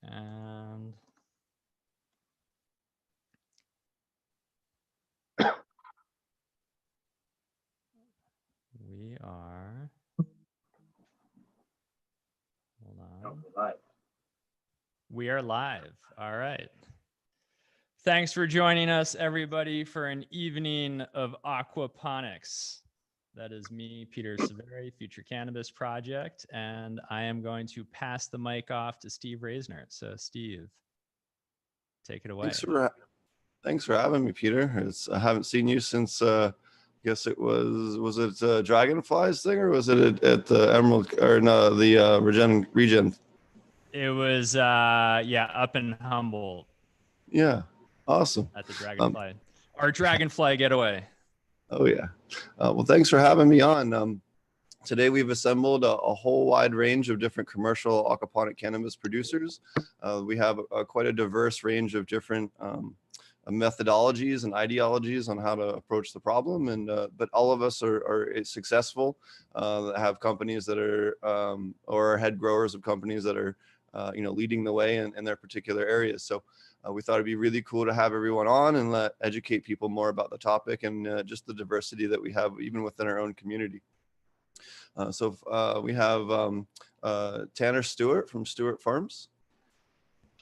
And we are, hold on. We are live. All right. Thanks for joining us, everybody, for an evening of aquaponics. That is me, Peter Severi, Future Cannabis Project, and I am going to pass the mic off to Steve Reisner. So, Steve, take it away. Thanks for having me, Peter. I haven't seen you since, I guess it was it Dragonflies thing, or was it at the Emerald, or no, the Regen? It was, up in Humboldt. Yeah, awesome. At the Dragonfly, our Dragonfly getaway. Oh yeah. Well, thanks for having me on. Today we've assembled a whole wide range of different commercial aquaponic cannabis producers. We have quite a diverse range of different methodologies and ideologies on how to approach the problem, and but all of us are successful, that have companies that are or head growers of companies that are leading the way in their particular areas. So we thought it'd be really cool to have everyone on and educate people more about the topic and just the diversity that we have even within our own community. So we have Tanner Stewart from Stewart Farms.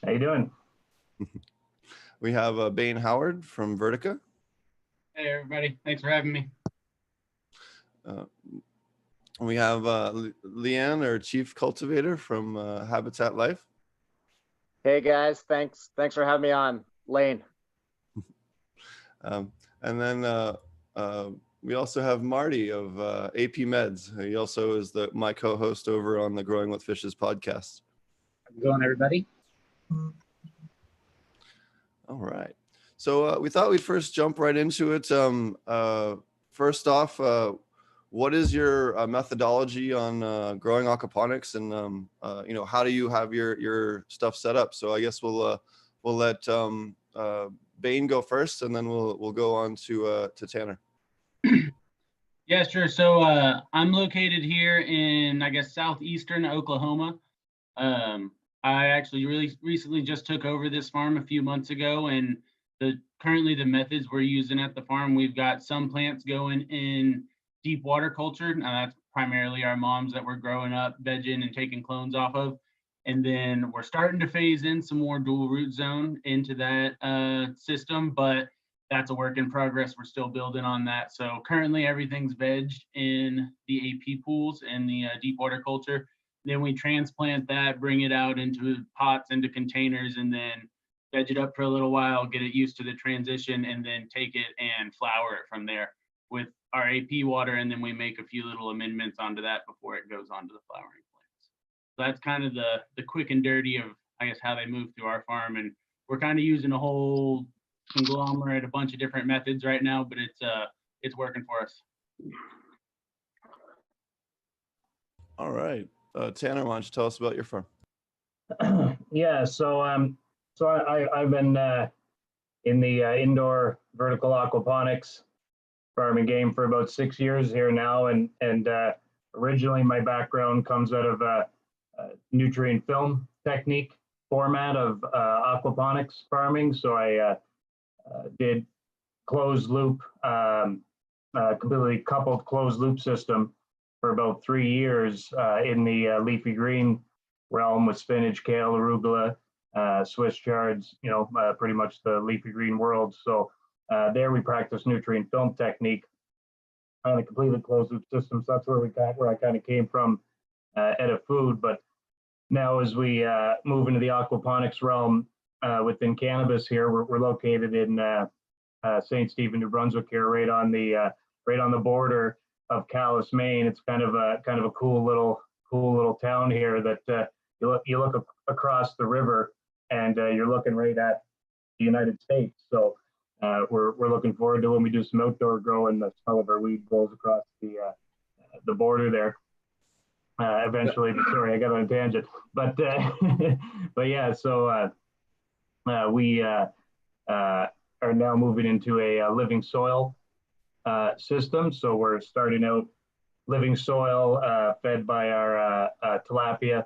How you doing? We have Bain Howard from Vertica. Hey everybody, thanks for having me. We have Leanne, our Chief Cultivator from Habitat Life. Hey guys, thanks for having me on, Lane. And then we also have Marty of AP Meds. He also is my co-host over on the Growing with Fishes podcast. How's it going, everybody? All right. So we thought we'd first jump right into it. First off, what is your methodology on growing aquaponics, and how do you have your stuff set up? So I guess we'll let Bain go first, and then we'll go on to Tanner. Yeah, sure. So I'm located here in, I guess, southeastern Oklahoma. I actually really recently just took over this farm a few months ago, and currently the methods we're using at the farm, we've got some plants going in deep water culture. Now that's primarily our moms that we're growing up, vegging and taking clones off of. And then we're starting to phase in some more dual root zone into that system, but that's a work in progress. We're still building on that. So currently everything's vegged in the AP pools and the deep water culture. Then we transplant that, bring it out into pots, into containers, and then veg it up for a little while, get it used to the transition, and then take it and flower it from there with our AP water. And then we make a few little amendments onto that before it goes onto the flowering plants. So that's kind of the quick and dirty of, I guess, how they move through our farm. And we're kind of using a whole conglomerate, a bunch of different methods right now, but it's working for us. All right. Tanner, why don't you tell us about your farm? Yeah, so I've been in the indoor vertical aquaponics farming game for about 6 years here now, and originally my background comes out of a nutrient film technique format of aquaponics farming. So I did closed loop, completely coupled closed loop system for about 3 years in the leafy green realm with spinach, kale, arugula, Swiss chards, pretty much the leafy green world. So there we practice nutrient film technique on a completely closed loop system. So that's where I kind of came from at a food. But now as we move into the aquaponics realm within cannabis here, we're located in St. Stephen, New Brunswick here, right on the border of Calais, Maine. It's kind of a cool little town here that you look across the river and you're looking right at the United States. So we're looking forward to when we do some outdoor growing, the smell of our weed goes across the border there. Eventually, sorry, I got on a tangent, but yeah, so we are now moving into a living soil system. So we're starting out living soil fed by our tilapia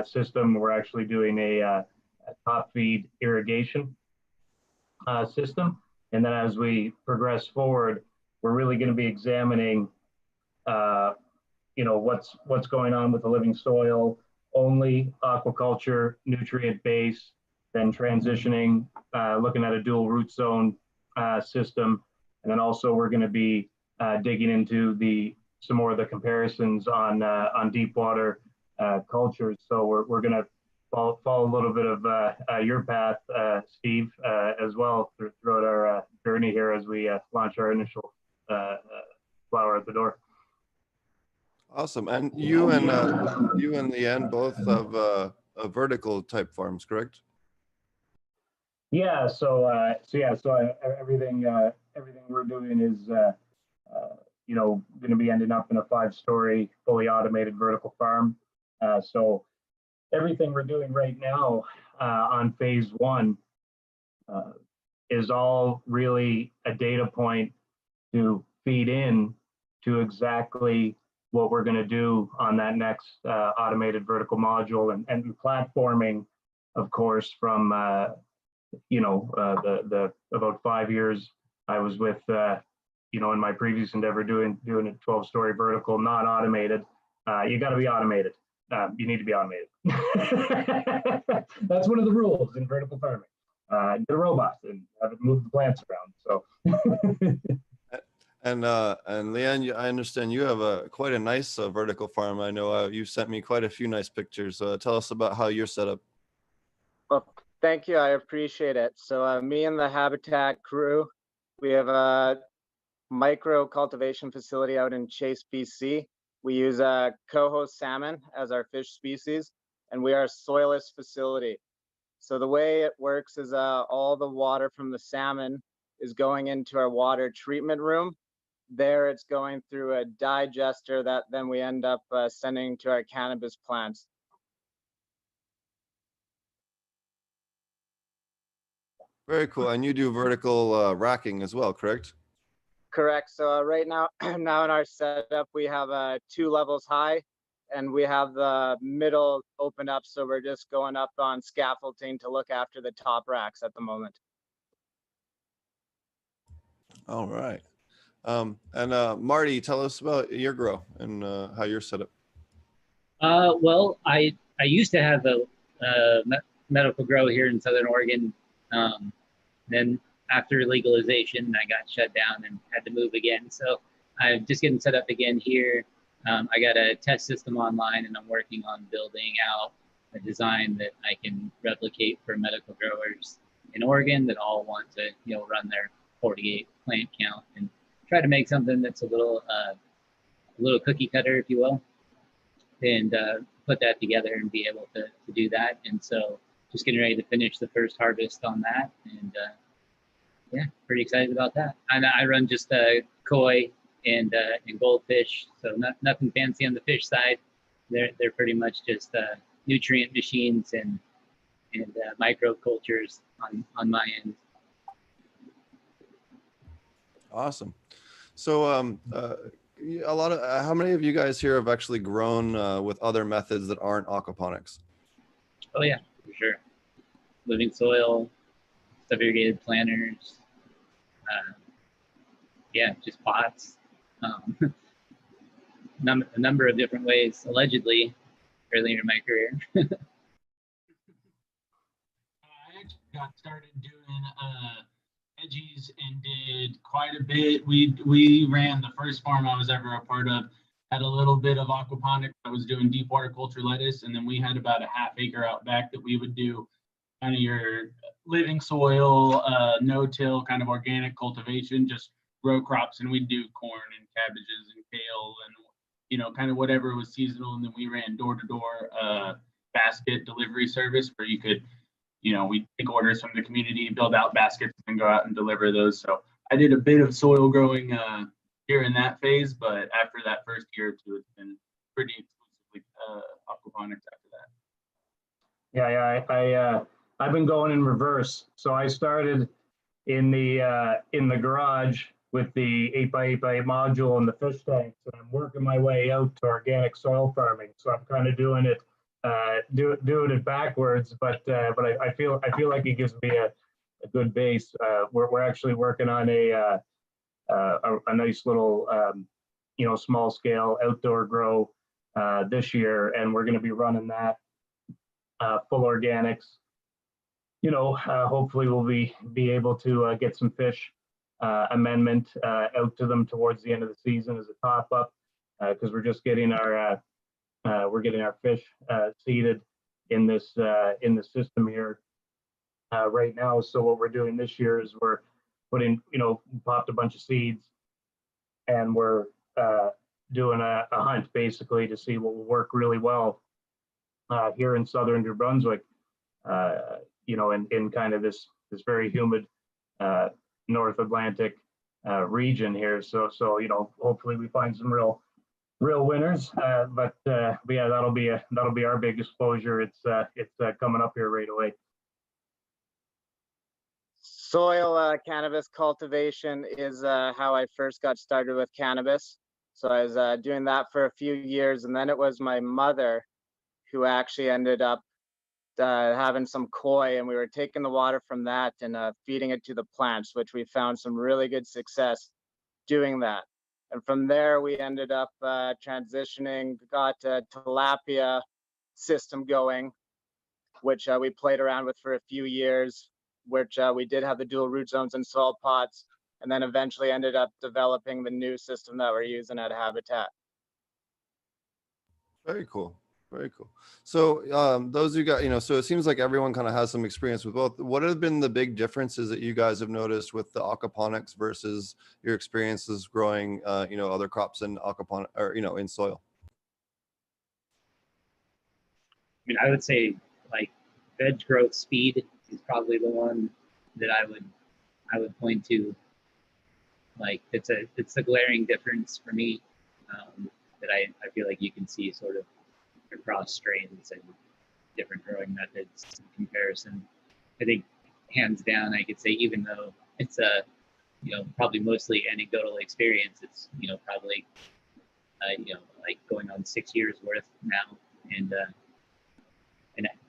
system. We're actually doing a top feed irrigation system. And then as we progress forward, we're really going to be examining, what's going on with the living soil, only aquaculture, nutrient base, then transitioning, looking at a dual root zone system. And then also we're going to be digging into some more of the comparisons on deep water cultures. So we're going to follow a little bit of your path, Steve, as well throughout our journey here as we launch our initial flower at the door. Awesome. And you and Leanne both have vertical type farms, correct? Yeah. So everything we're doing is going to be ending up in a 5-story fully automated vertical farm. So everything we're doing right now on phase 1 is all really a data point to feed in to exactly what we're going to do on that next automated vertical module, and platforming, of course, from the about 5 years I was with in my previous endeavor doing a 12-story vertical, not automated. You got to be automated. You need to be automated. That's one of the rules in vertical farming. Get a robot and have it move the plants around. So. And Leanne, I understand you have quite a nice vertical farm. I know you sent me quite a few nice pictures. Tell us about how you're set up. Well, thank you. I appreciate it. So me and the Habitat crew, we have a micro cultivation facility out in Chase, BC. We use coho salmon as our fish species, and we are a soilless facility. So the way it works is all the water from the salmon is going into our water treatment room. There it's going through a digester that then we end up sending to our cannabis plants. Very cool. And you do vertical racking as well, correct? Correct. So right now in our setup, we have 2 levels high, and we have the middle open up. So we're just going up on scaffolding to look after the top racks at the moment. All right. And Marty, tell us about your grow and how you're set up. Well, I used to have a medical grow here in Southern Oregon. Then after legalization, I got shut down and had to move again. So I'm just getting set up again here. I got a test system online, and I'm working on building out a design that I can replicate for medical growers in Oregon that all want to, run their 48 plant count and try to make something that's a little cookie cutter, if you will, and put that together and be able to do that. And so just getting ready to finish the first harvest on that, and yeah, pretty excited about that. And I run just koi and goldfish, so nothing fancy on the fish side. They're pretty much just nutrient machines and microcultures on my end. Awesome. So how many of you guys here have actually grown with other methods that aren't aquaponics? Oh yeah, for sure. Living soil, sub-irrigated planters, yeah, just pots. A number of different ways, allegedly, earlier in my career. I actually got started doing veggies and did quite a bit. We ran the first farm I was ever a part of, had a little bit of aquaponics. I was doing deep water culture lettuce, and then we had about a ½ acre out back that we would do kind of your living soil, no-till kind of organic cultivation, just row crops, and we'd do corn and cabbages and kale and kind of whatever was seasonal. And then we ran door-to-door basket delivery service where you could, we take orders from the community, build out baskets, and go out and deliver those. So I did a bit of soil growing here in that phase, but after that first year or two, it's been pretty exclusively aquaponics after that. Yeah, I've been going in reverse. So I started in the garage with the 8x8x8 module and the fish tanks, and I'm working my way out to organic soil farming. So I'm kind of doing it doing it backwards, but I feel like it gives me a good base. We're actually working on a nice little small scale outdoor grow this year, and we're going to be running that full organics. Hopefully we'll be able to get some fish amendment out to them towards the end of the season as a top up, because we're just getting our fish seeded in this system here right now. So what we're doing this year is we're popped a bunch of seeds, and we're doing a hunt basically to see what will work really well here in southern New Brunswick. In kind of this very humid North Atlantic region here. So hopefully we find some real winners. But yeah, that'll be our big exposure. It's coming up here right away. Soil cannabis cultivation is how I first got started with cannabis. So I was doing that for a few years, and then it was my mother who actually ended up having some koi, and we were taking the water from that and feeding it to the plants, which we found some really good success doing that. And from there, we ended up transitioning, got a tilapia system going, which we played around with for a few years, which we did have the dual root zones and soil pots, and then eventually ended up developing the new system that we're using at Habitat. Very cool. Very cool. So those who got, so it seems like everyone kind of has some experience with both. What have been the big differences that you guys have noticed with the aquaponics versus your experiences growing, other crops in aquaponic or, in soil? I mean, I would say like veg growth speed is probably the one that I would point to. Like it's a glaring difference for me that I feel like you can see sort of across strains and different growing methods in comparison. I think hands down, I could say, even though it's a, probably mostly anecdotal experience, it's, probably, like going on 6 years worth now. And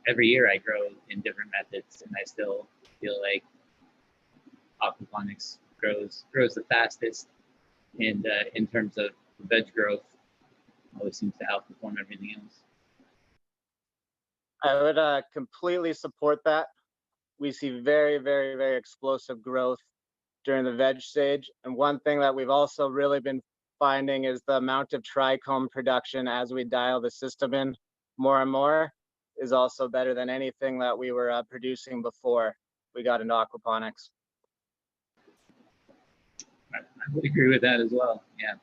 every year I grow in different methods, and I still feel like aquaponics grows the fastest. And in terms of veg growth, always seems to outperform everything else. I would completely support that. We see very, very, very explosive growth during the veg stage. And one thing that we've also really been finding is the amount of trichome production as we dial the system in more and more is also better than anything that we were producing before we got into aquaponics. I would agree with that as well. Yeah.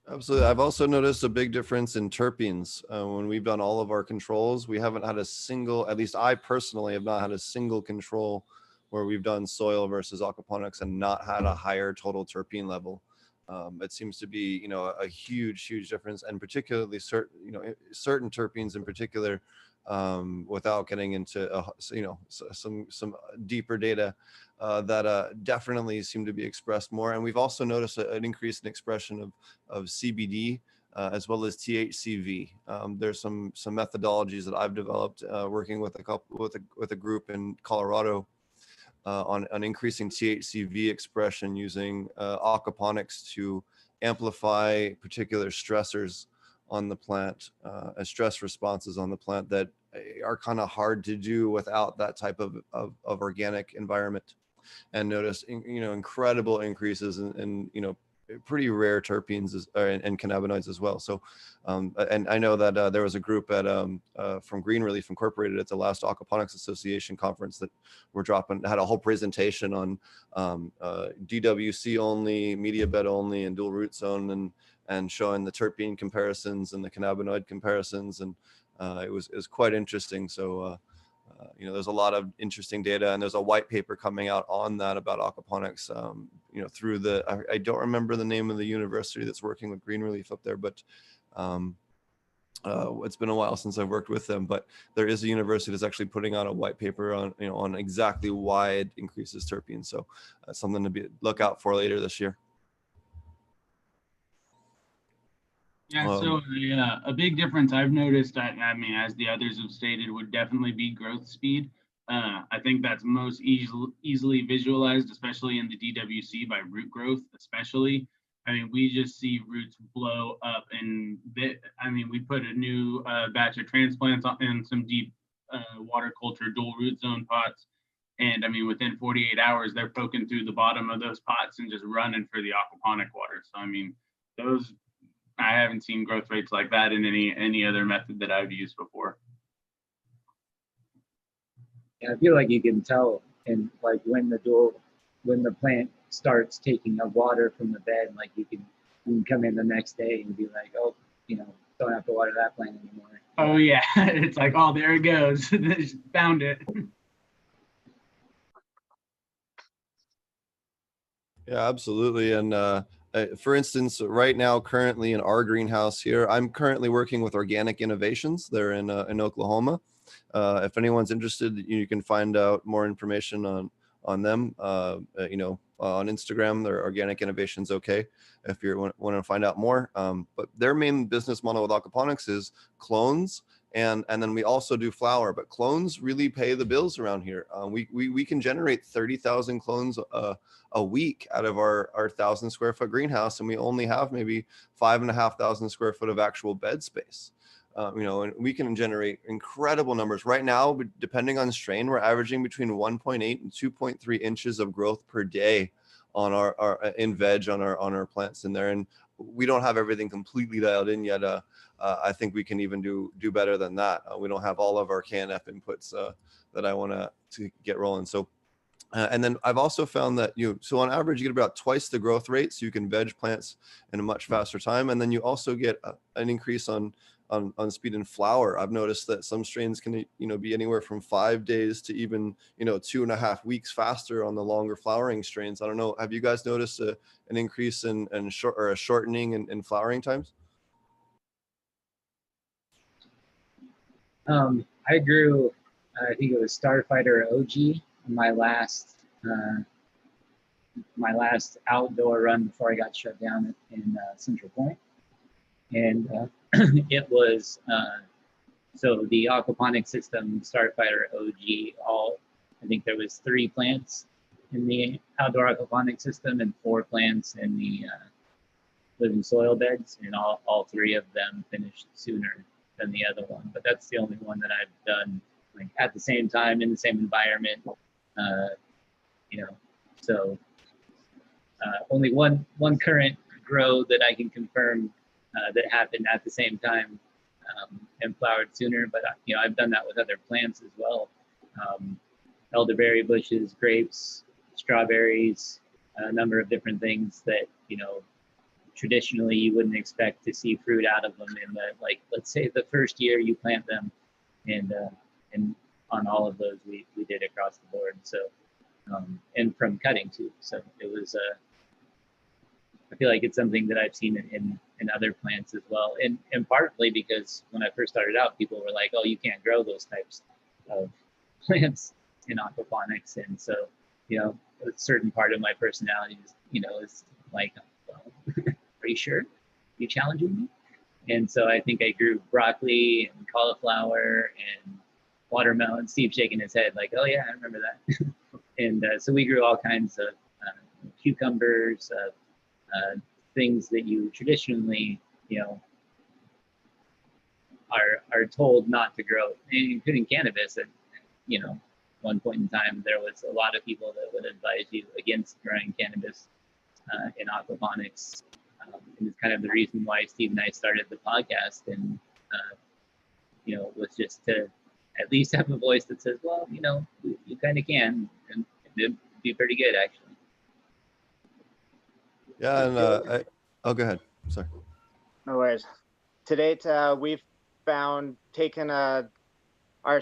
Absolutely. I've also noticed a big difference in terpenes. When we've done all of our controls, we haven't had a single, at least I personally have not had a single control where we've done soil versus aquaponics and not had a higher total terpene level. It seems to be, a huge difference, and particularly certain terpenes in particular, without getting into, some deeper data that definitely seem to be expressed more. And we've also noticed an increase in expression of CBD as well as THCV. There's some methodologies that I've developed working with a group in Colorado on increasing THCV expression using aquaponics to amplify particular stressors on the plant, stress responses on the plant that are kind of hard to do without that type of organic environment. And notice, incredible increases in pretty rare terpenes and cannabinoids as well. So, and I know that there was a group at from Green Relief Incorporated at the last Aquaponics Association conference that had a whole presentation on DWC only, media bed only, and dual root zone, and showing the terpene comparisons and the cannabinoid comparisons, and it was quite interesting. So there's a lot of interesting data, and there's a white paper coming out on that about aquaponics, through I don't remember the name of the university that's working with Green Relief up there, but it's been a while since I've worked with them, but there is a university that's actually putting out a white paper on exactly why it increases terpenes. So that's something to look out for later this year. Yeah, so a big difference I've noticed, I mean, as the others have stated, would definitely be growth speed. I think that's most easily visualized, especially in the DWC by root growth, especially. I mean, we just see roots blow up, and I mean, we put a new batch of transplants in some deep water culture dual root zone pots. And I mean, within 48 hours, they're poking through the bottom of those pots and just running for the aquaponic water. So, I mean, I haven't seen growth rates like that in any other method that I've used before. Yeah, I feel like you can tell in like when the plant starts taking up water from the bed, like you can come in the next day and be like, oh, don't have to water that plant anymore. Oh yeah, it's like, oh, there it goes. Found it. Yeah, absolutely. And for instance, right now, currently in our greenhouse here, I'm currently working with Organic Innovations. They're in Oklahoma. If anyone's interested, you can find out more information on them. On Instagram, they're Organic Innovations. Okay, if you want to find out more. But their main business model with aquaponics is clones. And then we also do flower, but clones really pay the bills around here. We can generate 30,000 clones a week out of our 1,000 square foot greenhouse, and we only have maybe 5,500 square foot of actual bed space. And we can generate incredible numbers. Right now, depending on strain, we're averaging between 1.8 and 2.3 inches of growth per day on our in veg on our plants in there. And we don't have everything completely dialed in yet. I think we can even do better than that. We don't have all of our KNF inputs that I want to get rolling. So, and then I've also found that so on average you get about twice the growth rate, so you can veg plants in a much faster time, and then you also get an increase on speed and flower. I've noticed that some strains can be anywhere from 5 days to even 2.5 weeks faster on the longer flowering strains. I don't know. Have you guys noticed an increase in a shortening in flowering times? I grew, I think it was Starfighter OG my last outdoor run before I got shut down in Central Point, and it was so the aquaponic system Starfighter OG. I think there was 3 plants in the outdoor aquaponic system and 4 plants in the living soil beds, and all 3 of them finished sooner than the other one. But that's the only one that I've done like at the same time in the same environment. So only one current grow that I can confirm that happened at the same time and flowered sooner. But I've done that with other plants as well. Elderberry bushes, grapes, strawberries, a number of different things that traditionally you wouldn't expect to see fruit out of them in let's say the first year you plant them, and on all of those we did across the board. So and from cutting too. So it was I feel like it's something that I've seen in other plants as well, and partly because when I first started out, people were like, "Oh, you can't grow those types of plants in aquaponics," and so a certain part of my personality is like, well, are you sure? Are you challenging me? And so I think I grew broccoli and cauliflower and watermelon. Steve's shaking his head like, oh yeah, I remember that. And so we grew all kinds of cucumbers, things that you traditionally, are told not to grow, including cannabis. At one point in time, there was a lot of people that would advise you against growing cannabis in aquaponics. And it's kind of the reason why Steve and I started the podcast, and was just to at least have a voice that says, well, you kind of can, and it'd be pretty good actually. Yeah, and go ahead. Sorry. No worries. To date, we've found taking our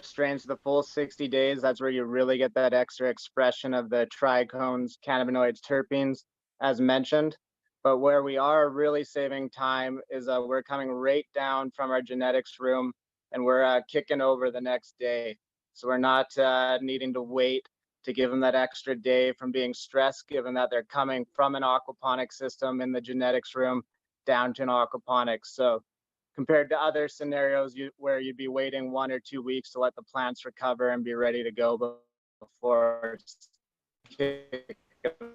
strains to the full 60 days. That's where you really get that extra expression of the trichomes, cannabinoids, terpenes, as mentioned. But where we are really saving time is we're coming right down from our genetics room, and we're kicking over the next day. So we're not needing to wait to give them that extra day from being stressed, given that they're coming from an aquaponic system in the genetics room. down to an aquaponics. So compared to other scenarios where you'd be waiting 1 or 2 weeks to let the plants recover and be ready to go before kicking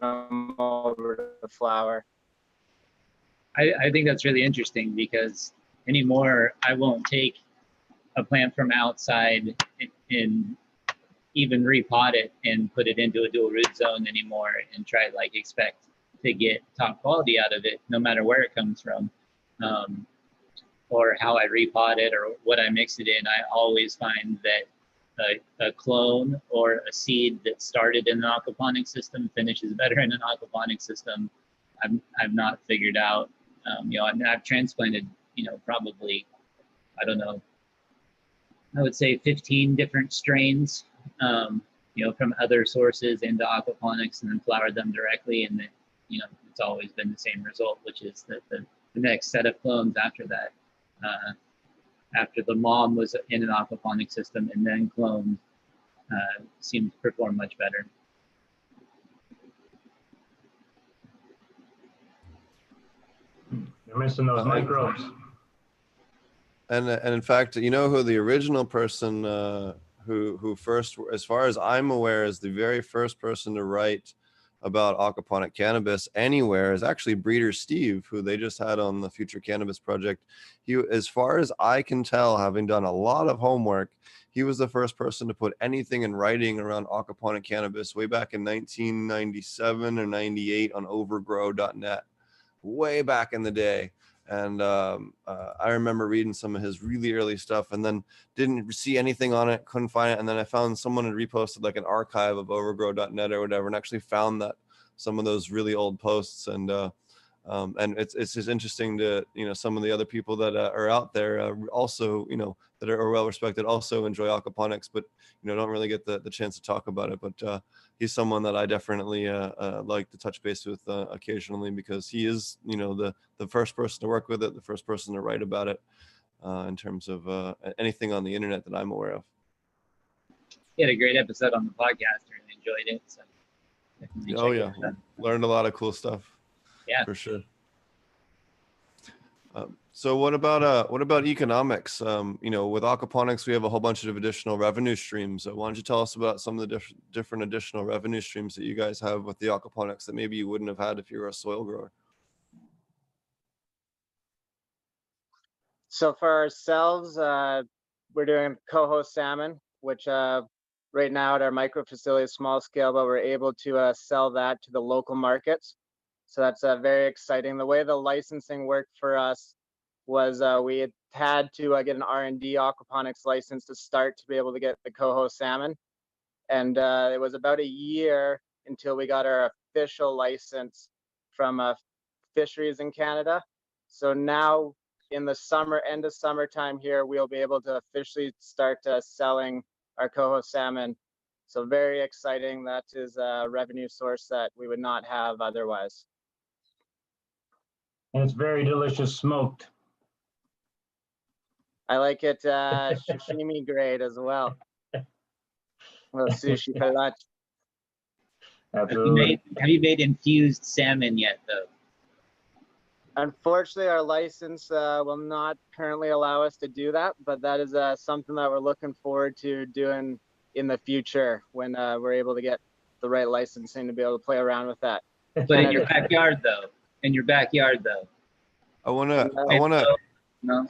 them over to flower. I think that's really interesting, because anymore I won't take a plant from outside and even repot it and put it into a dual root zone anymore and try like expect to get top quality out of it, no matter where it comes from, or how I repot it or what I mix it in. I always find that a clone or a seed that started in an aquaponic system finishes better in an aquaponic system. I've not figured out. You know, I've transplanted, you know, probably, I don't know, I would say 15 different strains, you know, from other sources into aquaponics, and then flowered them directly. And then, you know, it's always been the same result, which is that the next set of clones after that, after the mom was in an aquaponic system and then cloned, seemed to perform much better. You're missing those microbes. And in fact, you know who the original person who first, as far as I'm aware, is the very first person to write about aquaponic cannabis anywhere is actually Breeder Steve, who they just had on the Future Cannabis Project. He, as far as I can tell, having done a lot of homework, he was the first person to put anything in writing around aquaponic cannabis way back in 1997 or 98 on overgrow.net, way back in the day. And I remember reading some of his really early stuff and then didn't see anything on it, couldn't find it. And then I found someone had reposted like an archive of overgrow.net or whatever, and actually found that some of those really old posts. And it's just interesting to, you know, some of the other people that are out there also, you know, that are well respected, also enjoy aquaponics, but, you know, don't really get the chance to talk about it. But he's someone that I definitely like to touch base with occasionally, because he is, you know, the first person to work with it, the first person to write about it in terms of anything on the internet that I'm aware of. He had a great episode on the podcast. I really enjoyed it. So definitely Oh check yeah, it out. learned a lot of cool stuff. Yeah, for sure. So what about economics? You know, with aquaponics, we have a whole bunch of additional revenue streams. Why don't you tell us about some of the different additional revenue streams that you guys have with the aquaponics that maybe you wouldn't have had if you were a soil grower? So for ourselves, we're doing coho salmon, which right now at our micro facility is small scale, but we're able to sell that to the local markets. So that's very exciting. The way the licensing worked for us was we had to get an R&D aquaponics license to start to be able to get the coho salmon. And it was about a year until we got our official license from fisheries in Canada. So now in the summer, end of summertime here, we'll be able to officially start selling our coho salmon. So very exciting. That is a revenue source that we would not have otherwise. And it's very delicious smoked. I like it sashimi grade as well. Well, sushi for lunch. Absolutely. have you made infused salmon yet, though? Unfortunately, our license will not currently allow us to do that, but that is something that we're looking forward to doing in the future when we're able to get the right licensing to be able to play around with that. But in your backyard, though. In your backyard, though. I wanna No.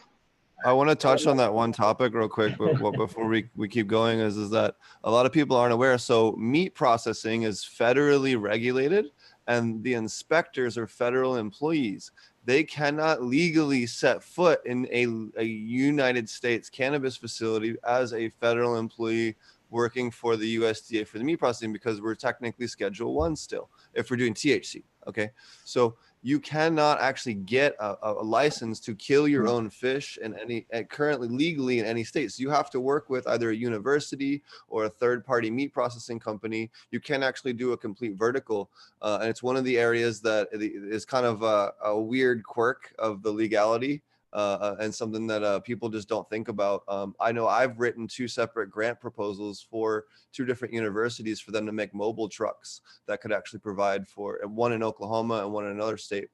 I want to touch on that one topic real quick, but before we keep going is that a lot of people aren't aware. So meat processing is federally regulated, and the inspectors are federal employees. They cannot legally set foot in a United States cannabis facility as a federal employee working for the USDA for the meat processing, because we're technically Schedule 1 still if we're doing THC. Okay, so you cannot actually get a license to kill your own fish in currently legally in any state. So you have to work with either a university or a third-party meat processing company. You can't actually do a complete vertical, and it's one of the areas that is kind of a weird quirk of the legality. And something that people just don't think about. I know I've written 2 separate grant proposals for 2 different universities for them to make mobile trucks that could actually provide for one in Oklahoma and one in another state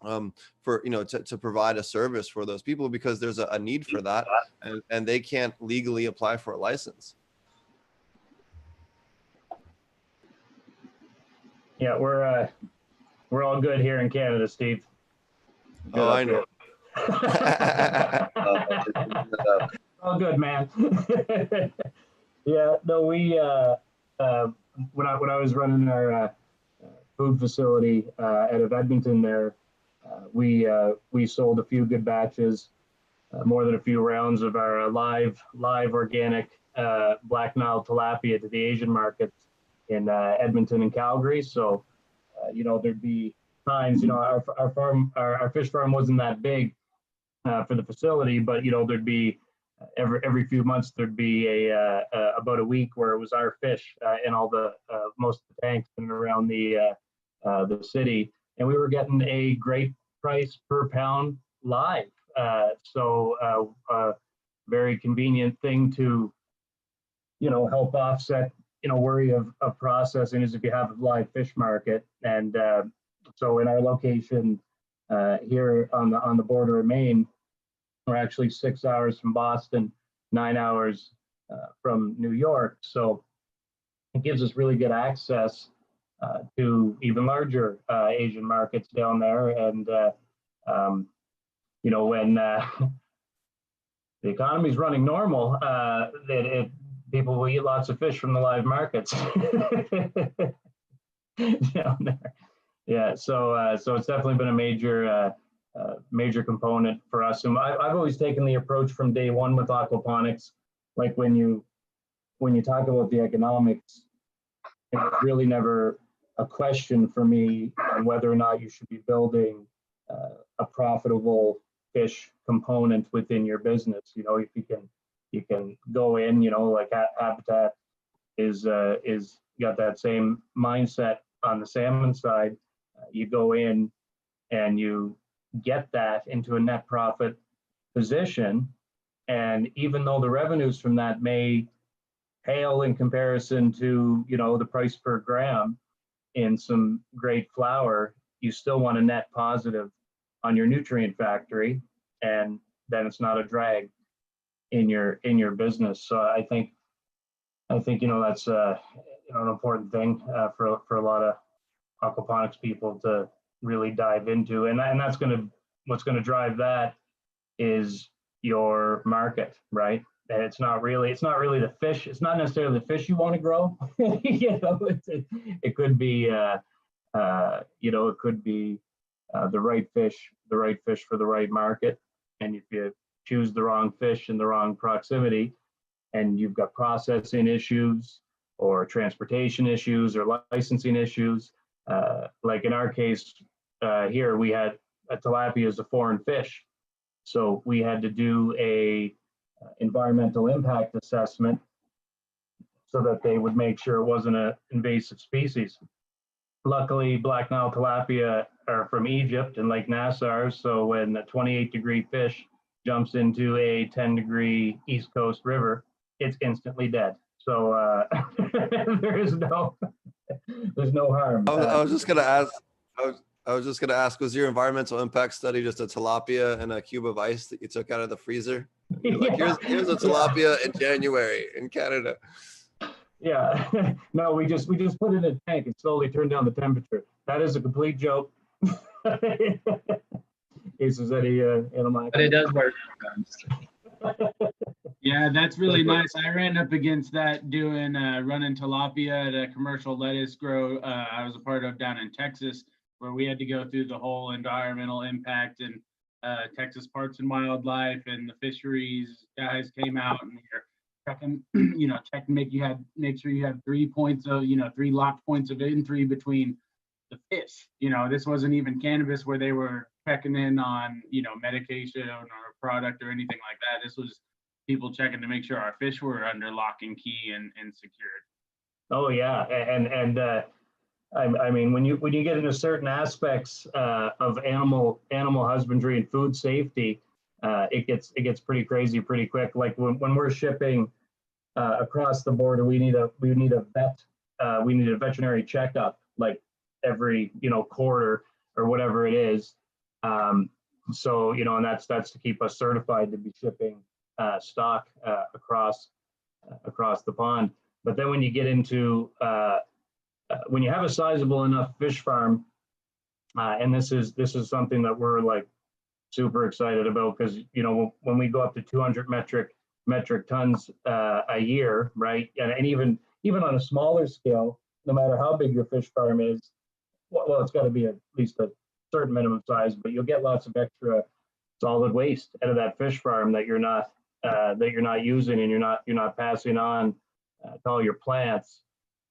for, you know, to provide a service for those people, because there's a need for that, and they can't legally apply for a license. Yeah, we're all good here in Canada, Steve. Good Oh, up I know. here. All good, man. Yeah, no, we when I was running our food facility out of Edmonton there, we sold a few good batches, more than a few rounds of our live organic black Nile tilapia to the Asian markets in Edmonton and Calgary. So, you know, there'd be times, you know, our fish farm wasn't that big for the facility, but you know, there'd be every few months there'd be about a week where it was our fish in all the most of the tanks and around the city, and we were getting a great price per pound live. So very convenient thing to, you know, help offset, you know, worry of processing is if you have a live fish market. And so in our location here on the border of Maine, we're actually 6 hours from Boston, 9 hours from New York. So it gives us really good access to even larger Asian markets down there. And, you know, when the economy is running normal, people will eat lots of fish from the live markets down there. Yeah, so it's definitely been a major component for us. And I've always taken the approach from day one with aquaponics, like when you talk about the economics, it's really never a question for me on whether or not you should be building a profitable fish component within your business. You know, if you can go in, you know, like Habitat is got that same mindset on the salmon side. You go in and you get that into a net profit position, and even though the revenues from that may pale in comparison to, you know, the price per gram in some great flour, you still want a net positive on your nutrient factory, and then it's not a drag in your business. So I think you know, that's you know, an important thing for a lot of aquaponics people to really dive into, and that's what's gonna drive that is your market, right? And it's not really the fish. It's not necessarily the fish you want to grow. You know, it could be you know, it could be the right fish for the right market. And if you choose the wrong fish in the wrong proximity, and you've got processing issues or transportation issues or licensing issues, like in our case here, we had a tilapia as a foreign fish. So we had to do a environmental impact assessment so that they would make sure it wasn't an invasive species. Luckily, black Nile tilapia are from Egypt and Lake Nassau, so when a 28-degree fish jumps into a 10-degree East Coast river, it's instantly dead. So there's no harm. I was just gonna ask. I was just gonna ask, was your environmental impact study just a tilapia and a cube of ice that you took out of the freezer? You're like, here's a tilapia in January in Canada. Yeah, no, we just put it in a tank and slowly turned down the temperature. That is a complete joke. In case there's any animal. But it does work. Yeah, that's really nice. I ran up against that doing running tilapia at a commercial lettuce grow I was a part of down in Texas, where we had to go through the whole environmental impact and Texas Parks and Wildlife and the fisheries guys came out and they're checking, you know, make sure you have 3 points of, you know, 3 locked points of entry between the fish. You know, this wasn't even cannabis where they were checking in on, you know, medication or product or anything like that. This was people checking to make sure our fish were under lock and key and secured. Oh yeah, and I mean, when you get into certain aspects of animal husbandry and food safety, it gets pretty crazy pretty quick. Like when we're shipping across the border, we need a veterinary checkup like every, you know, quarter or whatever it is. So, and that's to keep us certified to be shipping stock across the pond. But then when you get into when you have a sizable enough fish farm, and this is something that we're like super excited about, because when we go up to 200 metric tons a year, right, and even on a smaller scale, no matter how big your fish farm is, well, it's got to be at least a certain minimum size, but you'll get lots of extra solid waste out of that fish farm that you're not using, and you're not passing on to all your plants.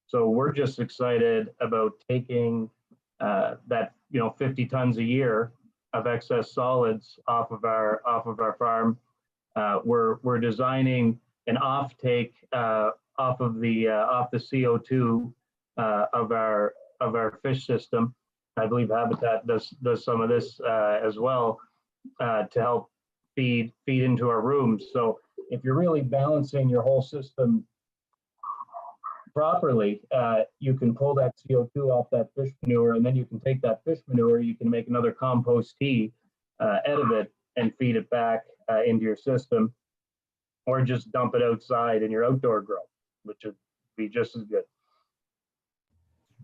So we're just excited about taking that 50 tons a year of excess solids off of our farm. We're designing an offtake off the CO2 of our fish system. I believe Habitat does some of this as well to help feed into our rooms. So if you're really balancing your whole system properly, you can pull that CO2 off that fish manure, and then you can take that fish manure, you can make another compost tea out of it and feed it back into your system, or just dump it outside in your outdoor grow, which would be just as good.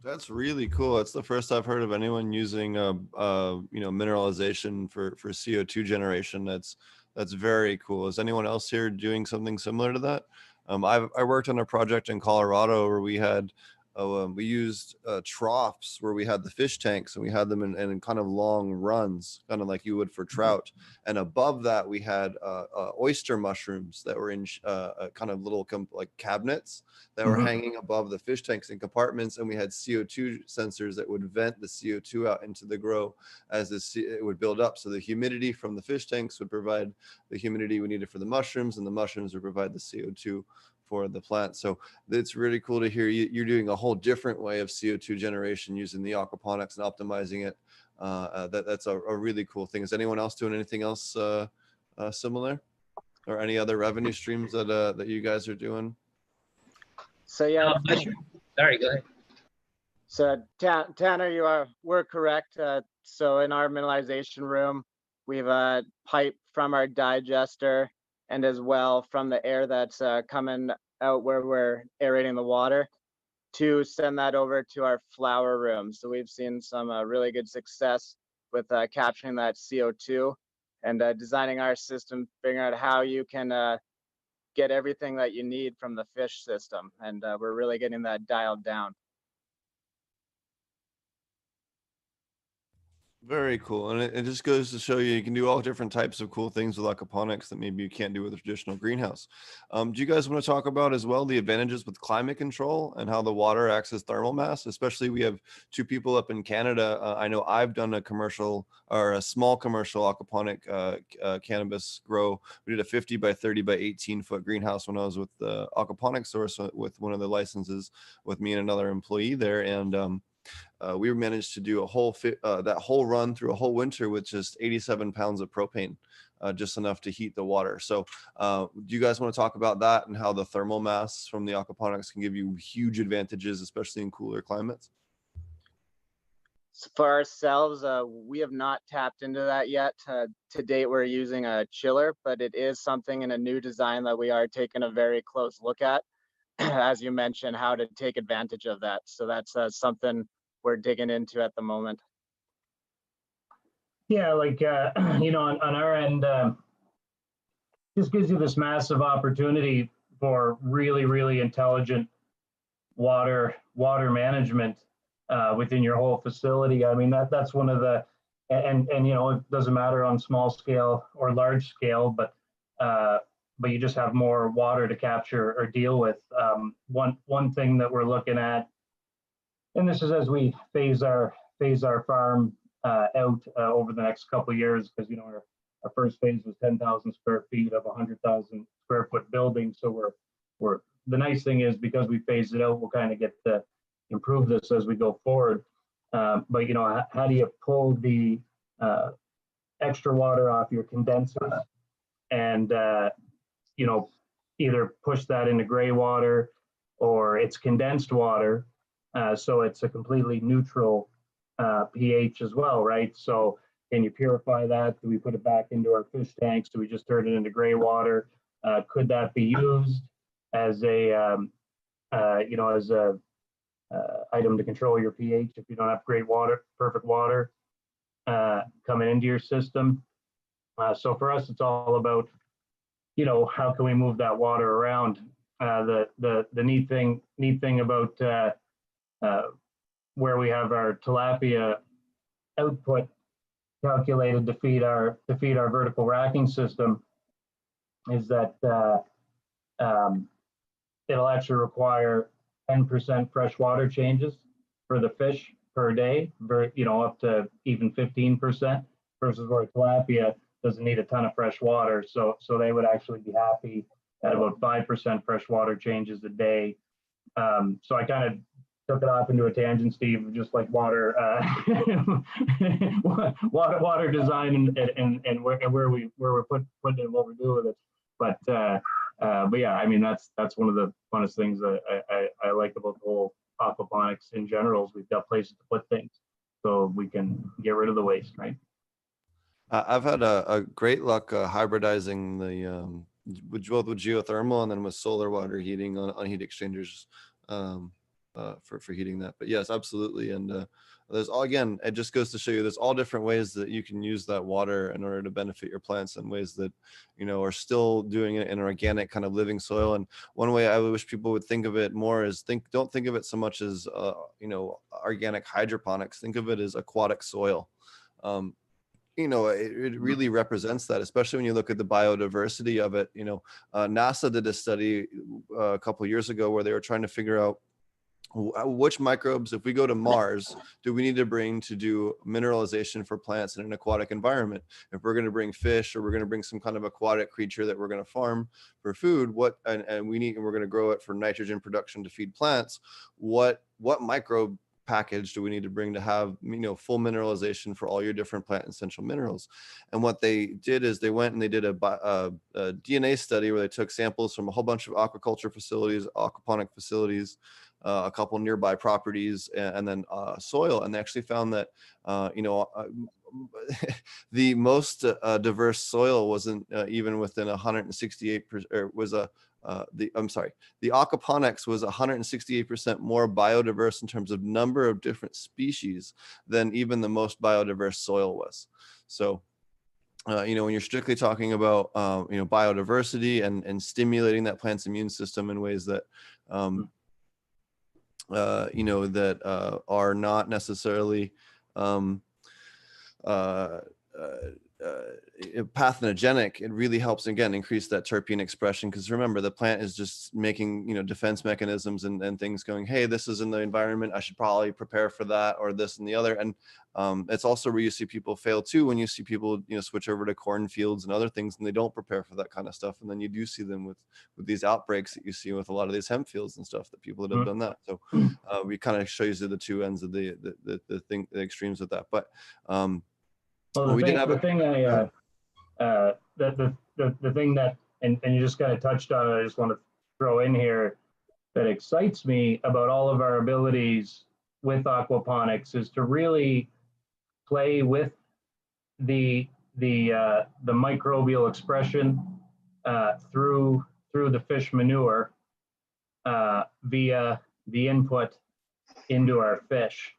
That's really cool. That's the first I've heard of anyone using mineralization for CO2 generation. That's very cool. Is anyone else here doing something similar to that? I worked on a project in Colorado where we had we used troughs where we had the fish tanks, and we had them in kind of long runs, kind of like you would for trout. And above that, we had oyster mushrooms that were in kind of little like cabinets that were hanging above the fish tanks in compartments. And we had CO2 sensors that would vent the CO2 out into the grow as it would build up. So the humidity from the fish tanks would provide the humidity we needed for the mushrooms, and the mushrooms would provide the CO2 for the plant. So it's really cool to hear you're doing a whole different way of CO2 generation using the aquaponics and optimizing it. That's a really cool thing. Is anyone else doing anything else similar, or any other revenue streams that you guys are doing? So yeah, Sorry, go ahead. so Tanner, we're correct. So in our mineralization room, we've pipe from our digester, and as well from the air that's coming out where we're aerating the water, to send that over to our flower room. So we've seen some really good success with capturing that CO2 and designing our system, figuring out how you can get everything that you need from the fish system. And we're really getting that dialed down. Very cool. And it just goes to show you can do all different types of cool things with aquaponics that maybe you can't do with a traditional greenhouse. Do you guys want to talk about as well the advantages with climate control and how the water acts as thermal mass? Especially, we have two people up in Canada. I know I've done a commercial, or a small commercial aquaponic cannabis grow. We did a 50 by 30 by 18 foot greenhouse when I was with the Aquaponic Source with one of the licenses with me and another employee there. And we managed to do that whole run through a whole winter with just 87 pounds of propane, just enough to heat the water. So do you guys want to talk about that and how the thermal mass from the aquaponics can give you huge advantages, especially in cooler climates? So for ourselves, we have not tapped into that yet. To date, we're using a chiller, but it is something in a new design that we are taking a very close look at, as you mentioned, how to take advantage of that. So that's something we're digging into at the moment. Yeah, like on our end, this gives you this massive opportunity for really, really intelligent water management within your whole facility. I mean, that's one of the, and it doesn't matter on small scale or large scale, but you just have more water to capture or deal with. One thing that we're looking at, and this is as we phase our farm out over the next couple of years, because our first phase was 10,000 square feet of 100,000 square foot building. So we're the nice thing is, because we phased it out, we'll kind of get to improve this as we go forward. But how do you pull the extra water off your condensers and either push that into gray water, or it's condensed water, so it's a completely neutral pH as well, right? So can you purify that? Do we put it back into our fish tanks? Do we just turn it into gray water? Could that be used as a, as a item to control your pH if you don't have great water, perfect water coming into your system? So for us, it's all about, how can we move that water around? The neat thing about where we have our tilapia output calculated to feed our vertical racking system is that it'll actually require 10% fresh water changes for the fish per day, up to even 15%, versus where tilapia doesn't need a ton of fresh water. So they would actually be happy at about 5% fresh water changes a day. So I kind of took it off into a tangent, Steve, just like water, water design and where we're putting it, what we're doing with it. But yeah, I mean, that's one of the funnest things that I like about the whole aquaponics in general, is we've got places to put things so we can get rid of the waste, right? I've had a great luck hybridizing with geothermal and then with solar water heating on heat exchangers for heating that. But yes, absolutely. And there's all, again, it just goes to show you there's all different ways that you can use that water in order to benefit your plants in ways that, are still doing it in an organic kind of living soil. And one way I wish people would think of it more is don't think of it so much as, organic hydroponics. Think of it as aquatic soil. It really represents that, especially when you look at the biodiversity of it. NASA did a study a couple of years ago where they were trying to figure out which microbes, if we go to Mars, do we need to bring to do mineralization for plants in an aquatic environment? If we're going to bring fish, or we're going to bring some kind of aquatic creature that we're going to farm for food, and we're going to grow it for nitrogen production to feed plants, what microbe package do we need to bring to have full mineralization for all your different plant essential minerals? And what they did is they went and they did a DNA study where they took samples from a whole bunch of aquaculture facilities, aquaponic facilities, a couple nearby properties, and then soil, and they actually found that the most diverse soil wasn't even within 168%, or was the aquaponics was 168% more biodiverse in terms of number of different species than even the most biodiverse soil was. So when you're strictly talking about biodiversity and stimulating that plant's immune system in ways that that are not necessarily pathogentic, it really helps, again, increase that terpene expression. Because remember, the plant is just making defense mechanisms and things, going, hey, this is in the environment, I should probably prepare for that, or this and the other. And it's also where you see people fail too, when you see people switch over to cornfields and other things, and they don't prepare for that kind of stuff, and then you do see them with these outbreaks that you see with a lot of these hemp fields and stuff, that people that have done that. So we kind of show you the two ends of the extremes of that. But well, the thing that, and you just kind of touched on it, I just want to throw in here, that excites me about all of our abilities with aquaponics is to really play with the microbial expression through the fish manure via the input into our fish.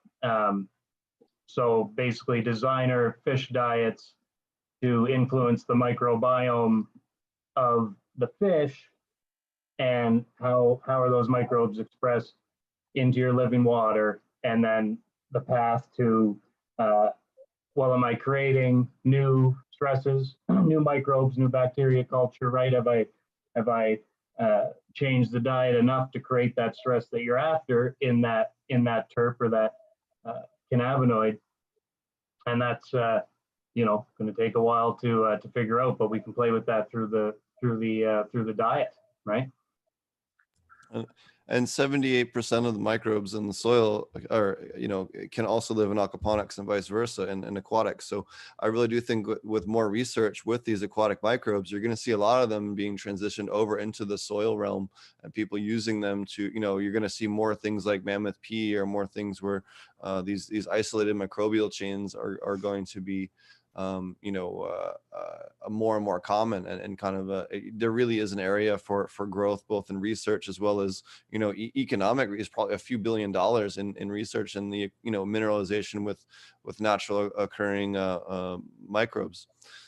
So basically, designer fish diets to influence the microbiome of the fish, and how are those microbes expressed into your living water, and then the path to, well, am I creating new stresses, new microbes, new bacteria culture, right? Have I changed the diet enough to create that stress that you're after in that terp, or that cannabinoid? And that's going to take a while to figure out, but we can play with that through the diet, right? And 78% of the microbes in the soil are, can also live in aquaponics, and vice versa, and aquatics. So I really do think with more research with these aquatic microbes, you're going to see a lot of them being transitioned over into the soil realm, and people using them to, you're going to see more things like mammoth pea, or more things where these isolated microbial chains are going to be more and more common, and kind of there really is an area for growth, both in research as well as economic. Is probably a few $1 billion in research in the mineralization with natural occurring microbes.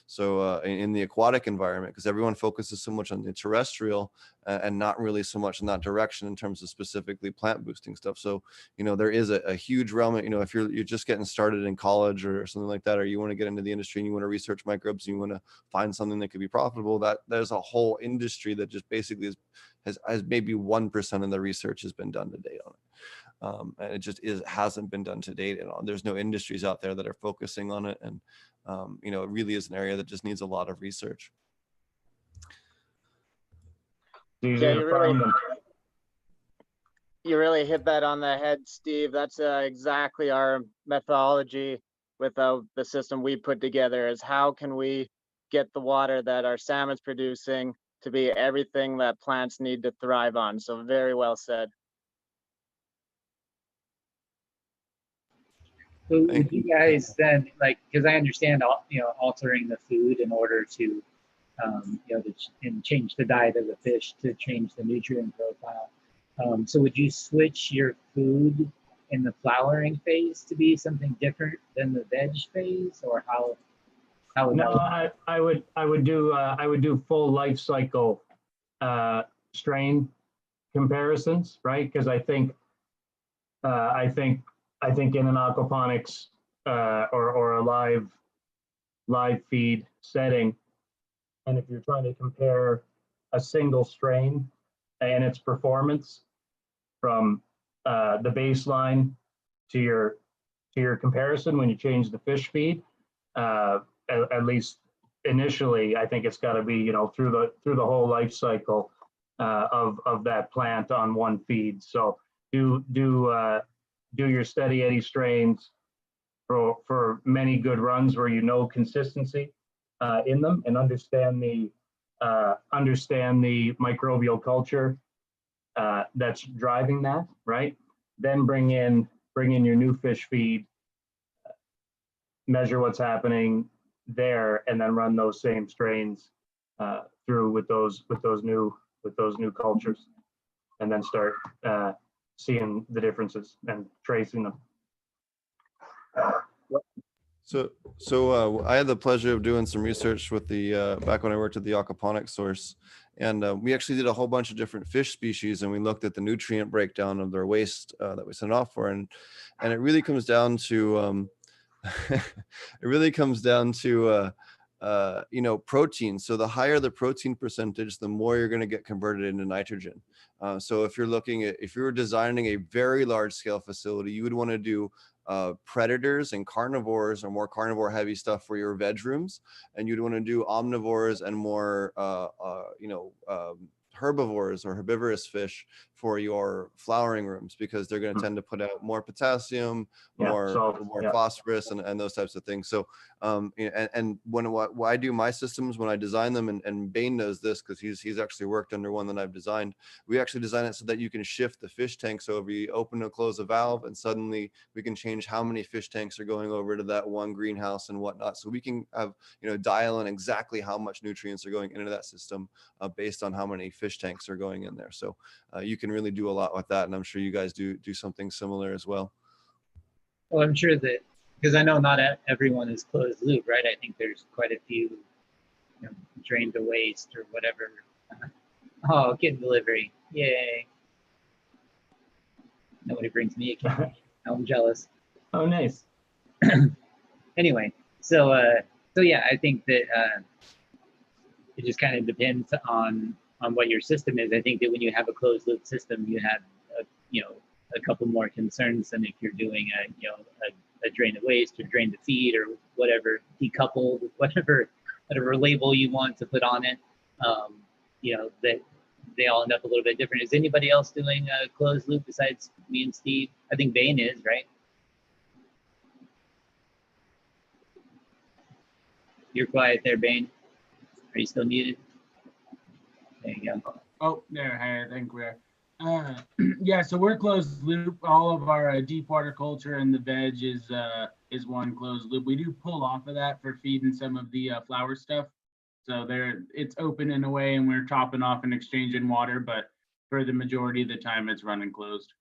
So in the aquatic environment, because everyone focuses so much on the terrestrial and not really so much in that direction in terms of specifically plant boosting stuff. So there is a huge realm. If you're just getting started in college or something like that, or you want to get into the industry and you want to research microbes and you want to find something that could be profitable, that there's a whole industry that just basically has maybe 1% of the research has been done to date on it. And it just hasn't been done to date at all. There's no industries out there that are focusing on it, and it really is an area that just needs a lot of research. Yeah, you really hit that on the head, Steve. That's exactly our methodology with the system we put together, is how can we get the water that our salmon's producing to be everything that plants need to thrive on. So very well said. So would you guys then, like, because I understand, altering the food in order to, and change the diet of the fish to change the nutrient profile. So would you switch your food in the flowering phase to be something different than the veg phase, or how would No, that work? I would do full life cycle strain comparisons, right? Because I think in an aquaponics or a live feed setting, and if you're trying to compare a single strain and its performance from the baseline to your comparison when you change the fish feed, at least initially, I think it's got to be through the whole life cycle of that plant on one feed. So do your steady Eddie strains for many good runs where consistency in them, and understand the microbial culture that's driving that, right? Then bring in your new fish feed, measure what's happening there, and then run those same strains through with those new cultures, and then start seeing the differences and tracing them. So I had the pleasure of doing some research with the back when I worked at the Aquaponic Source, and we actually did a whole bunch of different fish species, and we looked at the nutrient breakdown of their waste that we sent off for, and it really comes down to protein. So the higher the protein percentage, the more you're going to get converted into nitrogen. So if you're designing a very large scale facility, you would want to do predators and carnivores, or more carnivore heavy stuff for your veg rooms, and you'd want to do omnivores and more herbivores or herbivorous fish for your flowering rooms, because they're going to tend to put out more potassium, more phosphorus, and those types of things. So and when I do my systems, when I design them, and Bain knows this because he's actually worked under one that I've designed, we actually design it so that you can shift the fish tanks over. You open and close a valve, and suddenly we can change how many fish tanks are going over to that one greenhouse and whatnot. So we can have dial in exactly how much nutrients are going into that system based on how many fish tanks are going in there. So you can really do a lot with that, and I'm sure you guys do something similar as well. Well, I'm sure that, because I know not everyone is closed loop, right? I think there's quite a few drain to waste or whatever. Oh, kid delivery. Yay. Nobody brings me a kid. I'm jealous. Oh, nice. Anyway, so yeah, I think that it just kind of depends on what your system is. I think that when you have a closed loop system, you have a couple more concerns than if you're doing a drain to waste or drain to feed or whatever, decoupled, whatever label you want to put on it. That they all end up a little bit different. Is anybody else doing a closed loop besides me and Steve? I think Bain is, right? You're quiet there, Bain. Are you still muted? There you go. Oh, there. Hey, I think we're. Yeah, so we're closed loop. All of our deep water culture and the veg is is one closed loop. We do pull off of that for feeding some of the flower stuff. So it's open in a way, and we're topping off and exchanging water, but for the majority of the time, it's running closed.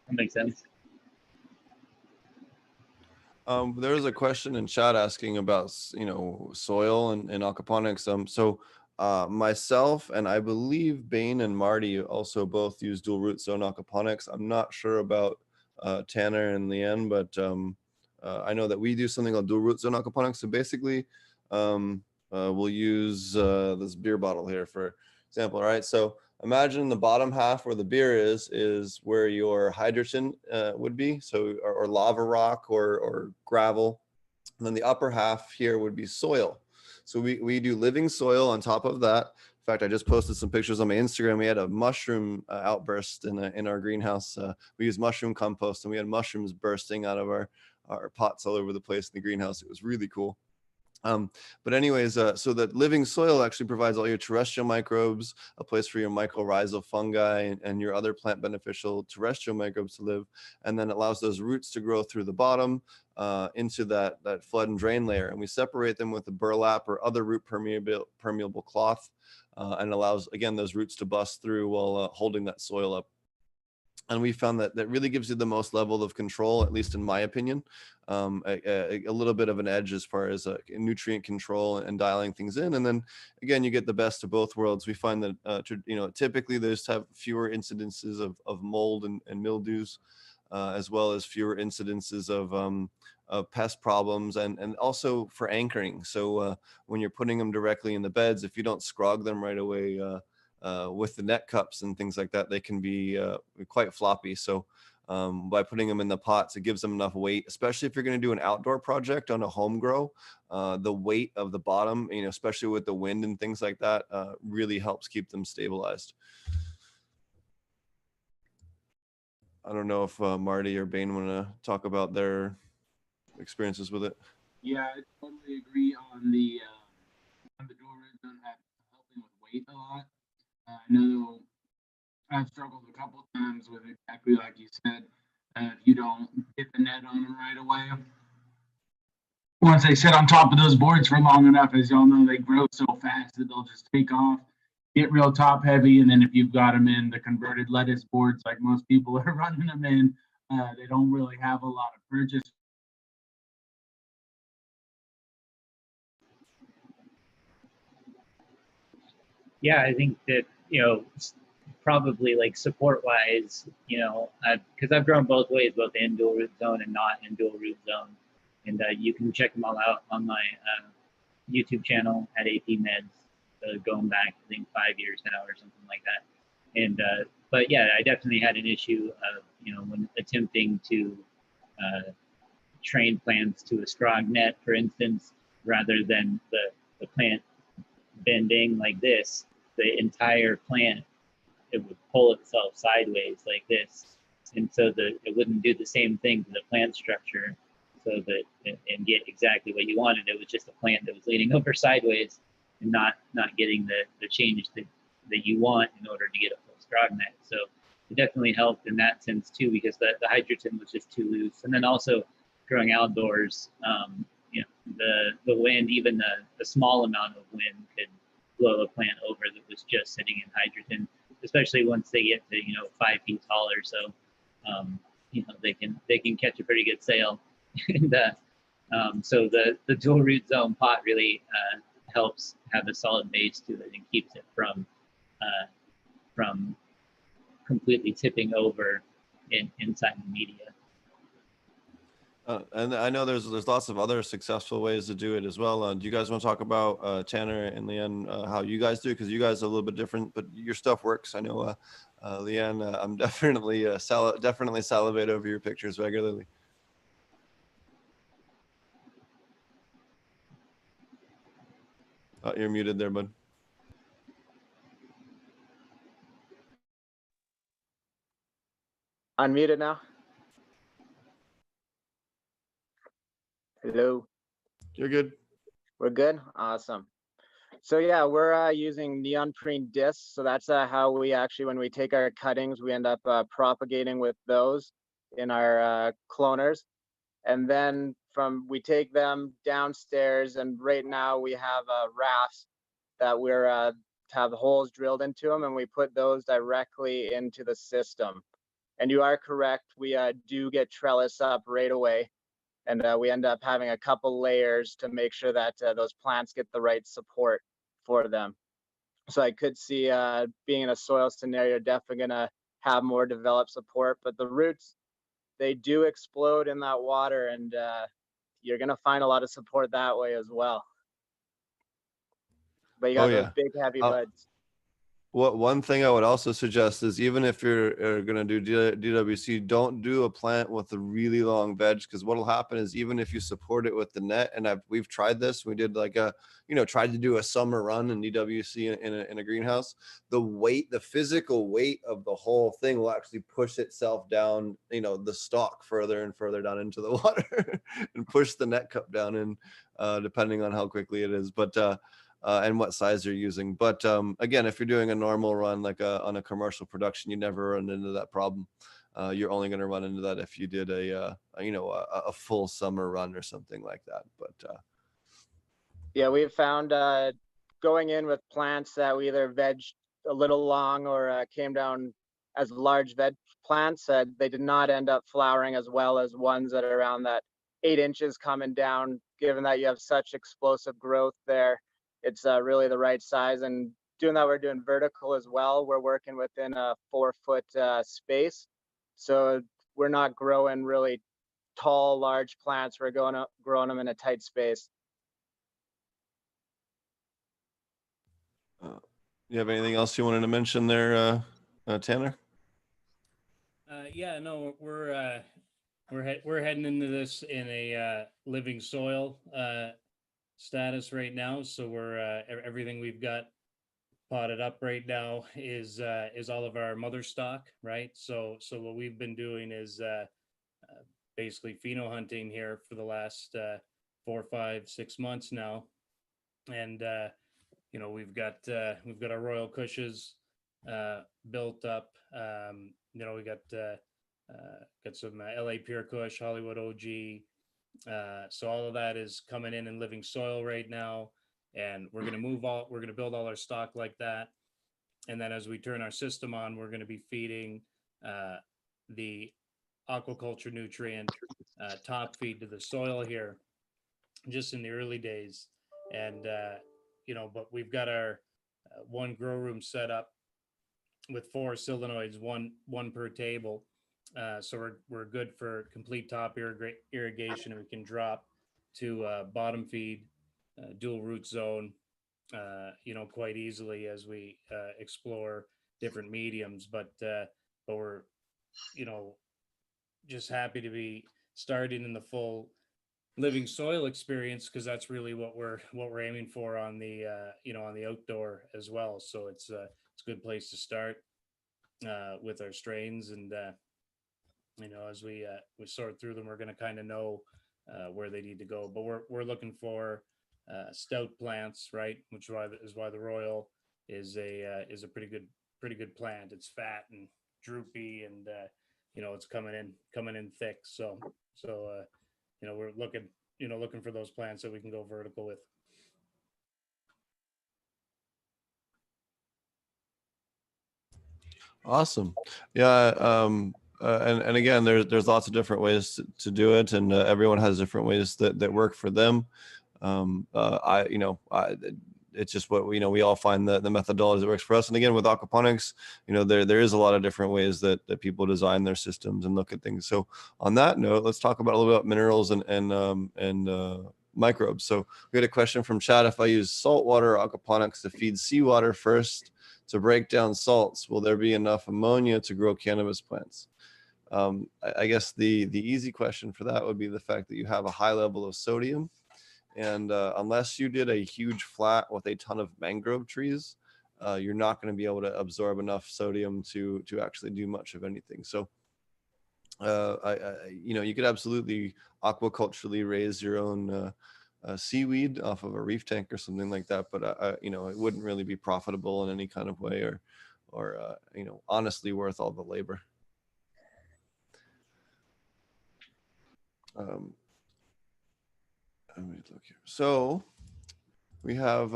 That makes sense. There was a question in chat asking about, soil and aquaponics. So myself and I believe Bane and Marty also both use dual root zone aquaponics. I'm not sure about Tanner and Leanne, but I know that we do something called dual root zone aquaponics. So basically, we'll use this beer bottle here, for example. All right, so imagine the bottom half where the beer is where your hydrogen would be, so or lava rock or gravel, and then the upper half here would be soil. So we do living soil on top of that. In fact, I just posted some pictures on my Instagram. We had a mushroom outburst in our greenhouse. We use mushroom compost, and we had mushrooms bursting out of our pots all over the place in the greenhouse. It was really cool. But anyways, so that living soil actually provides all your terrestrial microbes, a place for your mycorrhizal fungi and your other plant beneficial terrestrial microbes to live, and then allows those roots to grow through the bottom into that flood and drain layer. And we separate them with a burlap or other root permeable cloth, and allows, again, those roots to bust through while holding that soil up. And we found that really gives you the most level of control, at least in my opinion, a little bit of an edge as far as nutrient control and dialing things in. And then again, you get the best of both worlds. We find that, typically they just have fewer incidences of mold and mildews, as well as fewer incidences of pest problems, and also for anchoring. So when you're putting them directly in the beds, if you don't scrog them right away, with the net cups and things like that, they can be quite floppy. So by putting them in the pots, it gives them enough weight, especially if you're going to do an outdoor project on a home grow. The weight of the bottom, especially with the wind and things like that, really helps keep them stabilized. I don't know if Marty or Bane want to talk about their experiences with it. Yeah, I totally agree on the dual root zone helping with weight a lot. I know I've struggled a couple times with exactly like you said. If you don't get the net on them right away, once they sit on top of those boards for long enough, as y'all know, they grow so fast that they'll just take off, get real top heavy, and then if you've got them in the converted lettuce boards like most people are running them in, they don't really have a lot of purchase. Yeah, I think that, probably like support wise, because I've grown both ways, both in dual root zone and not in dual root zone. And you can check them all out on my YouTube channel at AP Meds, going back, I think 5 years now or something like that. And but yeah, I definitely had an issue of, when attempting to train plants to a strong net, for instance, rather than the plant bending like this, the entire plant, it would pull itself sideways like this, and so that it wouldn't do the same thing to the plant structure, so that and get exactly what you wanted. It was just a plant that was leaning over sideways and not getting the change that you want in order to get a full strong net. So it definitely helped in that sense too, because the hydrogen was just too loose. And then also growing outdoors, the wind, even a small amount of wind could blow a plant over that was just sitting in hydrogen, especially once they get to 5 feet tall or so. They can catch a pretty good sail. And so the dual root zone pot really helps have a solid base to it and keeps it from completely tipping over inside the media. And I know there's lots of other successful ways to do it as well. Do you guys want to talk about Tanner and Leanne, how you guys do? Because you guys are a little bit different, but your stuff works. I know, Leanne, I'm definitely definitely salivate over your pictures regularly. You're muted there, bud. Unmuted now. Hello. You're good. We're good. Awesome. So yeah, we're using neoprene discs. So that's how we actually, when we take our cuttings, we end up propagating with those in our cloners. And then we take them downstairs, and right now we have rafts that we're have holes drilled into them, and we put those directly into the system. And you are correct, we do get trellis up right away, and we end up having a couple layers to make sure that those plants get the right support for them. So I could see being in a soil scenario, definitely gonna have more developed support, but the roots, they do explode in that water, and you're gonna find a lot of support that way as well. But you got those big heavy buds. One thing I would also suggest is, even if you're going to do DWC, don't do a plant with a really long veg, because what will happen is, even if you support it with the net, and we've tried this, we did like tried to do a summer run in DWC in a greenhouse, the physical weight of the whole thing will actually push itself down, the stalk further and further down into the water and push the net cup down in, depending on how quickly it is. But and what size you're using. But again, if you're doing a normal run, like on a commercial production, you never run into that problem. You're only going to run into that if you did a full summer run or something like that. But yeah, we've found going in with plants that we either veg a little long or came down as large veg plants, they did not end up flowering as well as ones that are around that 8 inches coming down. Given that you have such explosive growth there, it's really the right size. And doing that, we're doing vertical as well. We're working within a 4-foot space. So we're not growing really tall, large plants. We're growing them in a tight space. You have anything else you wanted to mention there, Tanner? Yeah, no, we're heading into this in a living soil status right now. So we're everything we've got potted up right now is all of our mother stock, right? So what we've been doing is basically pheno hunting here for the last 4, 5, 6 months now, and we've got our Royal Cushes built up. We got some LA Pure Kush, Hollywood OG. So all of that is coming in living soil right now, and we're gonna build all our stock like that. And then as we turn our system on, we're gonna be feeding the aquaculture nutrient top feed to the soil here, just in the early days. And but we've got our one grow room set up with 4 solenoids, one per table. So we're good for complete top irrigation, and we can drop to bottom feed, dual root zone, quite easily as we explore different mediums. But we're, just happy to be starting in the full living soil experience, because that's really what we're aiming for on the on the outdoor as well. So it's a good place to start with our strains, and as we sort through them, we're going to kind of know where they need to go. But we're looking for stout plants, right? Which is why the Royal is a pretty good plant. It's fat and droopy, and it's coming in thick. So we're looking for those plants that we can go vertical with. Awesome. Yeah. And again, there's lots of different ways to do it, and everyone has different ways that work for them. It's just what we all find the methodology that works for us. And again, with aquaponics, there is a lot of different ways that people design their systems and look at things. So on that note, let's talk about a little bit about minerals and microbes. So we had a question from chat: if I use saltwater aquaponics to feed seawater first to break down salts, will there be enough ammonia to grow cannabis plants? I guess the easy question for that would be the fact that you have a high level of sodium. And unless you did a huge flat with a ton of mangrove trees, you're not going to be able to absorb enough sodium to actually do much of anything. So, you could absolutely aquaculturally raise your own seaweed off of a reef tank or something like that. But it wouldn't really be profitable in any kind of way, or honestly worth all the labor. Let me look here. So we have,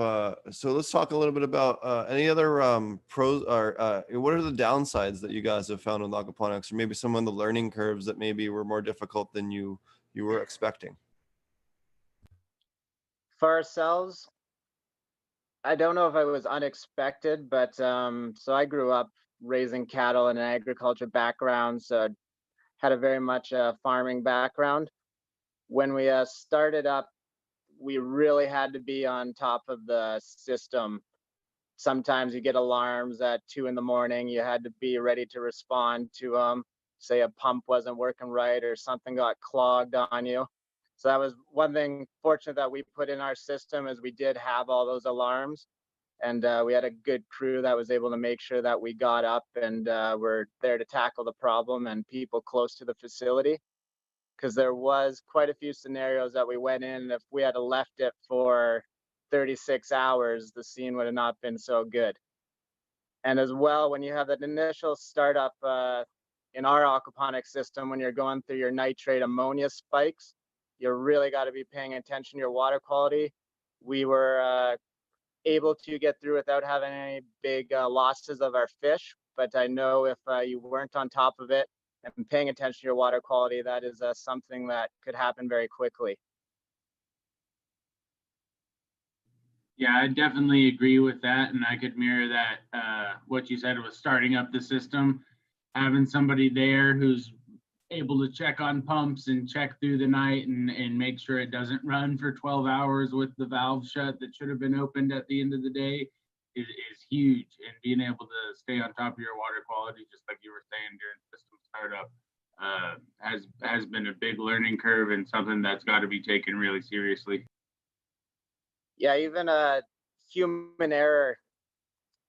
so let's talk a little bit about any other pros, or what are the downsides that you guys have found with aquaponics, or maybe some of the learning curves that maybe were more difficult than you were expecting? For ourselves, I don't know if it was unexpected, but so I grew up raising cattle in an agriculture background, so had a very much farming background. When we started up, we really had to be on top of the system. Sometimes you get alarms at 2 in the morning. You had to be ready to respond to say a pump wasn't working right or something got clogged on you. So that was one thing fortunate that we put in our system, is we did have all those alarms, and we had a good crew that was able to make sure that we got up and were there to tackle the problem, and people close to the facility. Because there was quite a few scenarios that we went in, and if we had left it for 36 hours, the scene would have not been so good. And as well, when you have that initial startup in our aquaponic system, when you're going through your nitrate ammonia spikes, you really got to be paying attention to your water quality. We were able to get through without having any big losses of our fish, but I know if you weren't on top of it and paying attention to your water quality, that is something that could happen very quickly. Yeah, I definitely agree with that, and I could mirror that. What you said was starting up the system, having somebody there who's able to check on pumps and check through the night and make sure it doesn't run for 12 hours with the valve shut that should have been opened at the end of the day is huge. And being able to stay on top of your water quality, just like you were saying during system startup, has been a big learning curve and something that's got to be taken really seriously. Yeah, even human error.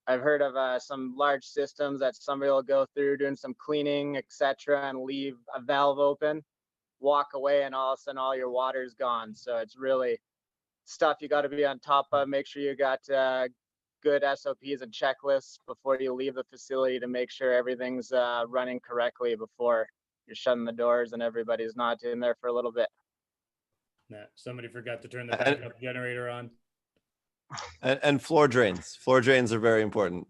I've heard of some large systems that somebody will go through doing some cleaning, etc., and leave a valve open, walk away, and all of a sudden all your water's gone. So it's really stuff you got to be on top of. Make sure you got good SOPs and checklists before you leave the facility to make sure everything's running correctly before you're shutting the doors and everybody's not in there for a little bit. Nah, somebody forgot to turn the backup generator on. And floor drains. Floor drains are very important.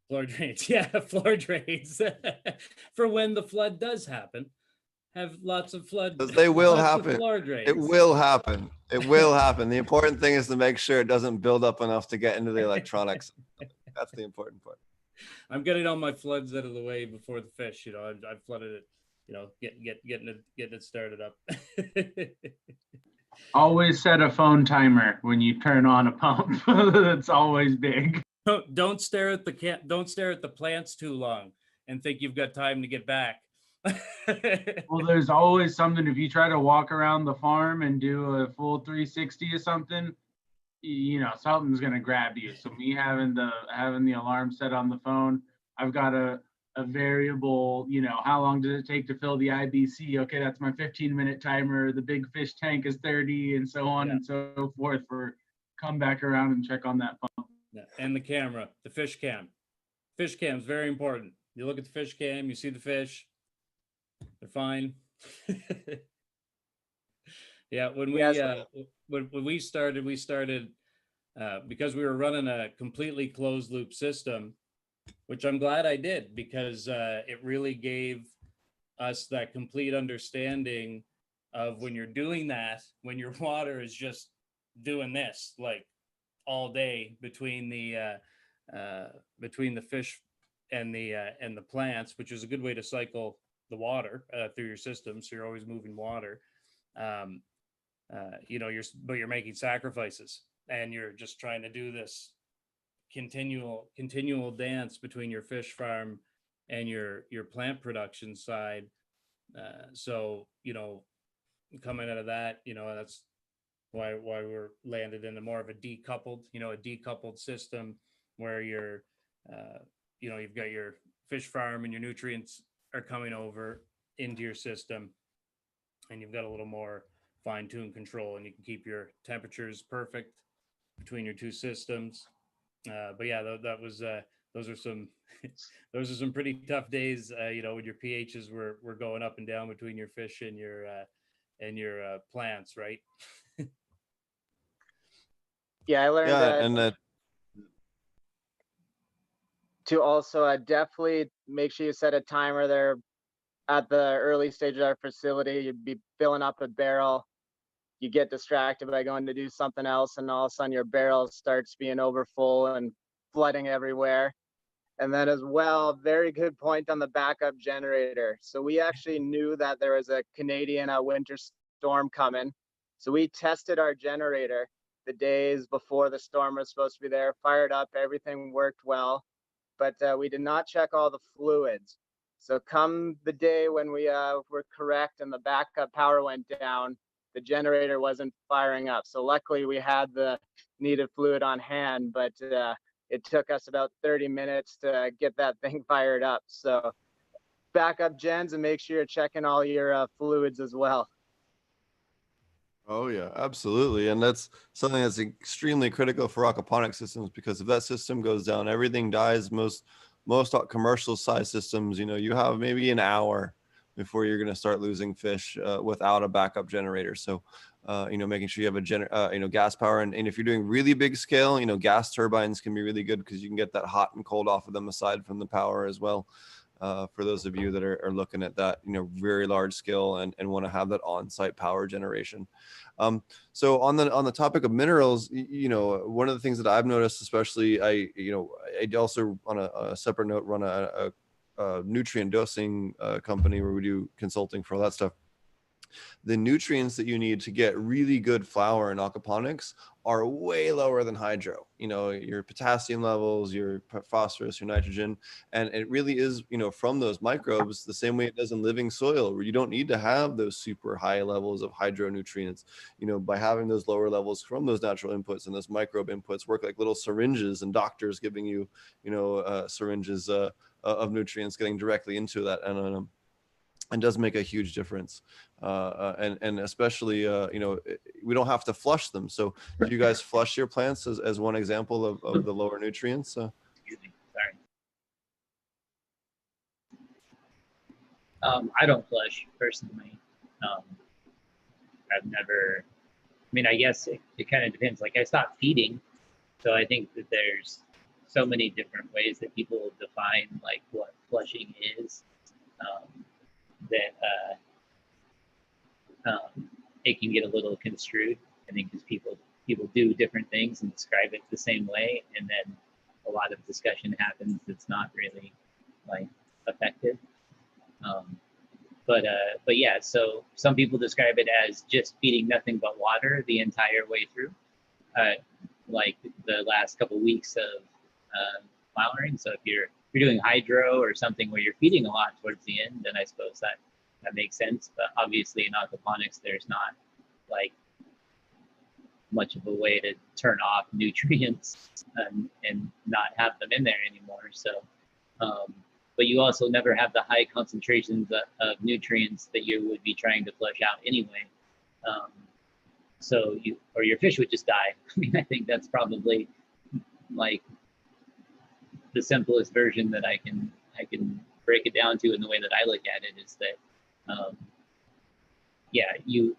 Floor drains, yeah, floor drains. For when the flood does happen, have lots of flood. Because they will lots of happen. floor drains. It will happen. It will happen. The important thing is to make sure it doesn't build up enough to get into the electronics. That's the important part. I'm getting all my floods out of the way before the fish. I've flooded it. Getting it started up. Always set a phone timer when you turn on a pump. That's always big. Don't stare at the plants too long and think you've got time to get back. Well, there's always something. If you try to walk around the farm and do a full 360 or something, something's gonna grab you. So me having the alarm set on the phone, I've got a variable, how long does it take to fill the IBC? Okay, that's my 15-minute timer. The big fish tank is 30, and so on and so forth. For come back around and check on that pump. Yeah. And the camera, the fish cam. Fish cam is very important. You look at the fish cam, you see the fish, they're fine. Yeah, when we started because we were running a completely closed loop system, which I'm glad I did, because it really gave us that complete understanding of when you're doing that, when your water is just doing this like all day between the fish and the plants, which is a good way to cycle the water through your system, so you're always moving water. You're making sacrifices, and you're just trying to do this continual dance between your fish farm and your plant production side. So coming out of that, that's why we're landed into more of a decoupled system, where you've got your fish farm and your nutrients are coming over into your system, and you've got a little more fine tune control, and you can keep your temperatures perfect between your two systems. But yeah, that was those are some those are some pretty tough days. You know, when your pHs were going up and down between your fish and your plants, right? Yeah, I learned Yeah, and that to also definitely make sure you set a timer there at the early stage of our facility. You'd be filling up a barrel. You get distracted by going to do something else, and all of a sudden your barrel starts being over full and flooding everywhere. And then as well, very good point on the backup generator. So we actually knew that there was a Canadian winter storm coming. So we tested our generator the days before the storm was supposed to be there, fired up, everything worked well, but we did not check all the fluids. So come the day when we were correct and the backup power went down, the generator wasn't firing up. So luckily we had the needed fluid on hand, but it took us about 30 minutes to get that thing fired up. So backup gens, and make sure you're checking all your fluids as well. Oh yeah, absolutely. And that's something that's extremely critical for aquaponic systems, because if that system goes down, everything dies. Most commercial size systems, you know, you have maybe an hour before you're going to start losing fish without a backup generator. So, you know, making sure you have a you know, gas power, and if you're doing really big scale, you know, gas turbines can be really good because you can get that hot and cold off of them aside from the power as well. For those of you that are looking at that, you know, very large scale and want to have that on-site power generation. So on the topic of minerals, you know, one of the things that I've noticed, especially, I also on a separate note run a nutrient dosing company where we do consulting for all that stuff. The nutrients that you need to get really good flower in aquaponics are way lower than hydro. You know, your potassium levels, your phosphorus, your nitrogen, and it really is, you know, from those microbes the same way it does in living soil, where you don't need to have those super high levels of hydro nutrients. You know, by having those lower levels from those natural inputs, and those microbe inputs work like little syringes, and doctors giving you, you know, syringes of nutrients getting directly into that, and does make a huge difference. And especially, you know, we don't have to flush them. So do you guys flush your plants as one example of the lower nutrients? Excuse me, sorry. I don't flush personally. I've never, I mean, I guess it kind of depends. Like, I stopped feeding. So I think that there's so many different ways that people define like what flushing is, that it can get a little construed. I think because people do different things and describe it the same way, and then a lot of discussion happens that's not really like effective. But yeah, so some people describe it as just feeding nothing but water the entire way through, like the last couple weeks of flowering. So if you're doing hydro or something where you're feeding a lot towards the end, then I suppose that makes sense. But obviously in aquaponics, there's not like much of a way to turn off nutrients and not have them in there anymore. So, but you also never have the high concentrations of nutrients that you would be trying to flush out anyway. So your fish would just die. I mean, I think that's probably like the simplest version that I can break it down to in the way that I look at it is that, yeah, you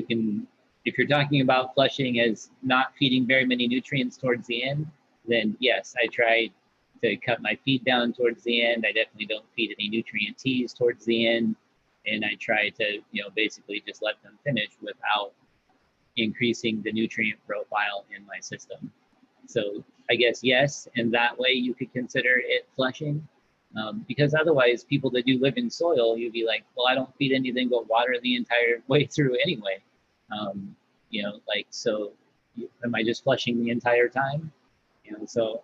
can, if you're talking about flushing as not feeding very many nutrients towards the end, then yes, I try to cut my feed down towards the end. I definitely don't feed any nutrient teas towards the end. And I try to, basically just let them finish without increasing the nutrient profile in my system. So I guess yes, and that way you could consider it flushing. Because otherwise people that do live in soil, you'd be like, well, I don't feed anything but water the entire way through anyway. So am I just flushing the entire time? So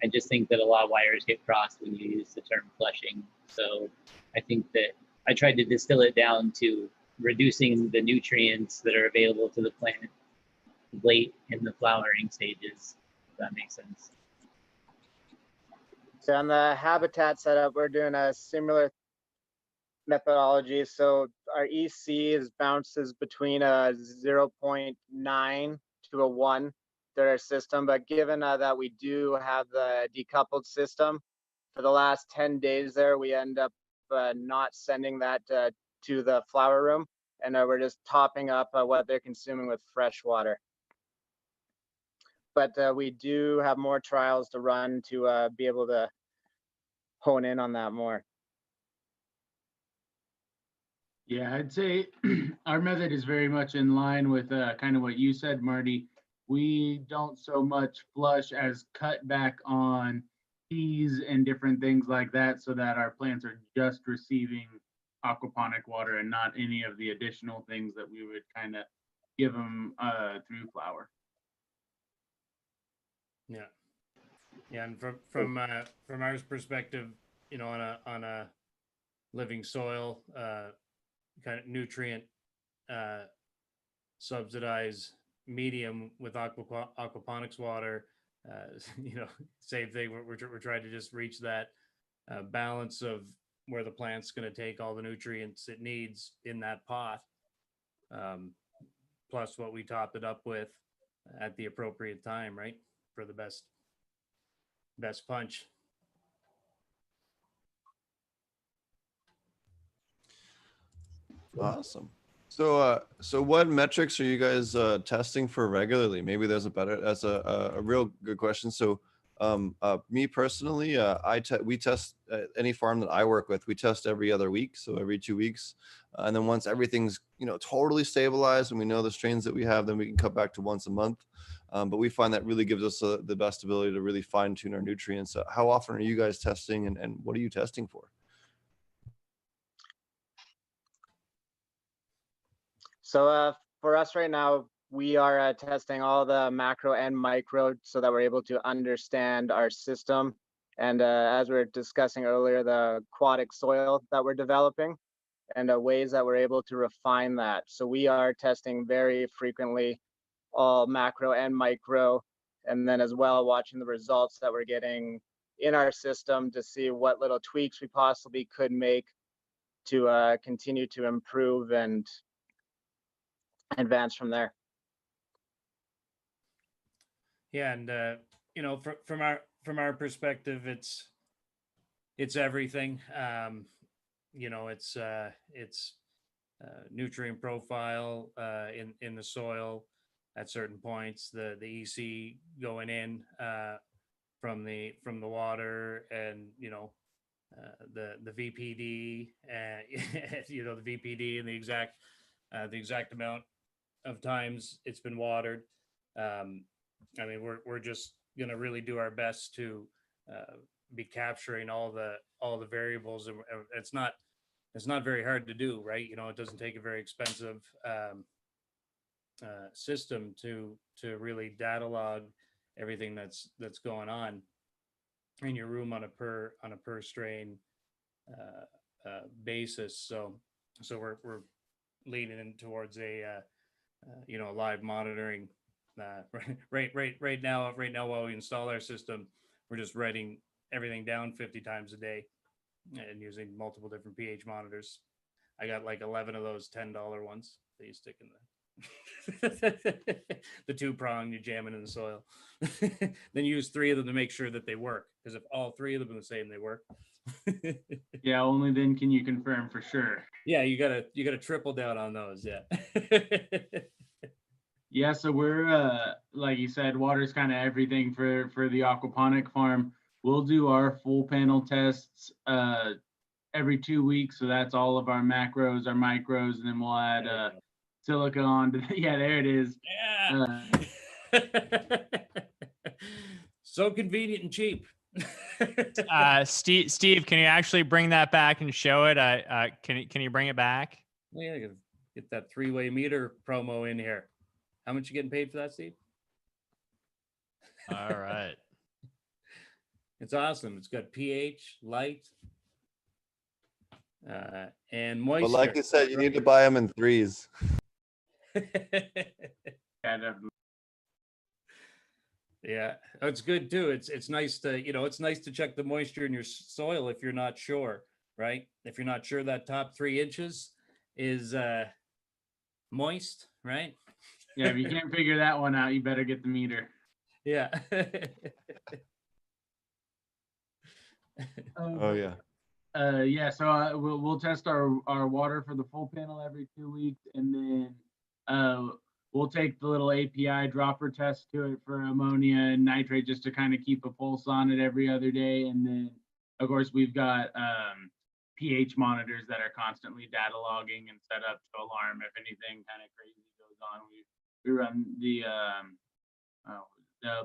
I just think that a lot of wires get crossed when you use the term flushing. So I think that I tried to distill it down to reducing the nutrients that are available to the plant late in the flowering stages, if that makes sense. So on the habitat setup, we're doing a similar methodology. So our EC is bounces between a 0.9 to a 1 through our system. But given that we do have the decoupled system, for the last 10 days there, we end up not sending that to the flower room, and we're just topping up what they're consuming with fresh water. But we do have more trials to run to be able to hone in on that more. Yeah, I'd say our method is very much in line with kind of what you said, Marty. We don't so much flush as cut back on teas and different things like that, so that our plants are just receiving aquaponic water and not any of the additional things that we would kind of give them through flower. Yeah. Yeah, and from our perspective, you know, on a living soil, kind of nutrient subsidized medium with aquaponics water, you know, same thing. We're trying to just reach that balance of where the plant's going to take all the nutrients it needs in that pot, plus what we top it up with at the appropriate time, right, for the best punch. Awesome. So, so what metrics are you guys testing for regularly? Maybe that's a real good question. So, me personally, we test any farm that I work with. We test every other week, so every 2 weeks, and then once everything's totally stabilized and we know the strains that we have, then we can cut back to once a month. But we find that really gives us the best ability to really fine tune our nutrients. How often are you guys testing, and what are you testing for? So for us right now, we are testing all the macro and micro so that we're able to understand our system. And as we were discussing earlier, the aquatic soil that we're developing and ways that we're able to refine that. So we are testing very frequently all macro and micro, and then as well watching the results that we're getting in our system to see what little tweaks we possibly could make to continue to improve and advance from there. Yeah, and you know, from our perspective, it's everything. You know, it's nutrient profile in the soil at certain points, the EC going in from the water, and the VPD, the VPD and the exact amount of times it's been watered. I mean, we're just gonna really do our best to be capturing all the variables, and it's not very hard to do, right? It doesn't take a very expensive system to really data log everything that's going on in your room on a per strain basis. So we're leaning in towards a live monitoring. Right now while we install our system, we're just writing everything down 50 times a day and using multiple different pH monitors. I got like 11 of those $10 ones that you stick in the 2-prong, you jam it in the soil. Then use 3 of them to make sure that they work, because if all 3 of them are the same, they work. Yeah, only then can you confirm for sure. Yeah, you gotta triple down on those. Yeah. Yeah, so we're like you said, water's kind of everything for the aquaponic farm. We'll do our full panel tests every 2 weeks, so that's all of our macros, our micros, and then we'll add silica on to yeah, there it is. Yeah. So convenient and cheap. Steve, can you actually bring that back and show it? Can you bring it back? Well, yeah, I gotta get that 3-way meter promo in here. How much you getting paid for that, Steve? All right. It's awesome. It's got pH, light, and moisture. But like you said, you need to buy them in 3s. Yeah, it's good too. It's nice to it's nice to check the moisture in your soil if you're not sure, right? If you're not sure that top 3 inches, is moist, right? Yeah, if you can't figure that one out, you better get the meter. Yeah. Oh yeah. Yeah, so we'll test our water for the full panel every 2 weeks, and then we'll take the little API dropper test to it for ammonia and nitrate just to kind of keep a pulse on it every other day. And then, of course, we've got pH monitors that are constantly data logging and set up to alarm if anything kind of crazy goes on. We run the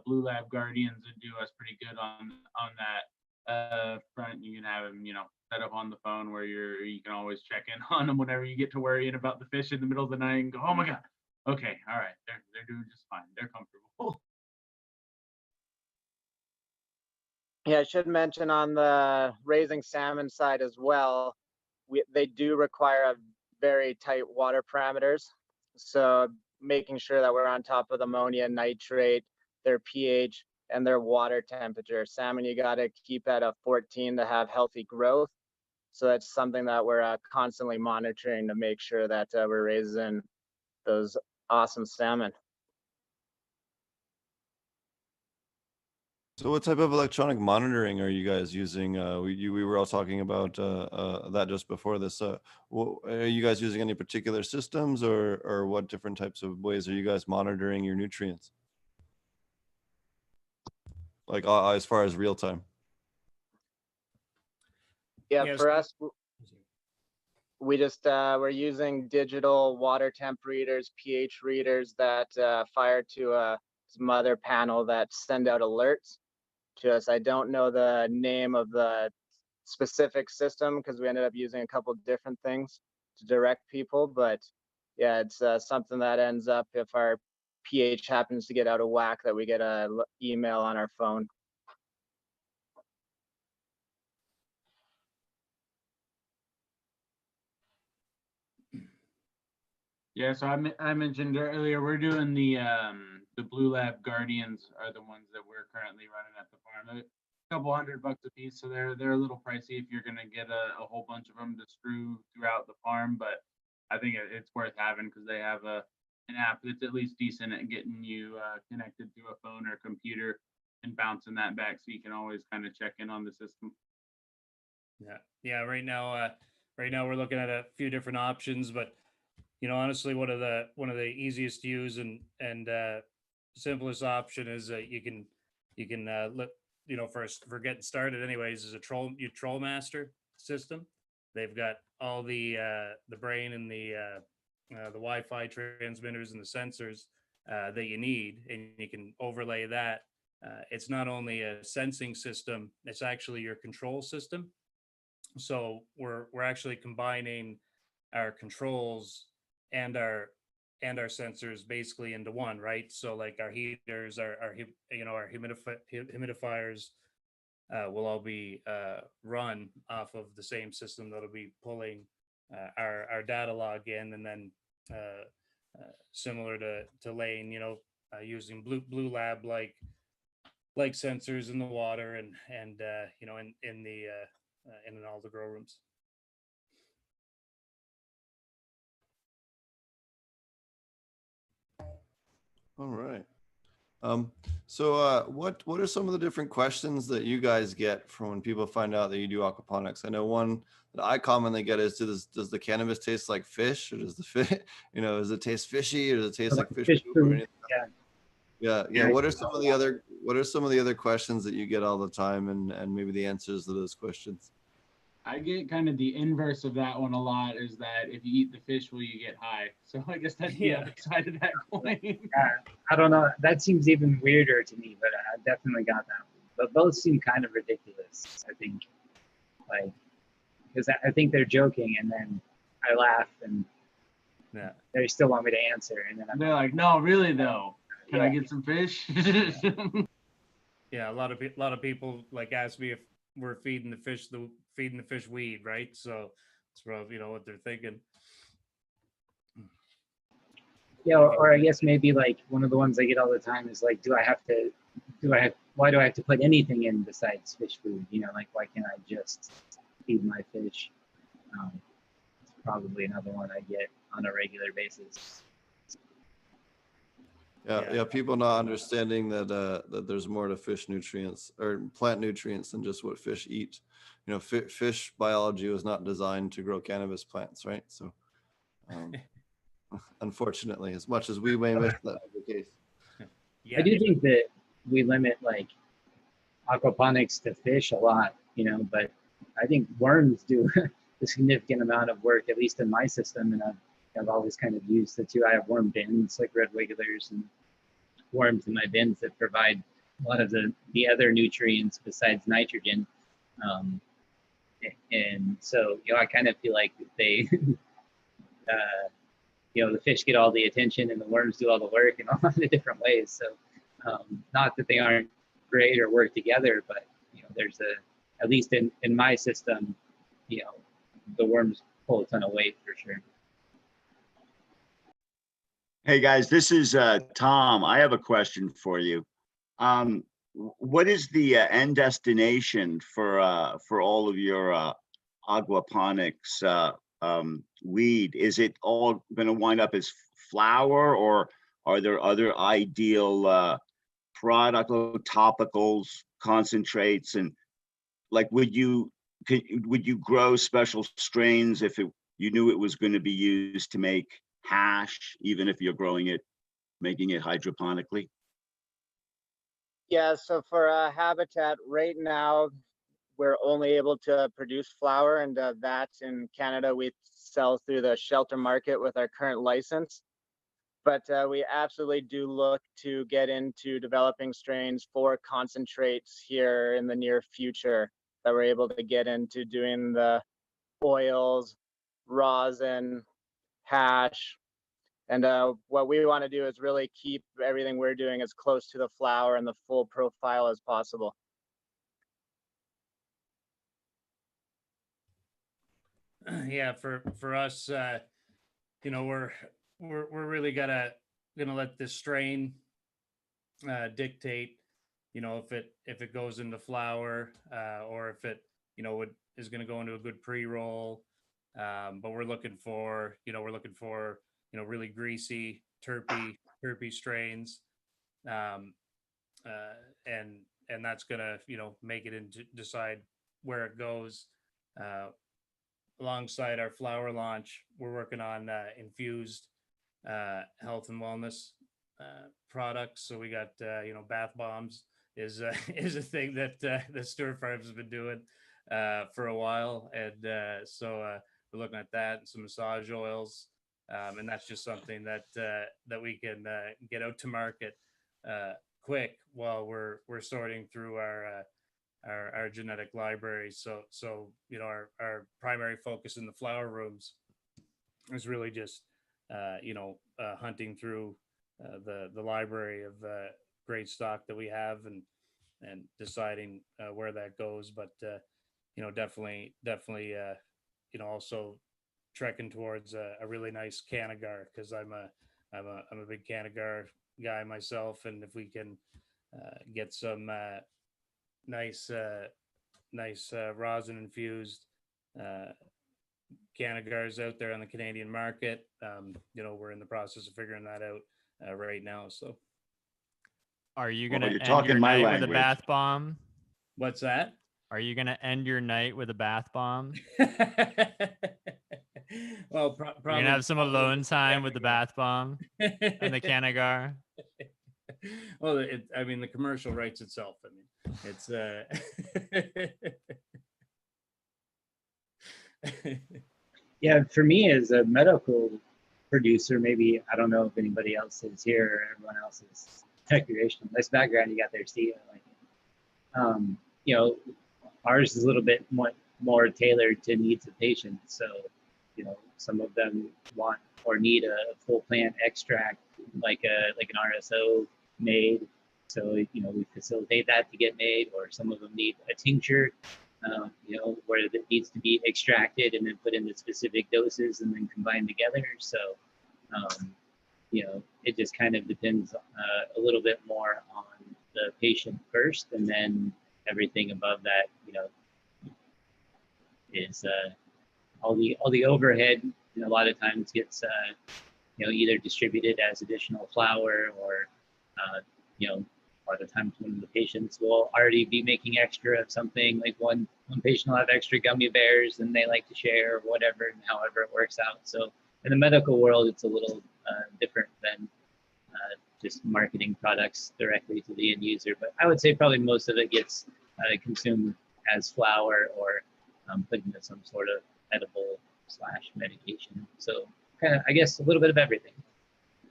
Blue Lab Guardians that do us pretty good on that front. You can have them, set up on the phone where you can always check in on them whenever you get to worrying about the fish in the middle of the night and go, oh my God, okay, all right, they're doing just fine, they're comfortable. Yeah, I should mention on the raising salmon side as well, they do require a very tight water parameters. So making sure that we're on top of the ammonia, nitrate, their pH, and their water temperature. Salmon, you got to keep at a 14 to have healthy growth. So that's something that we're constantly monitoring to make sure that we're raising those awesome salmon. So what type of electronic monitoring are you guys using? We were all talking about that just before this. Are you guys using any particular systems, or what different types of ways are you guys monitoring your nutrients? Like as far as real time? Yeah, for us, we just we're using digital water temp readers, pH readers that fire to some other panel that send out alerts to us. I don't know the name of the specific system because we ended up using a couple different things to direct people, but yeah, it's something that ends up if our pH happens to get out of whack, that we get a email on our phone. Yeah, so I mentioned earlier, we're doing the Blue Lab Guardians are the ones that we're currently running at the farm. A couple $100 a piece, so they're a little pricey if you're gonna get a whole bunch of them to strew throughout the farm. But I think it's worth having because they have an app that's at least decent at getting you connected to a phone or computer and bouncing that back, so you can always kind of check in on the system. Yeah. Right now we're looking at a few different options, but honestly, one of the easiest to use and simplest option is you can first for getting started anyways is a Troll Master system. They've got all the brain and the Wi-Fi transmitters and the sensors that you need, and you can overlay that. It's not only a sensing system; it's actually your control system. So we're actually combining our controls and our sensors basically into one, right? So like our heaters, our humidifiers will all be run off of the same system that'll be pulling our data log in, and then similar to Lane, using Blue Lab like sensors in the water and in all the grow rooms. All right. So what are some of the different questions that you guys get from when people find out that you do aquaponics? I know one that I commonly get is, does the cannabis taste like fish, or does the fish, does it taste fishy, or does it taste like fish poop or anything? Yeah. What are some of the other questions that you get all the time, and maybe the answers to those questions? I get kind of the inverse of that one a lot, is that if you eat the fish, will you get high? So I guess that's the other side of that coin. I don't know. That seems even weirder to me, but I definitely got that one. But both seem kind of ridiculous, I think. Because I think they're joking, and then I laugh, and they still want me to answer, and then they're like, "No, really though, can I get some fish?" Yeah, a lot of people ask me if we're feeding the fish weed, right? So it's probably what they're thinking. Yeah, or I guess maybe one of the ones I get all the time is why do I have to put anything in besides fish food? Why can't I just feed my fish? probably another one I get on a regular basis. Yeah, people not understanding that that there's more to fish nutrients or plant nutrients than just what fish eat. You know, fish biology was not designed to grow cannabis plants, right? So, unfortunately, as much as we may wish that was the case. Yeah. I do think that we limit like aquaponics to fish a lot, you know, but I think worms do a significant amount of work, at least in my system. And I've always kind of used the two. I have worm bins like red wigglers and worms in my bins that provide a lot of the other nutrients besides nitrogen. And so, you know, I kind of feel like they, you know, the fish get all the attention and the worms do all the work in a lot of different ways. So not that they aren't great or work together, but, you know, there's at least in my system, you know, the worms pull a ton of weight for sure. Hey guys, this is Tom. I have a question for you. What is the end destination for all of your aquaponics weed? Is it all going to wind up as flower, or are there other ideal product topicals, concentrates, and like would you grow special strains if you knew it was going to be used to make hash, even if you're growing it, making it hydroponically? Yeah, so for habitat right now, we're only able to produce flower, and that in Canada we sell through the shelter market with our current license. But we absolutely do look to get into developing strains for concentrates here in the near future that we're able to get into doing the oils, rosin, hash. And what we want to do is really keep everything we're doing as close to the flower and the full profile as possible. Yeah, for us, you know, we're really gonna let this strain dictate, you know, if it goes into flower or if it, you know, is going to go into a good pre-roll. But we're looking for really greasy, terpy strains, and that's gonna, you know, make it into decide where it goes. Alongside our flower launch, we're working on infused health and wellness products. So we got you know, bath bombs is is a thing that the Stewart Farms has been doing for a while, and so we're looking at that and some massage oils, and that's just something that that we can get out to market quick while we're sorting through our genetic library. So you know, our primary focus in the flower rooms is really just you know, hunting through the library of great stock that we have, and deciding where that goes. But you know, definitely you know, also trekking towards a really nice cannagar, because I'm a big cannagar guy myself, and if we can get some nice rosin infused cannagars out there on the Canadian market, you know, we're in the process of figuring that out right now. So Are you Well, gonna you're end talking your my night with a language. bath bomb? what's that? Are you gonna end your night with a bath bomb? Well, You're gonna have some alone time with the bath bomb and the the cannagar. Well, I mean, the commercial writes itself. I mean, it's Yeah, for me as a medical producer, maybe, I don't know if anybody else is here or everyone else is recreational. Nice background you got there, Steve. I like it. You know, ours is a little bit more tailored to needs of patients. So, you know, some of them want or need a full plant extract, like an RSO made. So, you know, we facilitate that to get made, or some of them need a tincture, you know, where it needs to be extracted and then put into specific doses and then combined together. So, you know, it just kind of depends a little bit more on the patient first, and then everything above that, you know, is all the overhead, a lot of times gets either distributed as additional flour, or a lot of times when the patients will already be making extra of something, like one patient will have extra gummy bears and they like to share, or whatever, and however it works out. So in the medical world, it's a little different than just marketing products directly to the end user. But I would say probably most of it gets consumed as flour, or put into some sort of edible / medication. So kind of, I guess, a little bit of everything.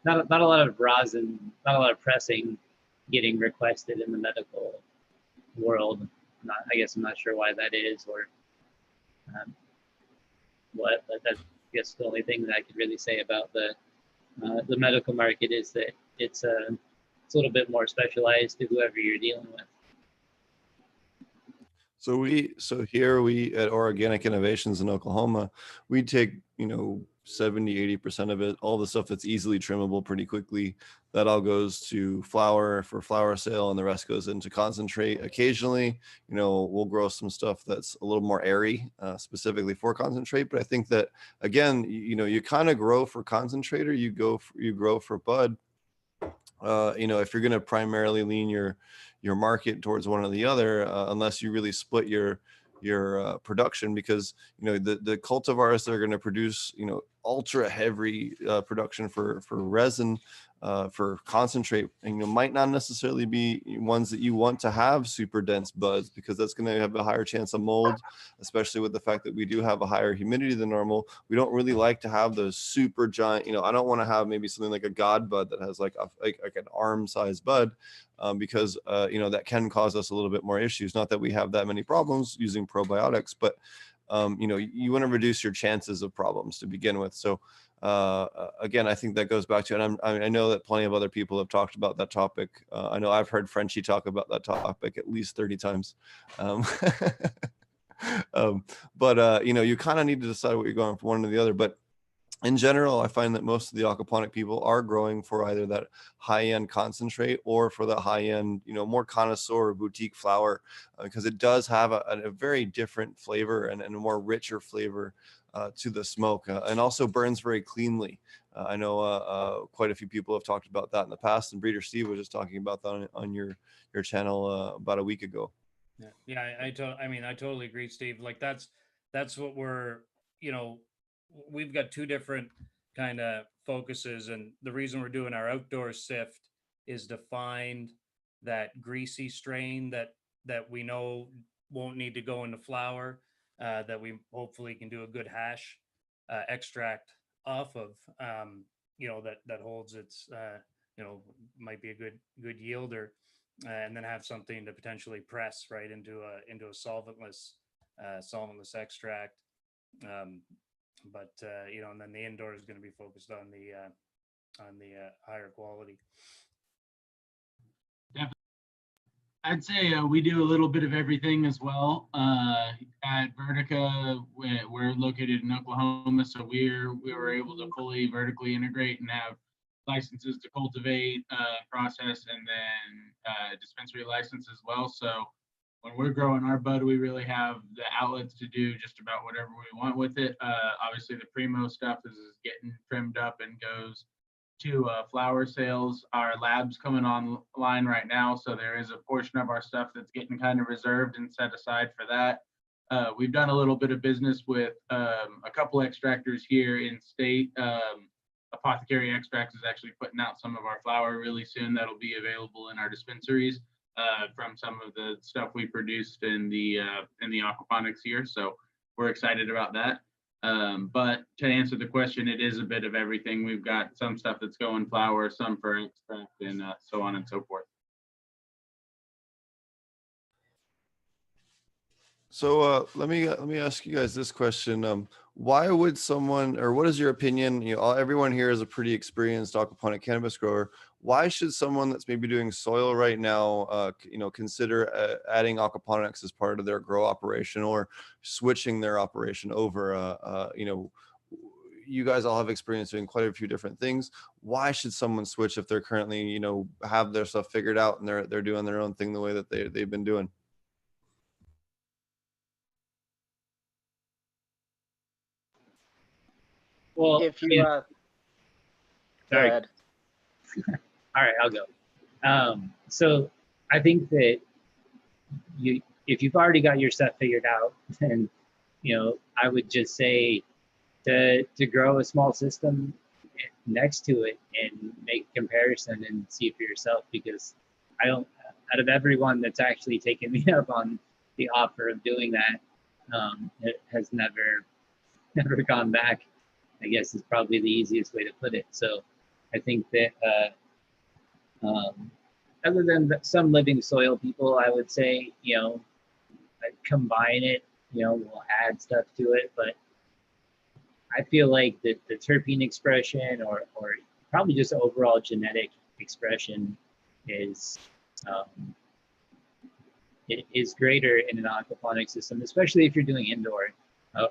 Not a lot of rosin, not a lot of pressing getting requested in the medical world. I'm not sure why that is, or what. But that's, I guess, the only thing that I could really say about the medical market is that it's a little bit more specialized to whoever you're dealing with. So here we at Organic Innovations in Oklahoma, we take 70-80% of it, all the stuff that's easily trimmable pretty quickly, that all goes to flour for flour sale, and the rest goes into concentrate. Occasionally, we'll grow some stuff that's a little more airy, specifically for concentrate. But I think that, again, you kind of grow for concentrate, or you grow for bud. If you're going to primarily lean your market towards one or the other, unless you really split your production, because the cultivars that are going to produce ultra heavy production for resin, for concentrate, and might not necessarily be ones that you want to have super dense buds, because that's going to have a higher chance of mold, especially with the fact that we do have a higher humidity than normal. We don't really like to have those super giant, I don't want to have maybe something like a god bud that has like an arm size bud, because that can cause us a little bit more issues. Not that we have that many problems using probiotics, but you want to reduce your chances of problems to begin with. So again, I think that goes back to, and I know that plenty of other people have talked about that topic. I know I've heard Frenchie talk about that topic at least 30 times. But you kind of need to decide what you're going for, one or the other. But in general, I find that most of the aquaponic people are growing for either that high-end concentrate, or for the high-end, more connoisseur boutique flower, because it does have a very different flavor and a more richer flavor to the smoke, and also burns very cleanly. I know quite a few people have talked about that in the past, and Breeder Steve was just talking about that on your channel about a week ago. Yeah, I totally agree, Steve. Like that's what we're, we've got two different kind of focuses, and the reason we're doing our outdoor sift is to find that greasy strain that we know won't need to go into flour, that we hopefully can do a good hash extract off of, that holds its, might be a good yielder, and then have something to potentially press right into a solventless extract. And then the indoor is going to be focused on the higher quality. Definitely. I'd say we do a little bit of everything as well. At Vertica, we're located in Oklahoma, so we were able to fully vertically integrate and have licenses to cultivate, process, and then dispensary license as well. So when we're growing our bud, we really have the outlets to do just about whatever we want with it. Obviously, the primo stuff is getting trimmed up and goes to flower sales. Our lab's coming online right now, so there is a portion of our stuff that's getting kind of reserved and set aside for that. We've done a little bit of business with a couple extractors here in state. Apothecary Extracts is actually putting out some of our flower really soon that'll be available in our dispensaries, from some of the stuff we produced in the aquaponics here. So we're excited about that. But to answer the question, it is a bit of everything. We've got some stuff that's going flower, some for extract, and so on and so forth. So let me ask you guys this question. Why would someone, or what is your opinion? Everyone here is a pretty experienced aquaponic cannabis grower. Why should someone that's maybe doing soil right now, consider adding aquaponics as part of their grow operation, or switching their operation over? You guys all have experience doing quite a few different things. Why should someone switch if they're currently, have their stuff figured out and they're doing their own thing the way that they've been doing? Well, if you, go sorry. ahead. All right, I'll go. So I think that if you've already got your stuff figured out, then, I would just say to grow a small system next to it and make a comparison and see for yourself, because out of everyone that's actually taken me up on the offer of doing that, it has never gone back, I guess is probably the easiest way to put it. So I think that other than some living soil people, I would say, combine it, we'll add stuff to it. But I feel like the terpene expression or probably just overall genetic expression is greater in an aquaponic system, especially if you're doing indoor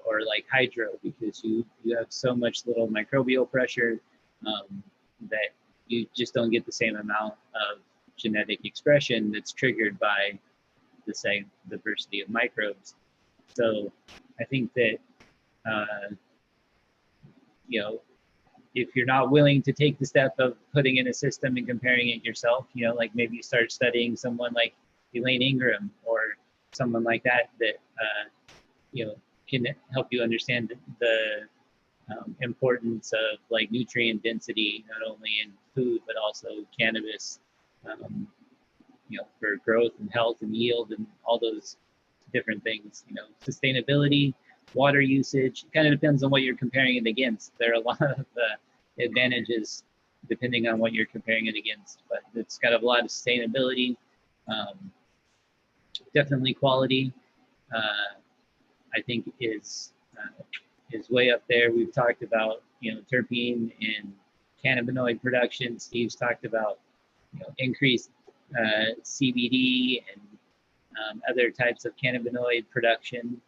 or like hydro, because you have so much little microbial pressure that you just don't get the same amount of genetic expression that's triggered by the same diversity of microbes. So I think that if you're not willing to take the step of putting in a system and comparing it yourself, like maybe you start studying someone like Elaine Ingram or someone like that can help you understand the importance of like nutrient density, not only in food, but also cannabis, for growth and health and yield and all those different things, sustainability, water usage. It kind of depends on what you're comparing it against. There are a lot of advantages depending on what you're comparing it against, but it's got a lot of sustainability, definitely quality, I think is way up there. We've talked about, terpene and cannabinoid production. Steve's talked about, increased CBD and other types of cannabinoid production.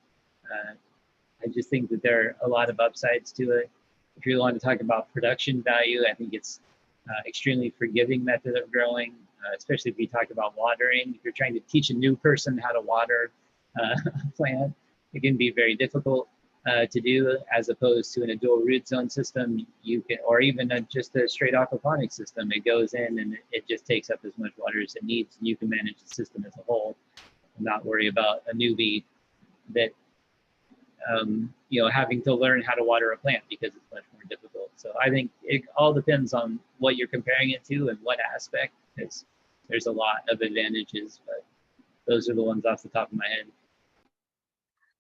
I just think that there are a lot of upsides to it. If you want to talk about production value, I think it's extremely forgiving method of growing, especially if you talk about watering. If you're trying to teach a new person how to water a plant, it can be very difficult to do, as opposed to in a dual root zone system, you can, or even just a straight aquaponic system. It goes in and it just takes up as much water as it needs, and you can manage the system as a whole and not worry about a newbie that having to learn how to water a plant, because it's much more difficult. So I think it all depends on what you're comparing it to and what aspect, because there's a lot of advantages, but those are the ones off the top of my head.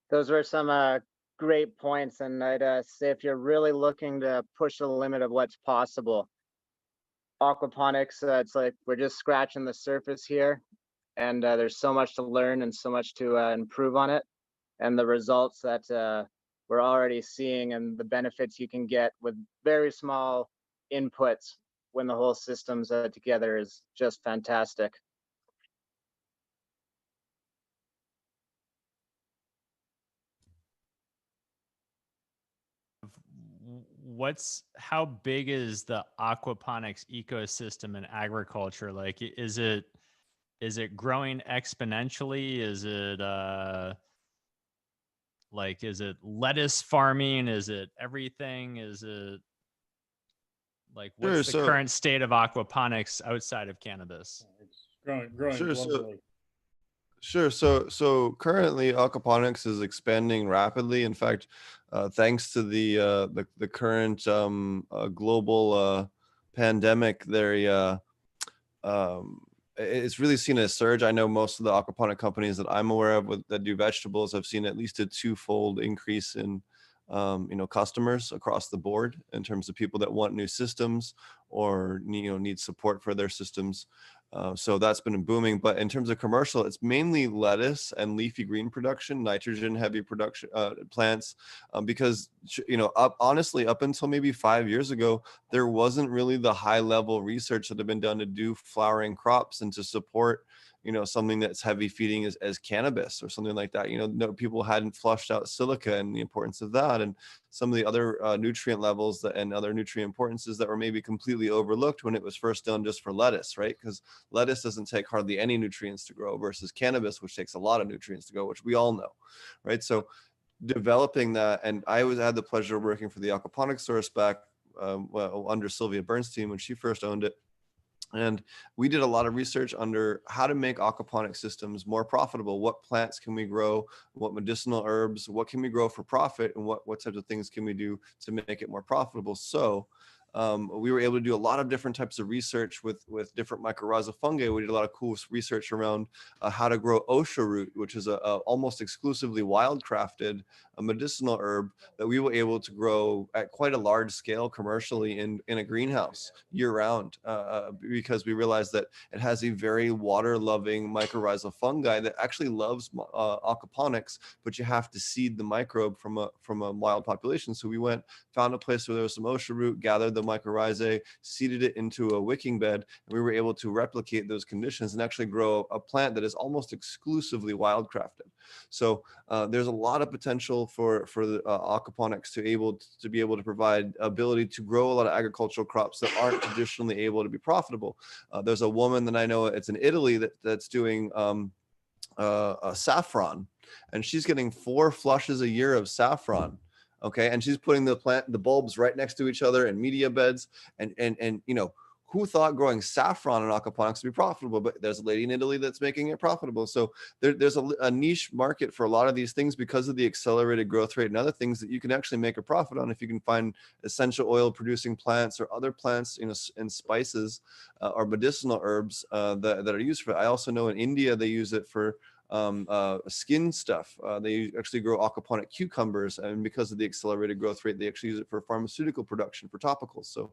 Those were some great points, and I'd say if you're really looking to push the limit of what's possible, aquaponics, it's like we're just scratching the surface here, and there's so much to learn and so much to improve on it. And the results that we're already seeing and the benefits you can get with very small inputs when the whole system's together is just fantastic. How big is the aquaponics ecosystem in agriculture? Like, is it growing exponentially? Is it lettuce farming? Is it everything? Is it like, what's the current state of aquaponics outside of cannabis? It's growing globally. Sure. So currently, aquaponics is expanding rapidly. In fact, thanks to the current global pandemic, it's really seen a surge. I know most of the aquaponic companies that I'm aware of that do vegetables have seen at least a twofold increase in customers across the board, in terms of people that want new systems or need support for their systems. So that's been booming. But in terms of commercial, it's mainly lettuce and leafy green production, nitrogen heavy production plants, because honestly, up until maybe 5 years ago, there wasn't really the high level research that had been done to do flowering crops and to support something that's heavy feeding as cannabis or something like that. No, people hadn't flushed out silica and the importance of that, and some of the other nutrient levels and other nutrient importances that were maybe completely overlooked when it was first done just for lettuce, right? Because lettuce doesn't take hardly any nutrients to grow versus cannabis, which takes a lot of nutrients to grow, which we all know, right? So developing that, and I had the pleasure of working for the aquaponics source back under Sylvia Bernstein when she first owned it. And we did a lot of research under how to make aquaponic systems more profitable. What plants can we grow? What medicinal herbs? What can we grow for profit? And what types of things can we do to make it more profitable? So we were able to do a lot of different types of research with different mycorrhizal fungi. We did a lot of cool research around how to grow osha root, which is a almost exclusively wildcrafted medicinal herb that we were able to grow at quite a large scale commercially in a greenhouse year round, because we realized that it has a very water loving mycorrhizal fungi that actually loves aquaponics, but you have to seed the microbe from a wild population. So we found a place where there was some osha root, gathered the mycorrhizae, seeded it into a wicking bed, and we were able to replicate those conditions and actually grow a plant that is almost exclusively wildcrafted. So there's a lot of potential for the aquaponics to be able to provide ability to grow a lot of agricultural crops that aren't traditionally able to be profitable. There's a woman that I know, it's in Italy, that's doing saffron, and she's getting 4 flushes a year of saffron. Okay, and she's putting the bulbs right next to each other in media beds, and you know, who thought growing saffron in aquaponics would be profitable? But there's a lady in Italy that's making it profitable. So there's a niche market for a lot of these things because of the accelerated growth rate and other things that you can actually make a profit on if you can find essential oil producing plants or other plants, you know, and spices or medicinal herbs that are used for it. I also know in India they use it for skin stuff. They actually grow aquaponic cucumbers, and because of the accelerated growth rate, they actually use it for pharmaceutical production for topicals. So,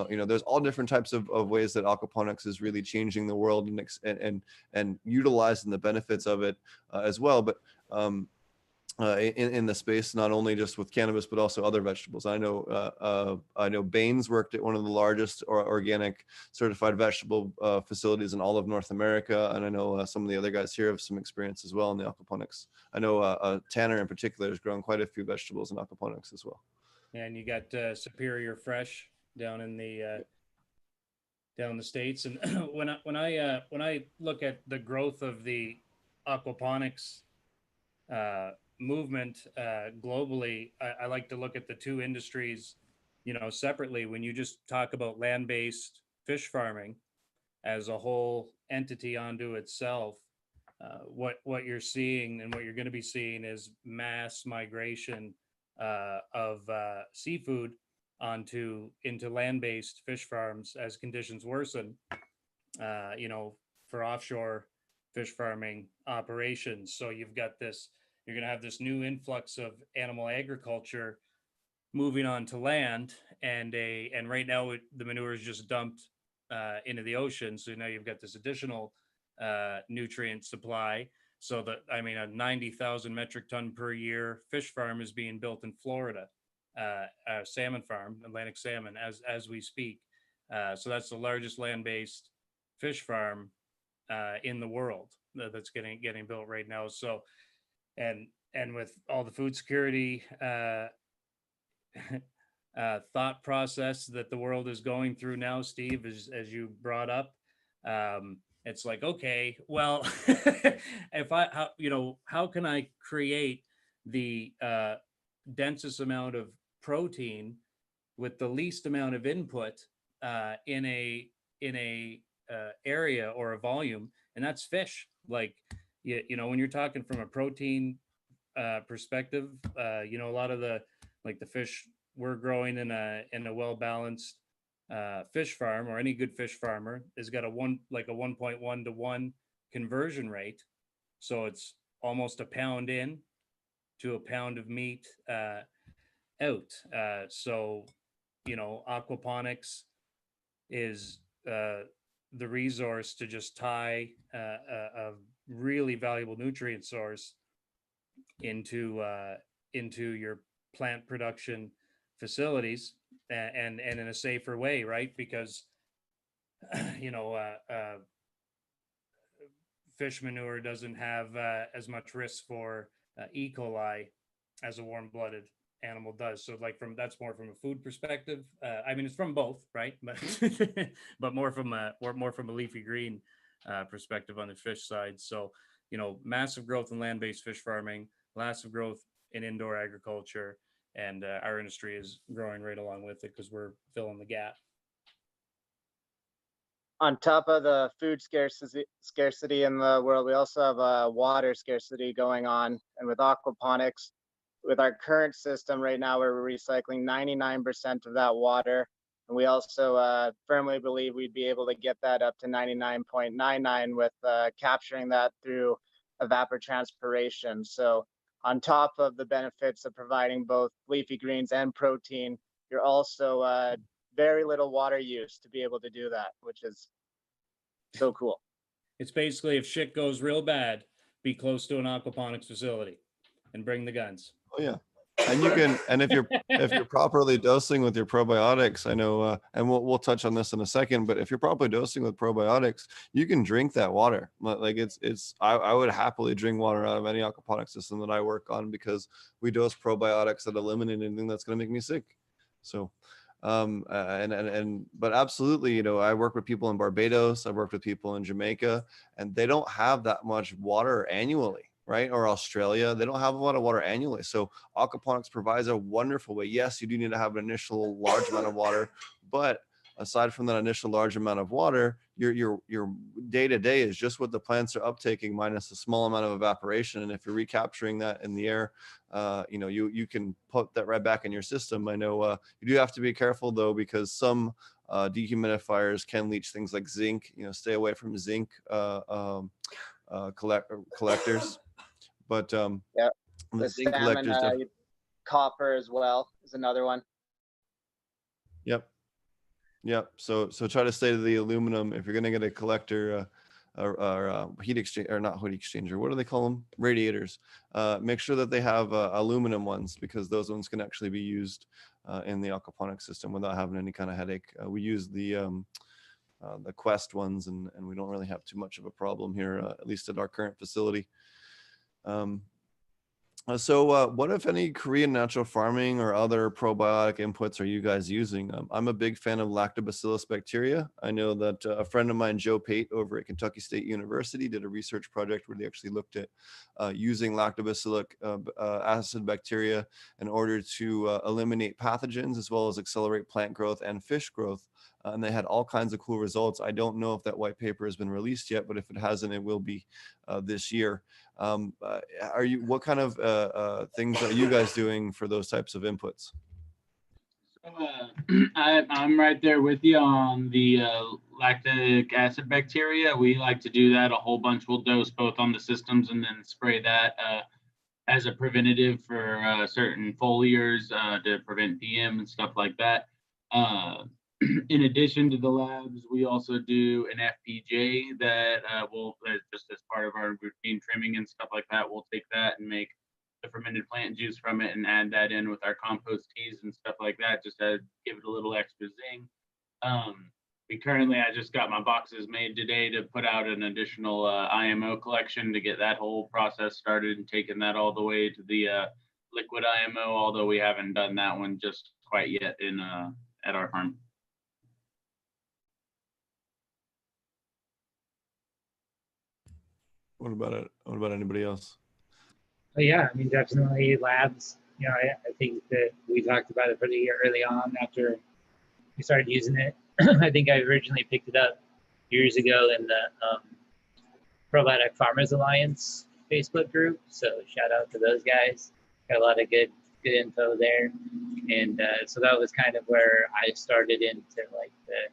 you know, there's all different types of ways that aquaponics is really changing the world and utilizing the benefits of it as well. But in the space, not only just with cannabis, but also other vegetables. I know Baines worked at one of the largest organic certified vegetable facilities in all of North America. And I know some of the other guys here have some experience as well in the aquaponics. I know Tanner in particular has grown quite a few vegetables in aquaponics as well. And you got Superior Fresh down in the States. And when I look at the growth of the aquaponics movement globally, I like to look at the two industries, you know, separately. When you just talk about land-based fish farming as a whole entity onto itself, what you're seeing and what you're going to be seeing is mass migration of seafood into land-based fish farms as conditions worsen, you know, for offshore fish farming operations. So you're going to have this new influx of animal agriculture moving on to land, and right now the manure is just dumped into the ocean. So now you've got this additional nutrient supply. So that, I mean, a 90,000 metric ton per year fish farm is being built in Florida, a salmon farm, Atlantic salmon, as we speak. So that's the largest land-based fish farm in the world that's getting built right now. So, and with all the food security thought process that the world is going through now, Steve, as you brought up, it's like, okay, well, how can I create the densest amount of protein with the least amount of input in a area or a volume, and that's fish. Like, you know, when you're talking from a protein perspective, you know, a lot of the fish we're growing in a well-balanced fish farm, or any good fish farmer, has got a 1.1 to 1 conversion rate. So it's almost a pound in to a pound of meat out. So, you know, aquaponics is the resource to just tie a really valuable nutrient source into your plant production facilities, and in a safer way, right? Because you know, fish manure doesn't have as much risk for E. coli as a warm-blooded animal does. So, like, that's more from a food perspective. I mean, it's from both, right? But but more from a leafy green perspective on the fish side. So, you know, massive growth in land-based fish farming, massive growth in indoor agriculture, and our industry is growing right along with it because we're filling the gap. On top of the food scarcity in the world, we also have a water scarcity going on. And with aquaponics, with our current system right now, we're recycling 99% of that water. And we also firmly believe we'd be able to get that up to 99.99 with capturing that through evapotranspiration. So on top of the benefits of providing both leafy greens and protein, you're also very little water use to be able to do that, which is so cool. It's basically, if shit goes real bad, be close to an aquaponics facility and bring the guns. Oh yeah, and you can, and if you're properly dosing with your probiotics, I know, and we'll touch on this in a second, but if you're properly dosing with probiotics, you can drink that water. Like I would happily drink water out of any aquaponics system that I work on, because we dose probiotics that eliminate anything that's going to make me sick. So but absolutely, you know, I work with people in Barbados, I worked with people in Jamaica, and they don't have that much water annually, right? Or Australia, they don't have a lot of water annually. So aquaponics provides a wonderful way. Yes, you do need to have an initial large amount of water, but aside from that initial large amount of water, your day to day is just what the plants are uptaking minus a small amount of evaporation. And if you're recapturing that in the air, you know, you can put that right back in your system. I know you do have to be careful though, because some dehumidifiers can leach things like zinc. You know, stay away from zinc collectors. But yeah, the zinc salmon, collectors, copper as well is another one. Yep. So try to stay to the aluminum if you're going to get a collector or heat exchange, or not heat exchanger. What do they call them? Radiators. Make sure that they have aluminum ones, because those ones can actually be used in the aquaponics system without having any kind of headache. We use the Quest ones, and we don't really have too much of a problem here, at least at our current facility. So what, if any, Korean natural farming or other probiotic inputs are you guys using? I'm a big fan of lactobacillus bacteria. I know that a friend of mine, Joe Pate, over at Kentucky State University, did a research project where they actually looked at using lactobacillic acid bacteria in order to eliminate pathogens as well as accelerate plant growth and fish growth. And they had all kinds of cool results. I don't know if that white paper has been released yet, but if it hasn't, it will be this year. What kind of things are you guys doing for those types of inputs? So, I'm right there with you on the lactic acid bacteria. We like to do that a whole bunch. We'll dose both on the systems and then spray that as a preventative for certain foliars to prevent PM and stuff like that. In addition to the labs, we also do an FPJ that will, just as part of our routine trimming and stuff like that, we'll take that and make the fermented plant juice from it and add that in with our compost teas and stuff like that, just to give it a little extra zing. I just got my boxes made today to put out an additional IMO collection to get that whole process started and taking that all the way to the liquid IMO, although we haven't done that one just quite yet in at our farm. What about it? What about anybody else? But yeah, I mean, definitely labs. You know, I think that we talked about it pretty early on after we started using it. I think I originally picked it up years ago in the Probiotic Farmers Alliance Facebook group. So shout out to those guys. Got a lot of good info there. And so that was kind of where I started into like the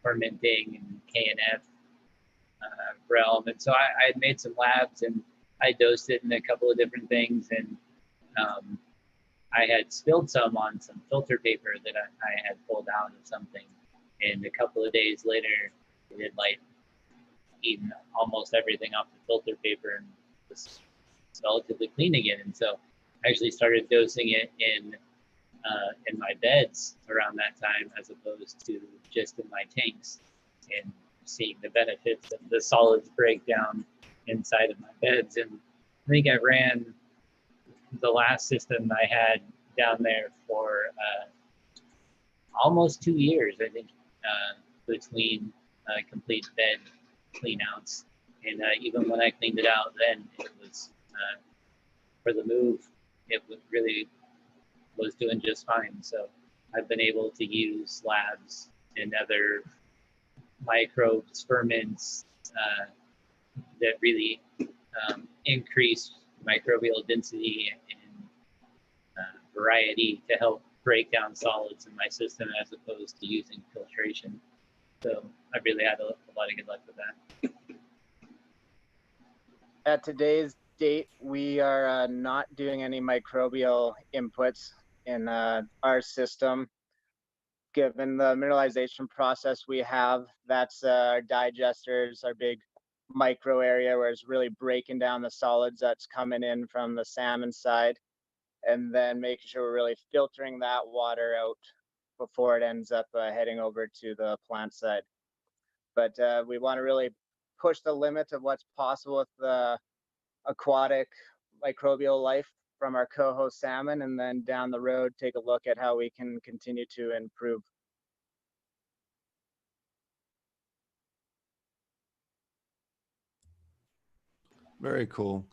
fermenting and KNF realm. And so I had made some labs and I dosed it in a couple of different things. And I had spilled some on some filter paper that I had pulled out of something. And a couple of days later, it had like eaten almost everything off the filter paper and was relatively clean again. And so I actually started dosing it in my beds around that time, as opposed to just in my tanks, and seeing the benefits of the solids breakdown inside of my beds. And I think I ran the last system I had down there for almost 2 years, I think, between complete bed clean outs. And even when I cleaned it out, then it was for the move really was doing just fine. So I've been able to use labs and other microbes, ferments that really increase microbial density and variety to help break down solids in my system as opposed to using filtration. So I really had a lot of good luck with that. At today's date, we are not doing any microbial inputs in our system. Given the mineralization process we have, that's our digesters, our big micro area where it's really breaking down the solids that's coming in from the salmon side, and then making sure we're really filtering that water out before it ends up heading over to the plant side. But we want to really push the limit of what's possible with the aquatic microbial life from our coho salmon, and then down the road take a look at how we can continue to improve. Very cool.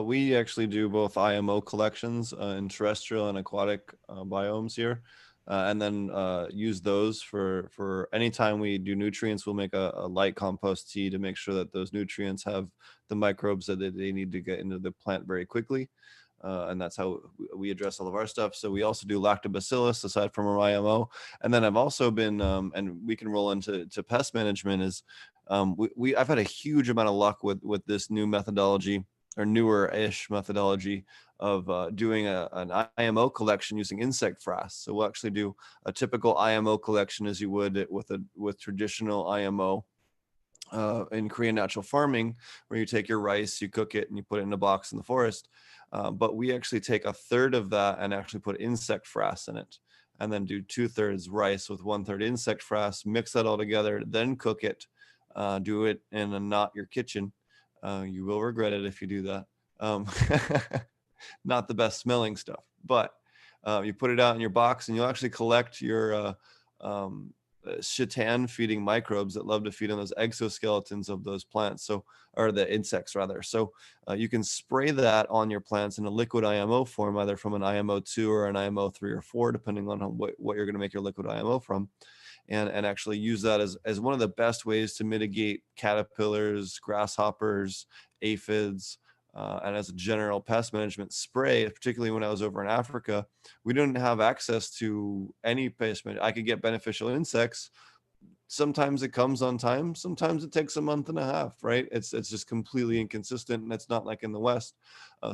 We actually do both IMO collections in terrestrial and aquatic biomes here, and then use those for anytime we do nutrients. We'll make a light compost tea to make sure that those nutrients have the microbes that they need to get into the plant very quickly. And that's how we address all of our stuff. So we also do lactobacillus aside from our IMO. And then I've also been, and we can roll into pest management, is I've had a huge amount of luck with this new methodology, or newer-ish methodology of doing an IMO collection using insect frass. So we'll actually do a typical IMO collection as you would with traditional IMO. In Korean natural farming, where you take your rice, you cook it, and you put it in a box in the forest. But we actually take a third of that and actually put insect frass in it, and then do 2/3 rice with 1/3 insect frass, mix that all together, then cook it. Do it in a not your kitchen. You will regret it if you do that. Not the best smelling stuff, but you put it out in your box, and you'll actually collect your chitan feeding microbes that love to feed on those exoskeletons of those plants, so, or the insects rather. So you can spray that on your plants in a liquid IMO form, either from an IMO 2 or an IMO 3 or 4, depending on what you're going to make your liquid IMO from, and actually use that as one of the best ways to mitigate caterpillars, grasshoppers, aphids, and as a general pest management spray. Particularly when I was over in Africa, we didn't have access to any pest management. I could get beneficial insects. Sometimes it comes on time, sometimes it takes a month and a half, right? It's just completely inconsistent, and it's not like in the West.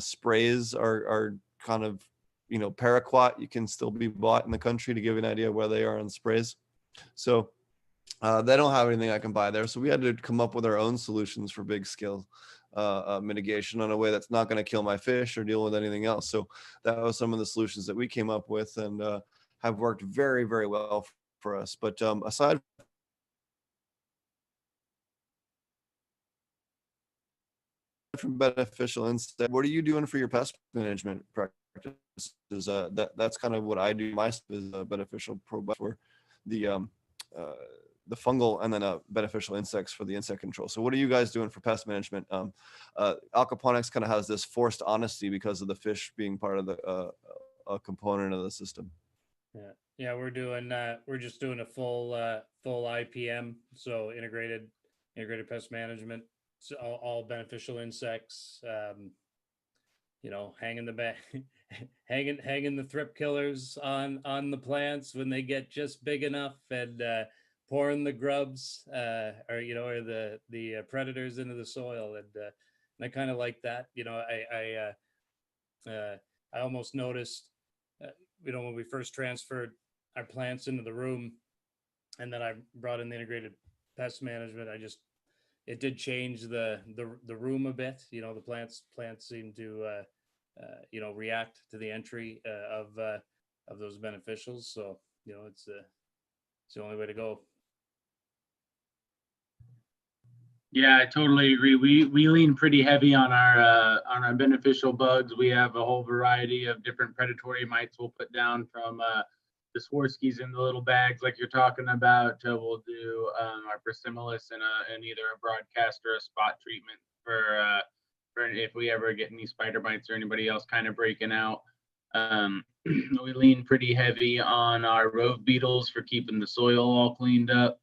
Sprays are kind of, paraquat, you can still be bought in the country, to give you an idea where they are on sprays. So they don't have anything I can buy there. So we had to come up with our own solutions for big scale mitigation in a way that's not going to kill my fish or deal with anything else. So that was some of the solutions that we came up with, and have worked very, very well for us. But aside from beneficial insect, what are you doing for your pest management practices? That's kind of what I do. My stuff is beneficial probiotics for the fungal, and then beneficial insects for the insect control. So what are you guys doing for pest management? Aquaponics kind of has this forced honesty because of the fish being part of the a component of the system. Yeah, we're just doing a full IPM, so integrated pest management. So all beneficial insects, hanging hanging the thrip killers on the plants when they get just big enough, and pouring the grubs or the predators into the soil, and I kind of like that. I almost noticed, when we first transferred our plants into the room, and then I brought in the integrated pest management, it did change the room a bit. The plants seem to react to the entry of those beneficials. So it's the only way to go. Yeah, I totally agree. We lean pretty heavy on our beneficial bugs. We have a whole variety of different predatory mites we'll put down, from the Swarskis in the little bags like you're talking about. We'll do our Priscillus in either a broadcast or a spot treatment for if we ever get any spider bites or anybody else kind of breaking out. We lean pretty heavy on our rove beetles for keeping the soil all cleaned up.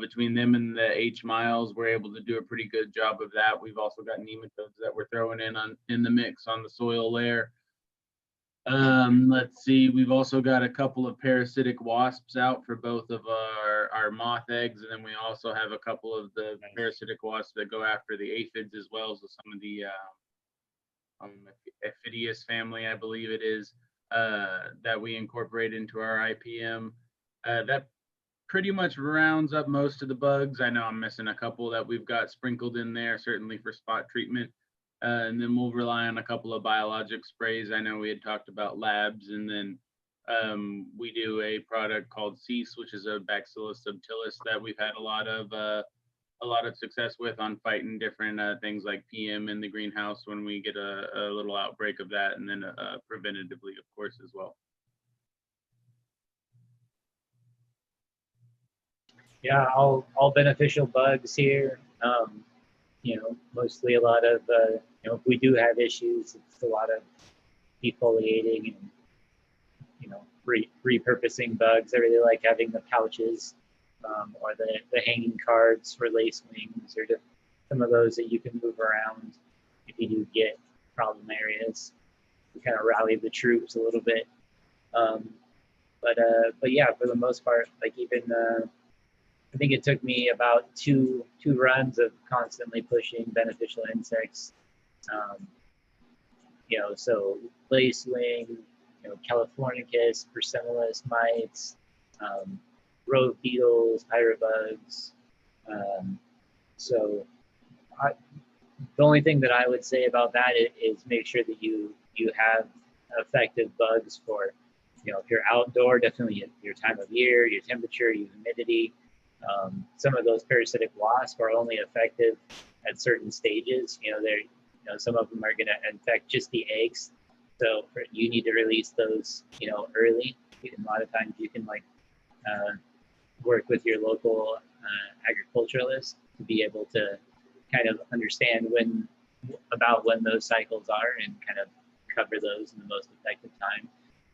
Between them and the H miles, we're able to do a pretty good job of that. We've also got nematodes that we're throwing in the mix on the soil layer. Let's see, we've also got a couple of parasitic wasps out for both of our moth eggs, and then we also have a couple of the parasitic wasps that go after the aphids as well as some of the Aphidius family, I believe it is, that we incorporate into our IPM. That pretty much rounds up most of the bugs. I know I'm missing a couple that we've got sprinkled in there, certainly for spot treatment. And then we'll rely on a couple of biologic sprays. I know we had talked about labs, and then we do a product called Cease, which is a Bacillus subtilis that we've had a lot of success with on fighting different things like PM in the greenhouse when we get a little outbreak of that, and then preventatively, of course, as well. Yeah, all beneficial bugs here. Mostly a lot of, if we do have issues, it's a lot of defoliating and, repurposing bugs. I really like having the pouches or the hanging cards for lace wings, or some of those that you can move around if you do get problem areas. You kind of rally the troops a little bit. But yeah, for the most part, like even I think it took me about two runs of constantly pushing beneficial insects. So lacewing, Californicus, Persimilis mites, rove beetles, pyrobugs. The only thing that I would say about that is make sure that you have effective bugs for, if you're outdoor, definitely your time of year, your temperature, your humidity. Some of those parasitic wasps are only effective at certain stages. Some of them are going to infect just the eggs, so you need to release those, early. A lot of times you can work with your local agriculturalist to be able to kind of understand when those cycles are and kind of cover those in the most effective time.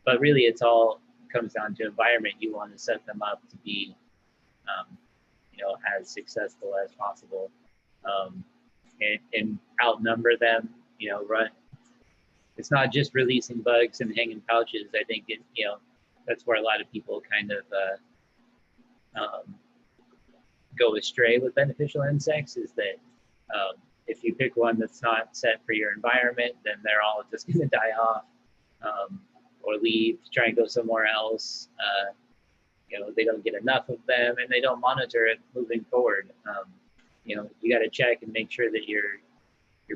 But really, it's all comes down to environment. You want to set them up to be as successful as possible, and outnumber them. Run. It's not just releasing bugs and hanging pouches. I think that's where a lot of people kind of go astray with beneficial insects. Is that if you pick one that's not set for your environment, then they're all just going to die off, or leave, try and go somewhere else. They don't get enough of them, and they don't monitor it moving forward. You got to check and make sure that your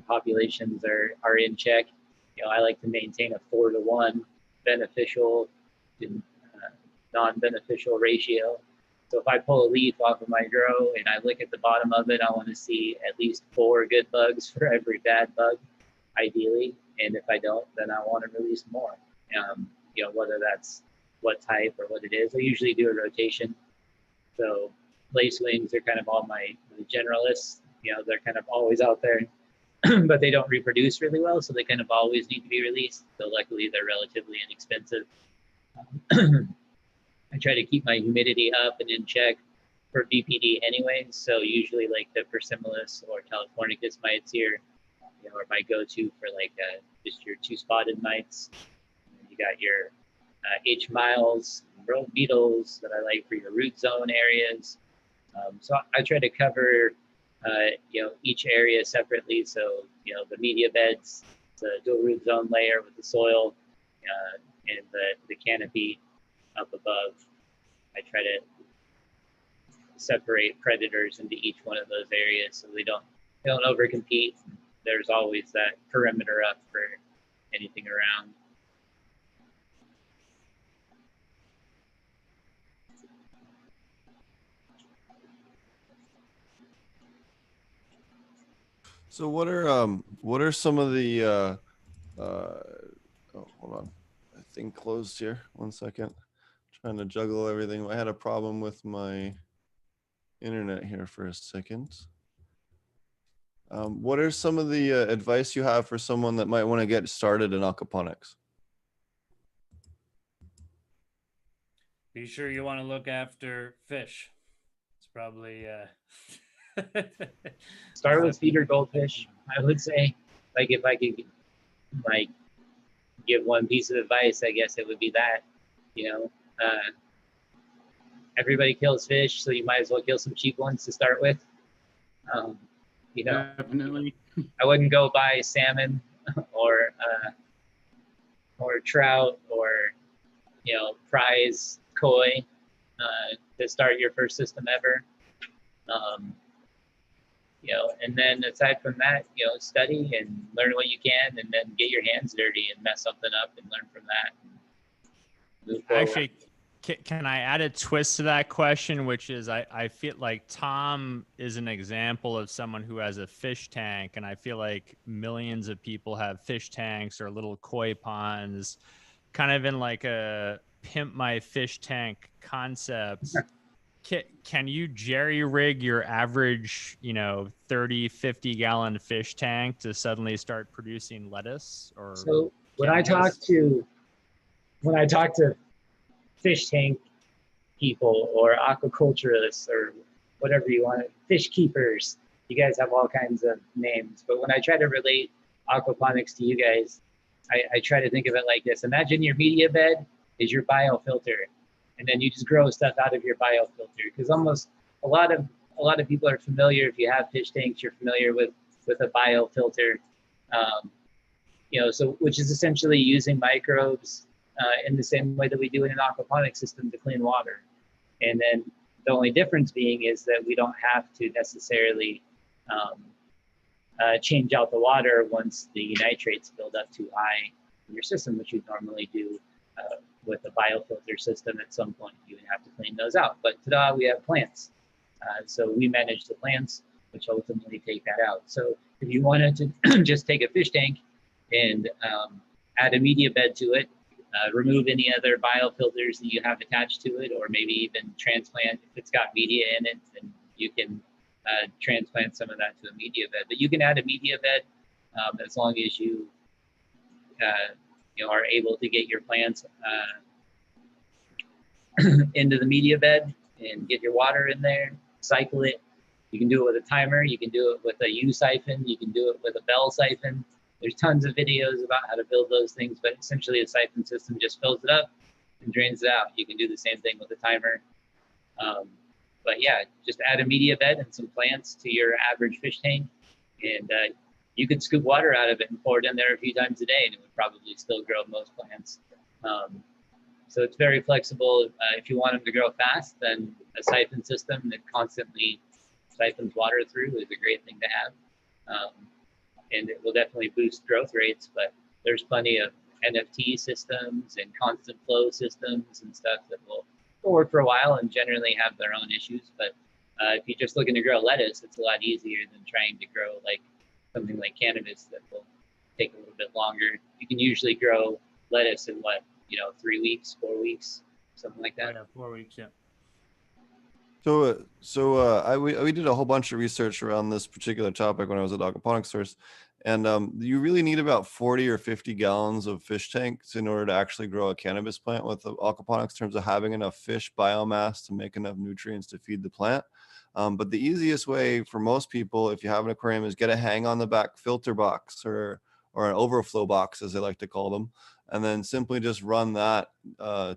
populations are in check. I like to maintain a 4-to-1 beneficial to non-beneficial ratio. So if I pull a leaf off of my grow and I look at the bottom of it, I want to see at least 4 good bugs for every bad bug, ideally. And if I don't, then I want to release more. Whether that's what type or what it is. I usually do a rotation. So lacewings are kind of all my generalists. They're kind of always out there, but they don't reproduce really well, so they kind of always need to be released. So luckily, they're relatively inexpensive. I try to keep my humidity up and in check for BPD anyways. So usually like the Persimilis or Californicus mites here, are my go-to for just your 2-spotted mites. You got your H miles, rove beetles that I like for your root zone areas. So I try to cover, each area separately. So, the media beds, the dual root zone layer with the soil, and the canopy up above. I try to separate predators into each one of those areas so they don't overcompete. There's always that perimeter up for anything around. So what are some of the oh, hold on, I think closed here. 1 second. Trying to juggle everything. I had a problem with my internet here for a second. What are some of the advice you have for someone that might want to get started in aquaponics? Be sure you want to look after fish. It's probably Start with feeder goldfish. I would say, like, if I could like give one piece of advice, I guess it would be that, you know, everybody kills fish, so you might as well kill some cheap ones to start with. You know, Definitely. I wouldn't go buy salmon or trout or, you know, prize koi to start your first system ever. You know, and then aside from that, you know, study and learn what you can, and then get your hands dirty and mess something up and learn from that. Move forward. Actually, can I add a twist to that question, which is I feel like Tom is an example of someone who has a fish tank, and I feel like millions of people have fish tanks or little koi ponds, kind of in like a pimp my fish tank concept. Can you jerry rig your average, you know, 30, 50 gallon fish tank to suddenly start producing lettuce? Or so when I talk to fish tank people or aquaculturists or whatever you want, fish keepers, you guys have all kinds of names. But when I try to relate aquaponics to you guys, I try to think of it like this. Imagine your media bed is your biofilter, and then you just grow stuff out of your biofilter. Because almost a lot of people are familiar, if you have fish tanks, you're familiar with a biofilter. You know, so which is essentially using microbes in the same way that we do in an aquaponic system to clean water. And then the only difference being is that we don't have to necessarily change out the water once the nitrates build up too high in your system, which you normally do with a biofilter system. At some point, you would have to clean those out. But ta-da, we have plants. So we manage the plants, which ultimately take that out. So if you wanted to just take a fish tank and add a media bed to it, remove any other biofilters that you have attached to it, or maybe even transplant, if it's got media in it, then you can transplant some of that to a media bed. But you can add a media bed as long as you are able to get your plants into the media bed and get your water in there, cycle it. You can do it with a timer. You can do it with a U siphon. You can do it with a bell siphon. There's tons of videos about how to build those things, but essentially a siphon system just fills it up and drains it out. You can do the same thing with a timer. But yeah, just add a media bed and some plants to your average fish tank, and you could scoop water out of it and pour it in there a few times a day, and it would probably still grow most plants. So it's very flexible. If you want them to grow fast, then a siphon system that constantly siphons water through is a great thing to have. And it will definitely boost growth rates, but there's plenty of NFT systems and constant flow systems and stuff that will work for a while and generally have their own issues. But if you're just looking to grow lettuce, it's a lot easier than trying to grow like something like cannabis that will take a little bit longer. You can usually grow lettuce in 3 weeks, 4 weeks, something like that. Yeah, 4 weeks, yeah. So we did a whole bunch of research around this particular topic when I was at Aquaponics Source, and you really need about 40 or 50 gallons of fish tanks in order to actually grow a cannabis plant with aquaponics, in terms of having enough fish biomass to make enough nutrients to feed the plant. But the easiest way for most people, if you have an aquarium, is get a hang on the back filter box or an overflow box, as they like to call them, and then simply just run that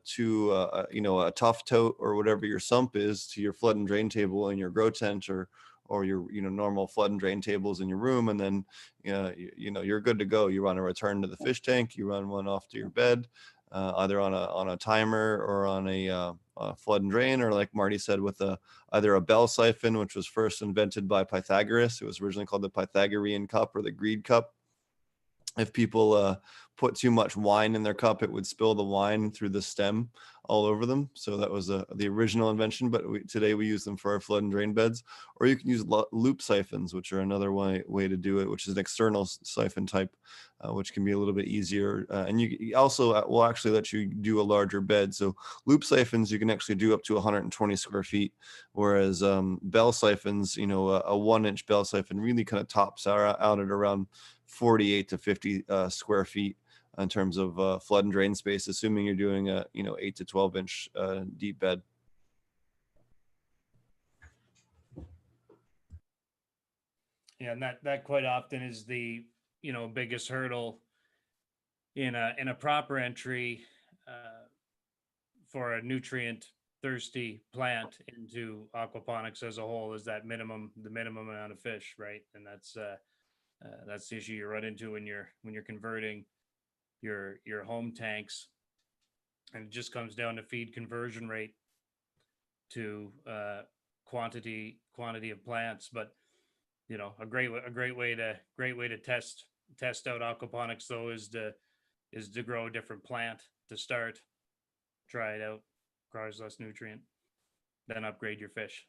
to a tough tote or whatever your sump is to your flood and drain table in your grow tent or your normal flood and drain tables in your room, and then you're good to go. You run a return to the fish tank, you run one off to your bed, either on a timer or on a flood and drain, or like Marty said, with either a bell siphon, which was first invented by Pythagoras. It was originally called the Pythagorean cup or the greed cup. If people put too much wine in their cup, it would spill the wine through the stem all over them. So that was the original invention, but today we use them for our flood and drain beds. Or you can use loop siphons, which are another way to do it, which is an external siphon type, which can be a little bit easier. And you also will actually let you do a larger bed. So loop siphons, you can actually do up to 120 square feet, whereas bell siphons, a 1-inch bell siphon really kind of tops out at around 48 to 50 square feet in terms of flood and drain space, assuming you're doing a 8 to 12-inch deep bed. Yeah, and that quite often is the biggest hurdle in a proper entry for a nutrient thirsty plant into aquaponics as a whole, is the minimum amount of fish, right? And that's the issue you run into when you're converting your home tanks, and it just comes down to feed conversion rate to quantity of plants. But a great way to test out aquaponics though is to grow a different plant to start, try it out, requires less nutrient, then upgrade your fish.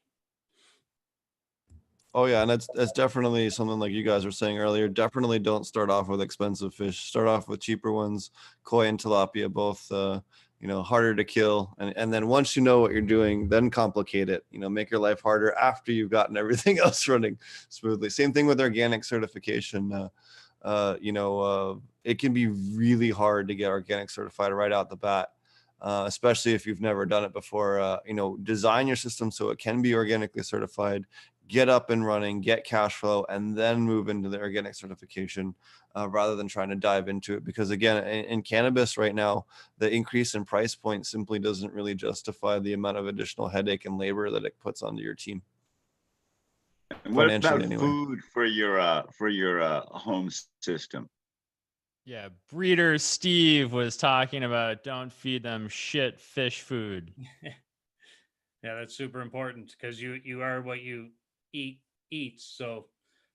Oh yeah, and that's definitely something like you guys were saying earlier. Definitely don't start off with expensive fish. Start off with cheaper ones. Koi and tilapia, both harder to kill. And then once you know what you're doing, then complicate it. Make your life harder after you've gotten everything else running smoothly. Same thing with organic certification. It can be really hard to get organic certified right out the bat. Especially if you've never done it before. Design your system so it can be organically certified, get up and running, get cash flow, and then move into the organic certification rather than trying to dive into it. Because again, in cannabis right now, the increase in price point simply doesn't really justify the amount of additional headache and labor that it puts onto your team. And what about anyway. food for your home system? Yeah, breeder Steve was talking about don't feed them shit fish food. Yeah, that's super important, because you are what you eats. So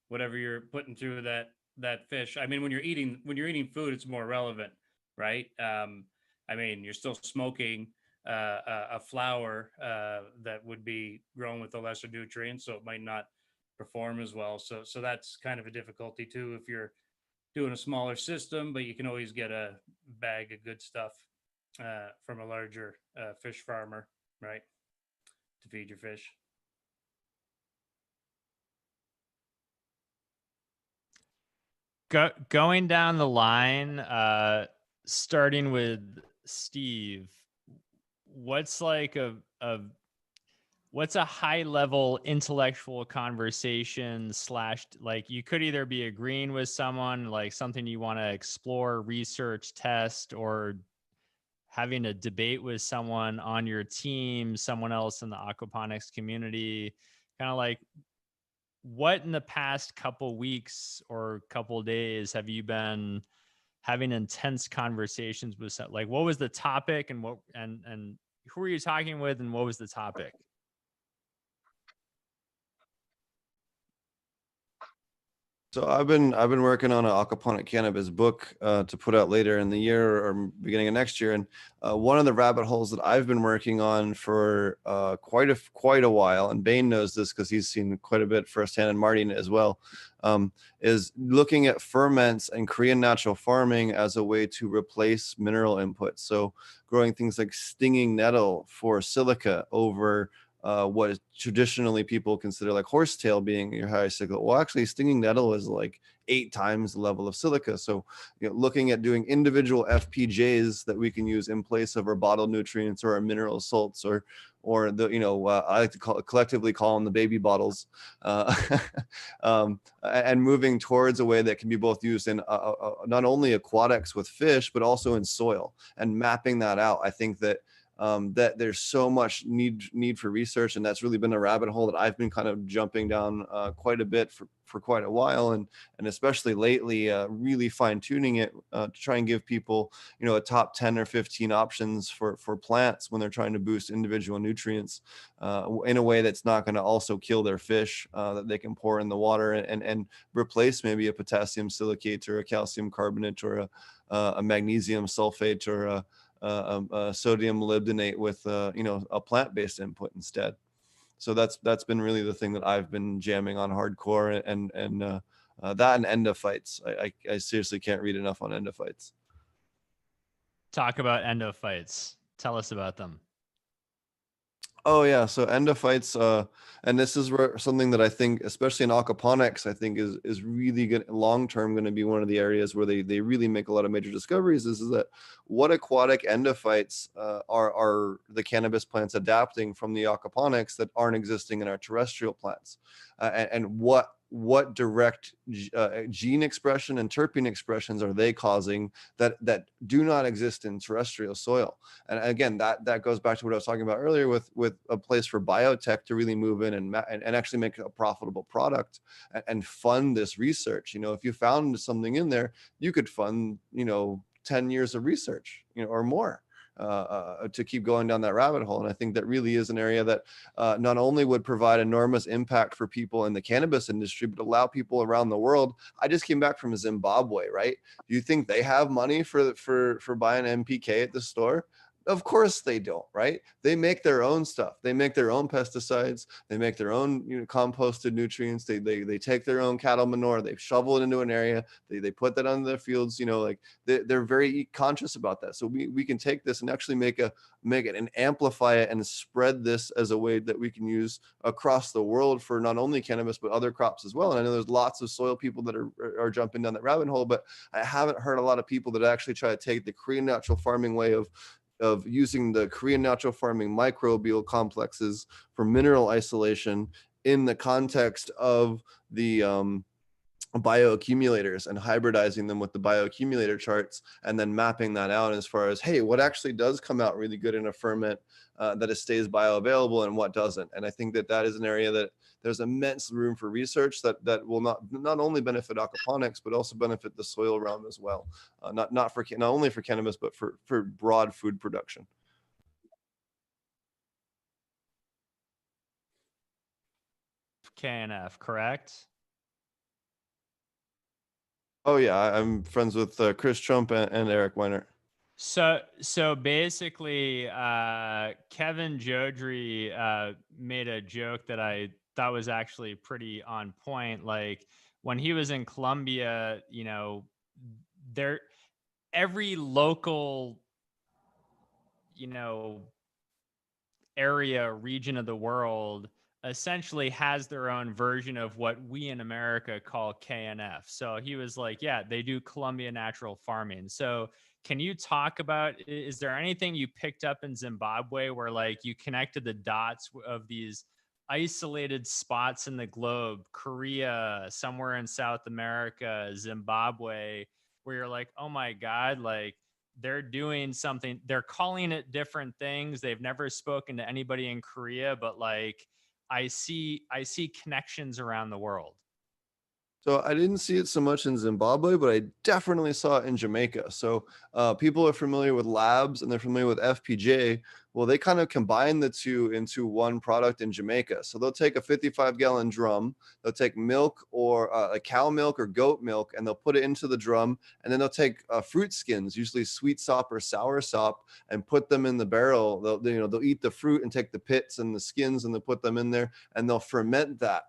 whatever you're putting through that fish, I mean, when you're eating food, it's more relevant, right? You're still smoking a flower that would be grown with the lesser nutrients, so it might not perform as well. So that's kind of a difficulty too if you're doing a smaller system, but you can always get a bag of good stuff from a larger fish farmer, right, to feed your fish. Going down the line, starting with Steve, what's like what's a high level intellectual conversation / like you could either be agreeing with someone, like something you want to explore, research, test, or having a debate with someone on your team, someone else in the aquaponics community, kind of like what in the past couple weeks or couple days have you been having intense conversations with? Like, what was the topic, and and who were you talking with, and what was the topic? So I've been working on an Aquaponic Cannabis book to put out later in the year or beginning of next year, and one of the rabbit holes that I've been working on for quite a while, and Bain knows this because he's seen quite a bit firsthand, and Martin as well, is looking at ferments and Korean natural farming as a way to replace mineral inputs. So growing things like stinging nettle for silica over what is traditionally people consider like horsetail being your highest silica. Well, actually, stinging nettle is like 8 times the level of silica. So, looking at doing individual FPJs that we can use in place of our bottled nutrients or our mineral salts, or the I like to collectively call them the baby bottles, and moving towards a way that can be both used in not only aquatics with fish but also in soil, and mapping that out. I think that that there's so much need for research, and that's really been a rabbit hole that I've been kind of jumping down quite a bit for quite a while, and especially lately, really fine tuning it to try and give people, you know, a top 10 or 15 options for plants when they're trying to boost individual nutrients in a way that's not going to also kill their fish, that they can pour in the water and replace maybe a potassium silicate or a calcium carbonate or a magnesium sulfate or a sodium molybdenate with you know, a plant-based input instead. So that's been really the thing that I've been jamming on hardcore, and that and endophytes. I seriously can't read enough on endophytes. Talk about endophytes. Tell us about them. Oh yeah, so endophytes, and this is where something that I think, especially in aquaponics, I think is really good long term going to be one of the areas where they really make a lot of major discoveries. Is that what aquatic endophytes are the cannabis plants adapting from the aquaponics that aren't existing in our terrestrial plants, and what direct gene expression and terpene expressions are they causing that do not exist in terrestrial soil? And again, that goes back to what I was talking about earlier with a place for biotech to really move in and actually make a profitable product and fund this research. You know, if you found something in there, you could fund, you know, 10 years of research, you know, or more. To keep going down that rabbit hole. And I think that really is an area that not only would provide enormous impact for people in the cannabis industry, but allow people around the world. I just came back from Zimbabwe, right? Do you think they have money for buying MPK at the store? Of course they don't, right? They make their own stuff. They make their own pesticides. They make their own, you know, composted nutrients. They take their own cattle manure. They shovel it into an area. They put that on their fields. You know, like they're very conscious about that. So we can take this and actually make it and amplify it and spread this as a way that we can use across the world for not only cannabis but other crops as well. And I know there's lots of soil people that are jumping down that rabbit hole, but I haven't heard a lot of people that actually try to take the Korean natural farming way of using the Korean natural farming microbial complexes for mineral isolation in the context of the bioaccumulators and hybridizing them with the bioaccumulator charts, and then mapping that out as far as, hey, what actually does come out really good in a ferment that it stays bioavailable and what doesn't. And I think that is an area that there's immense room for research that will not only benefit aquaponics, but also benefit the soil realm as well. Not only for cannabis, but for broad food production. KNF, correct? Oh yeah, I'm friends with Chris Trump and Eric Weiner. So basically, Kevin Jodrey made a joke that I thought was actually pretty on point. Like when he was in Colombia, you know, every local, you know, area, region of the world essentially has their own version of what we in America call KNF. So he was like, yeah, they do Colombia natural farming. So can you talk about, is there anything you picked up in Zimbabwe where like you connected the dots of these isolated spots in the globe, Korea, somewhere in South America, Zimbabwe, where you're like, oh my God, like they're doing something, they're calling it different things. They've never spoken to anybody in Korea, but like I see connections around the world. So I didn't see it so much in Zimbabwe, but I definitely saw it in Jamaica. So people are familiar with labs and they're familiar with FPJ. Well, they kind of combine the two into one product in Jamaica. So they'll take a 55-gallon drum, they'll take milk or a cow milk or goat milk, and they'll put it into the drum. And then they'll take fruit skins, usually sweet sop or sour sop, and put them in the barrel. They'll eat the fruit and take the pits and the skins and they'll put them in there, and they'll ferment that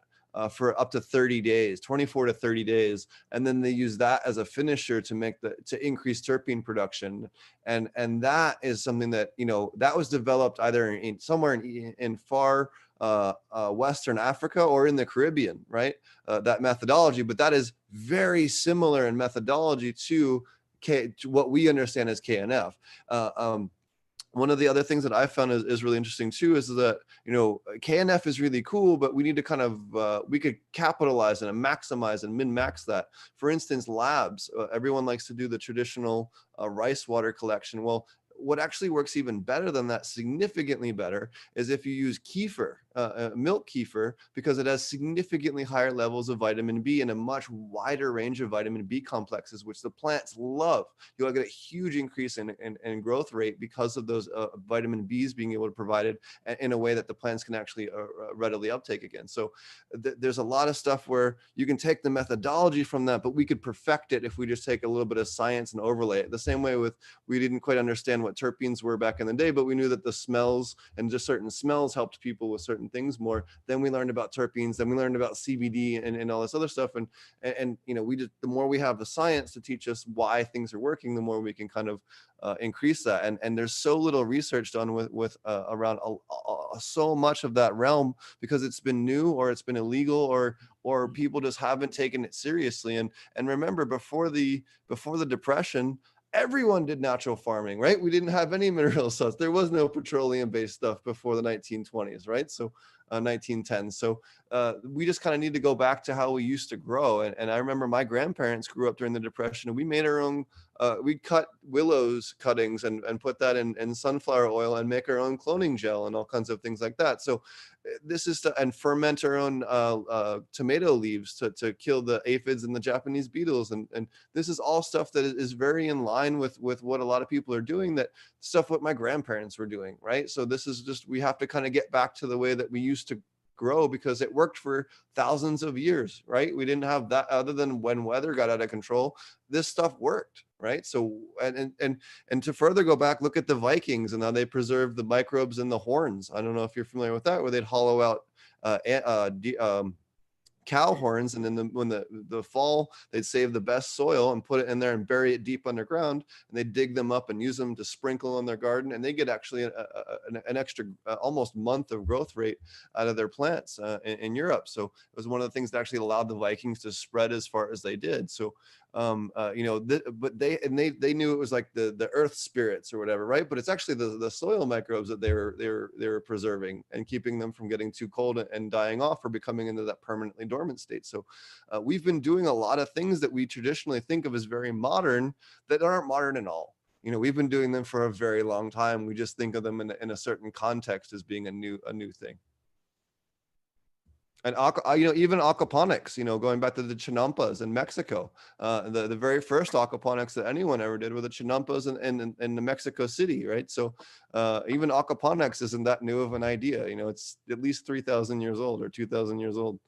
for up to 30 days, 24 to 30 days. And then they use that as a finisher to increase terpene production. And that is something that, you know, that was developed either somewhere in far Western Africa or in the Caribbean, right? That methodology, but that is very similar in methodology to what we understand as KNF. One of the other things that I found is really interesting too is that, you know, KNF is really cool, but we need to kind of, we could capitalize and maximize and min-max that. For instance, labs, everyone likes to do the traditional rice water collection. Well, what actually works even better than that, significantly better, is if you use kefir, milk kefir, because it has significantly higher levels of vitamin B and a much wider range of vitamin B complexes, which the plants love. You'll get a huge increase in growth rate because of those vitamin Bs being able to provide it in a way that the plants can actually readily uptake again. So there's a lot of stuff where you can take the methodology from that, but we could perfect it if we just take a little bit of science and overlay it. The same way with, we didn't quite understand what terpenes were back in the day, but we knew that the smells and just certain smells helped people with certain things more. Then we learned about terpenes, then we learned about CBD and all this other stuff. And you know, we just, the more we have the science to teach us why things are working, the more we can kind of increase that. And there's so little research done with around so much of that realm, because it's been new, or it's been illegal, or people just haven't taken it seriously. And remember, before the Depression, everyone did natural farming, right? We didn't have any mineral salts. There was no petroleum based stuff before the 1920s, right? So 1910s. So we just kind of need to go back to how we used to grow. And I remember my grandparents grew up during the Depression, and we made our own, we'd cut willows cuttings and put that in sunflower oil and make our own cloning gel and all kinds of things like that. So this is and ferment our own tomato leaves to kill the aphids and the Japanese beetles. And this is all stuff that is very in line with what a lot of people are doing, that stuff what my grandparents were doing, right? So this is just, we have to kind of get back to the way that we used to grow, because it worked for thousands of years, right? We didn't have that, other than when weather got out of control, this stuff worked, right? So and to further go back, look at the Vikings and how they preserved the microbes in the horns. I don't know if you're familiar with that, where they'd hollow out cow horns, and then when the fall, they'd save the best soil and put it in there and bury it deep underground, and they'd dig them up and use them to sprinkle on their garden, and they get actually an extra almost month of growth rate out of their plants in Europe. So it was one of the things that actually allowed the Vikings to spread as far as they did. So you know, but they knew it was like the earth spirits or whatever, right? But it's actually the soil microbes that they were preserving and keeping them from getting too cold and dying off or becoming into that permanently dormant state. So we've been doing a lot of things that we traditionally think of as very modern that aren't modern at all. You know, we've been doing them for a very long time. We just think of them in a certain context as being a new thing. And you know, even aquaponics, you know, going back to the chinampas in Mexico, the very first aquaponics that anyone ever did were the chinampas in the Mexico City, right? So even aquaponics isn't that new of an idea. You know, it's at least 3,000 years old or 2,000 years old.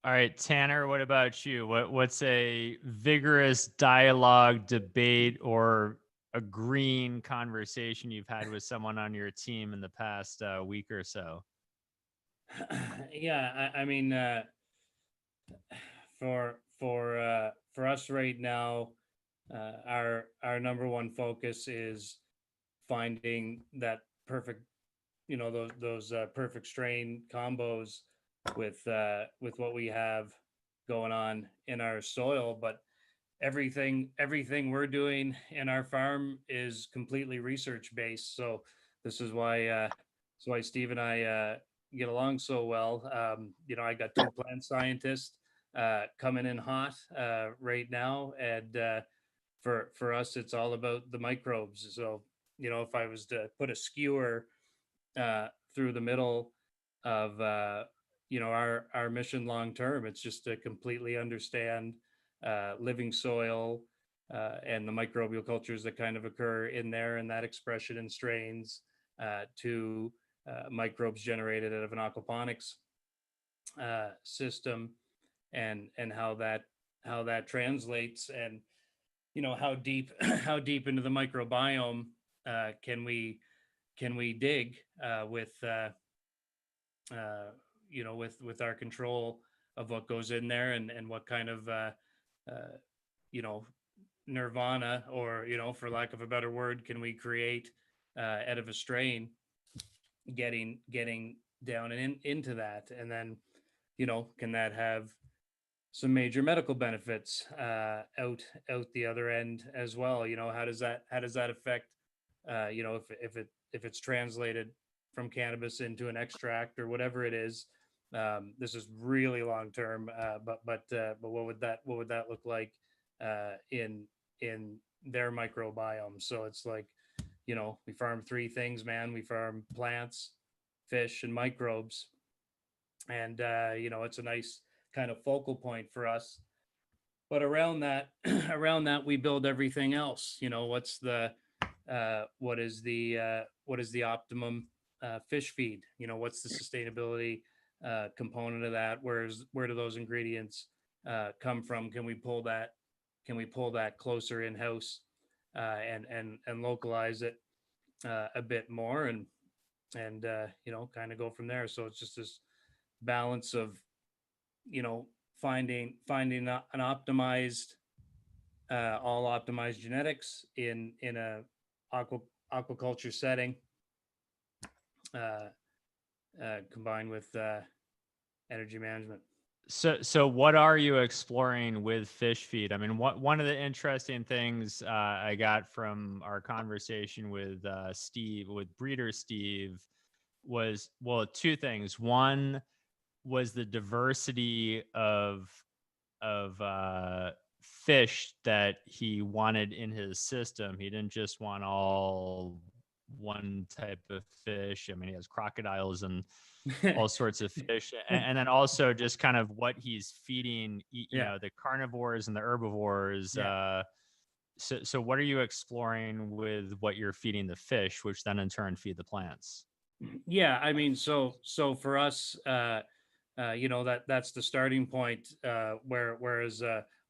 All right, Tanner, what about you? What's a vigorous dialogue, debate, or agreeing conversation you've had with someone on your team in the past week or so? Yeah, I mean, for us right now, our number one focus is finding that perfect, you know, those perfect strain combos with what we have going on in our soil. But everything we're doing in our farm is completely research based. So this is why Steve and I get along so well. You know, I got two plant scientists coming in hot right now, and for us, it's all about the microbes. So, you know, if I was to put a skewer through the middle of you know, our mission long term, it's just to completely understand living soil and the microbial cultures that kind of occur in there, and that expression in strains to microbes generated out of an aquaponics system, and how that translates, and you know, how deep into the microbiome can we dig with you know, with our control of what goes in there, and what kind of you know, nirvana, or, you know, for lack of a better word, can we create out of a strain, getting down and into that. And then, you know, can that have some major medical benefits out the other end as well? You know, how does that affect you know, if it's translated from cannabis into an extract or whatever it is? This is really long term, but what would that look like in their microbiome. So it's like, you know, we farm three things, man. We farm plants, fish, and microbes. And, you know, it's a nice kind of focal point for us. But around that, around that, we build everything else. You know, what is the optimum fish feed? You know, what's the sustainability component of that? Where do those ingredients come from? Can we pull that closer in house and localize it a bit more and you know, kind of go from there. So it's just this balance of, you know, finding an optimized all optimized genetics in a aquaculture setting, combined with energy management. So what are you exploring with fish feed? I mean, one of the interesting things I got from our conversation with Steve, with breeder Steve, was, well, two things. One was the diversity of fish that he wanted in his system. He didn't just want all one type of fish. I mean, he has crocodiles and all sorts of fish, and then also just kind of what he's feeding, you know, the carnivores and the herbivores. So what are you exploring with what you're feeding the fish, which then in turn feed the plants? Yeah, I mean, so for us, you know, that's the starting point. Whereas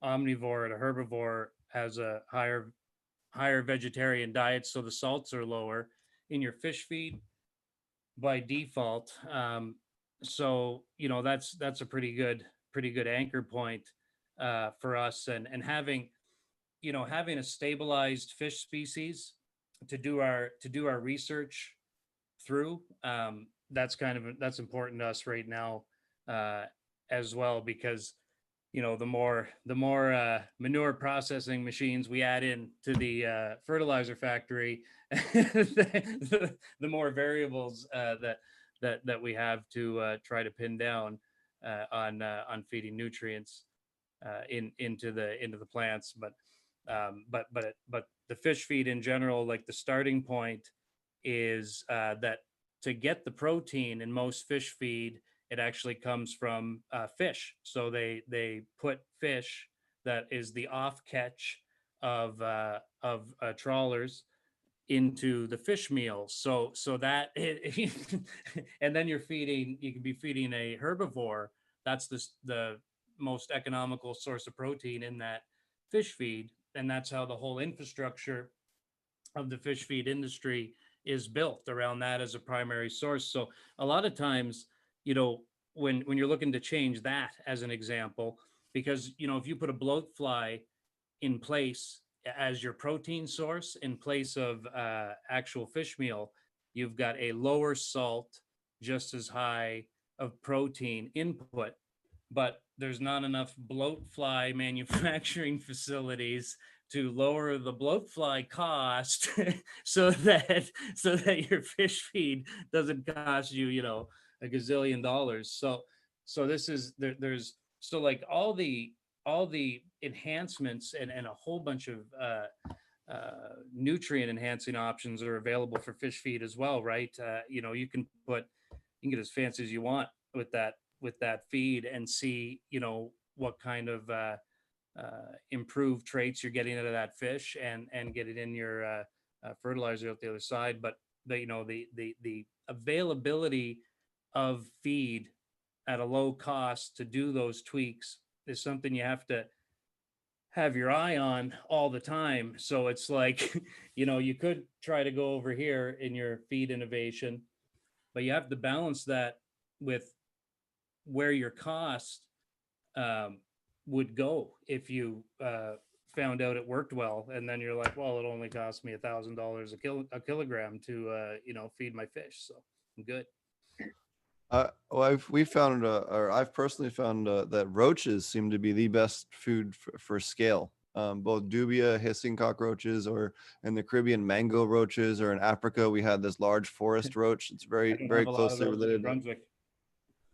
omnivore and a herbivore has a higher vegetarian diet, so the salts are lower in your fish feed by default. So you know, that's a pretty good anchor point for us, and having, you know, having a stabilized fish species to do our research through. That's important to us right now as well, because, you know, the more manure processing machines we add in to the fertilizer factory, the more variables that we have to try to pin down on feeding nutrients into the plants. But the fish feed in general, like the starting point is that to get the protein in most fish feed, it actually comes from fish. So they put fish that is the off catch of trawlers into the fish meal. So that and then you can be feeding a herbivore. That's the most economical source of protein in that fish feed, and that's how the whole infrastructure of the fish feed industry is built around that as a primary source. So a lot of times, you know, when you're looking to change that as an example, because, you know, if you put a bloat fly in place as your protein source in place of actual fish meal, you've got a lower salt, just as high of protein input, but there's not enough bloat fly manufacturing facilities to lower the bloat fly cost so that your fish feed doesn't cost you, you know, a gazillion dollars. So this is there's so like all the enhancements and a whole bunch of nutrient enhancing options are available for fish feed as well, right? You know, you can get as fancy as you want with that feed and see, you know, what kind of improved traits you're getting out of that fish and get it in your fertilizer out the other side. But the availability of feed at a low cost to do those tweaks is something you have to have your eye on all the time. So it's like, you know, you could try to go over here in your feed innovation, but you have to balance that with where your cost would go if you found out it worked well, and then you're like, well, it only cost me $1,000 a kilogram to feed my fish, so I'm good. Well, I've personally found that roaches seem to be the best food for scale. Both dubia hissing cockroaches, or in the Caribbean mango roaches, or in Africa we had this large forest roach. It's very closely related.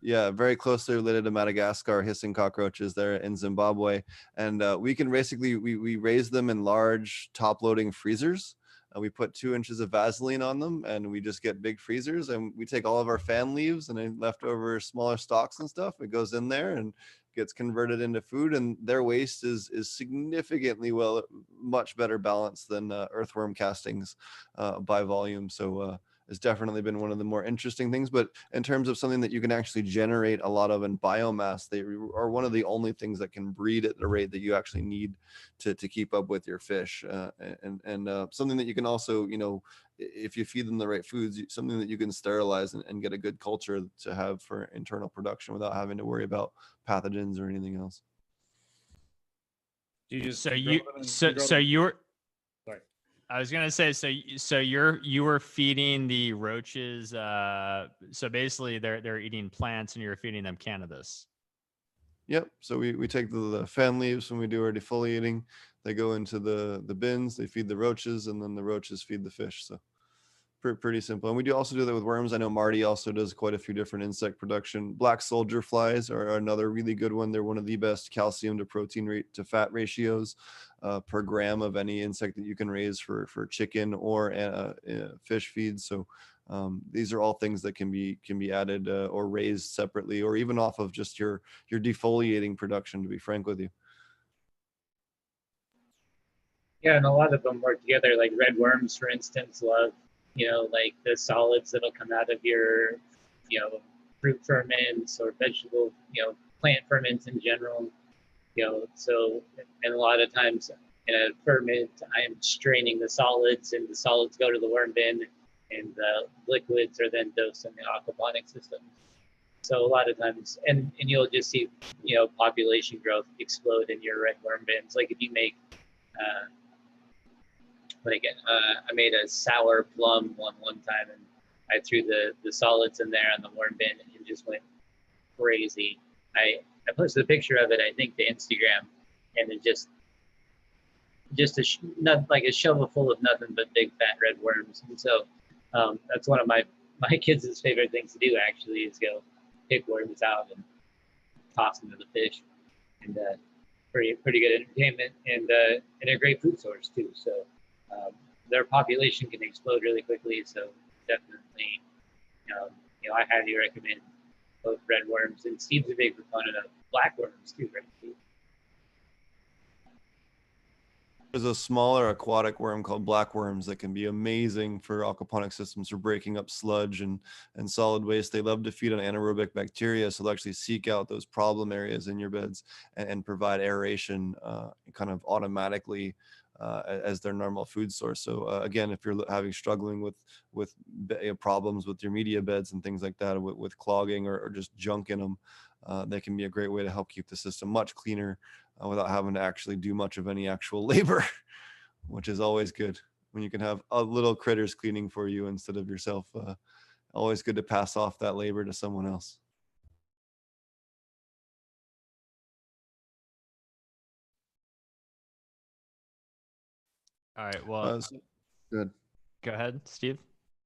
Yeah, very closely related to Madagascar, hissing cockroaches there in Zimbabwe. And we can basically, we raise them in large top loading freezers. We put 2 inches of Vaseline on them and we just get big freezers, and we take all of our fan leaves and then leftover smaller stalks and stuff. It goes in there and gets converted into food, and their waste is significantly much better balanced than earthworm castings by volume. So it's definitely been one of the more interesting things. But in terms of something that you can actually generate a lot of in biomass, they are one of the only things that can breed at the rate that you actually need to keep up with your fish. And something that you can also, you know, if you feed them the right foods, something that you can sterilize and get a good culture to have for internal production without having to worry about pathogens or anything else. You just So you you, grow them- so grow so them- you're, Sorry. I was gonna say, so you were feeding the roaches. So basically, they're eating plants, and you're feeding them cannabis. Yep. So we take the fan leaves when we do our defoliating. They go into the bins. They feed the roaches, and then the roaches feed the fish. So pretty simple. And we do also do that with worms. I know Marty also does quite a few different insect production. Black soldier flies are another really good one. They're one of the best calcium to protein rate to fat ratios per gram of any insect that you can raise for chicken or fish feeds. So these are all things that can be added or raised separately, or even off of just your defoliating production, to be frank with you. Yeah, and a lot of them work together. Like red worms, for instance, love, like the solids that'll come out of your, fruit ferments or vegetable, plant ferments in general. So, and a lot of times in a ferment, I am straining the solids, and the solids go to the worm bin, and the liquids are then dosed in the aquaponic system. So a lot of times, and you'll just see, population growth explode in your red worm bins. Like if you make, I made a sour plum one time, and I threw the solids in there on the worm bin, and it just went crazy. I posted a picture of it, I think, to Instagram, and it just not like a shovel full of nothing but big fat red worms. And so that's one of my kids' favorite things to do, actually, is go pick worms out and toss them to the fish. And pretty good entertainment, and a great food source too. So their population can explode really quickly. So definitely, I highly recommend both red worms, and Steve's a big proponent of black worms too, right, Steve? There's a smaller aquatic worm called black worms that can be amazing for aquaponic systems for breaking up sludge and solid waste. They love to feed on anaerobic bacteria, so they'll actually seek out those problem areas in your beds and provide aeration kind of automatically as their normal food source. So again, if you're struggling with problems with your media beds and things like that, with clogging or just junk in them, they can be a great way to help keep the system much cleaner without having to actually do much of any actual labor, which is always good when you can have little critters cleaning for you instead of yourself. Always good to pass off that labor to someone else. All right. Well, good. Go ahead, Steve.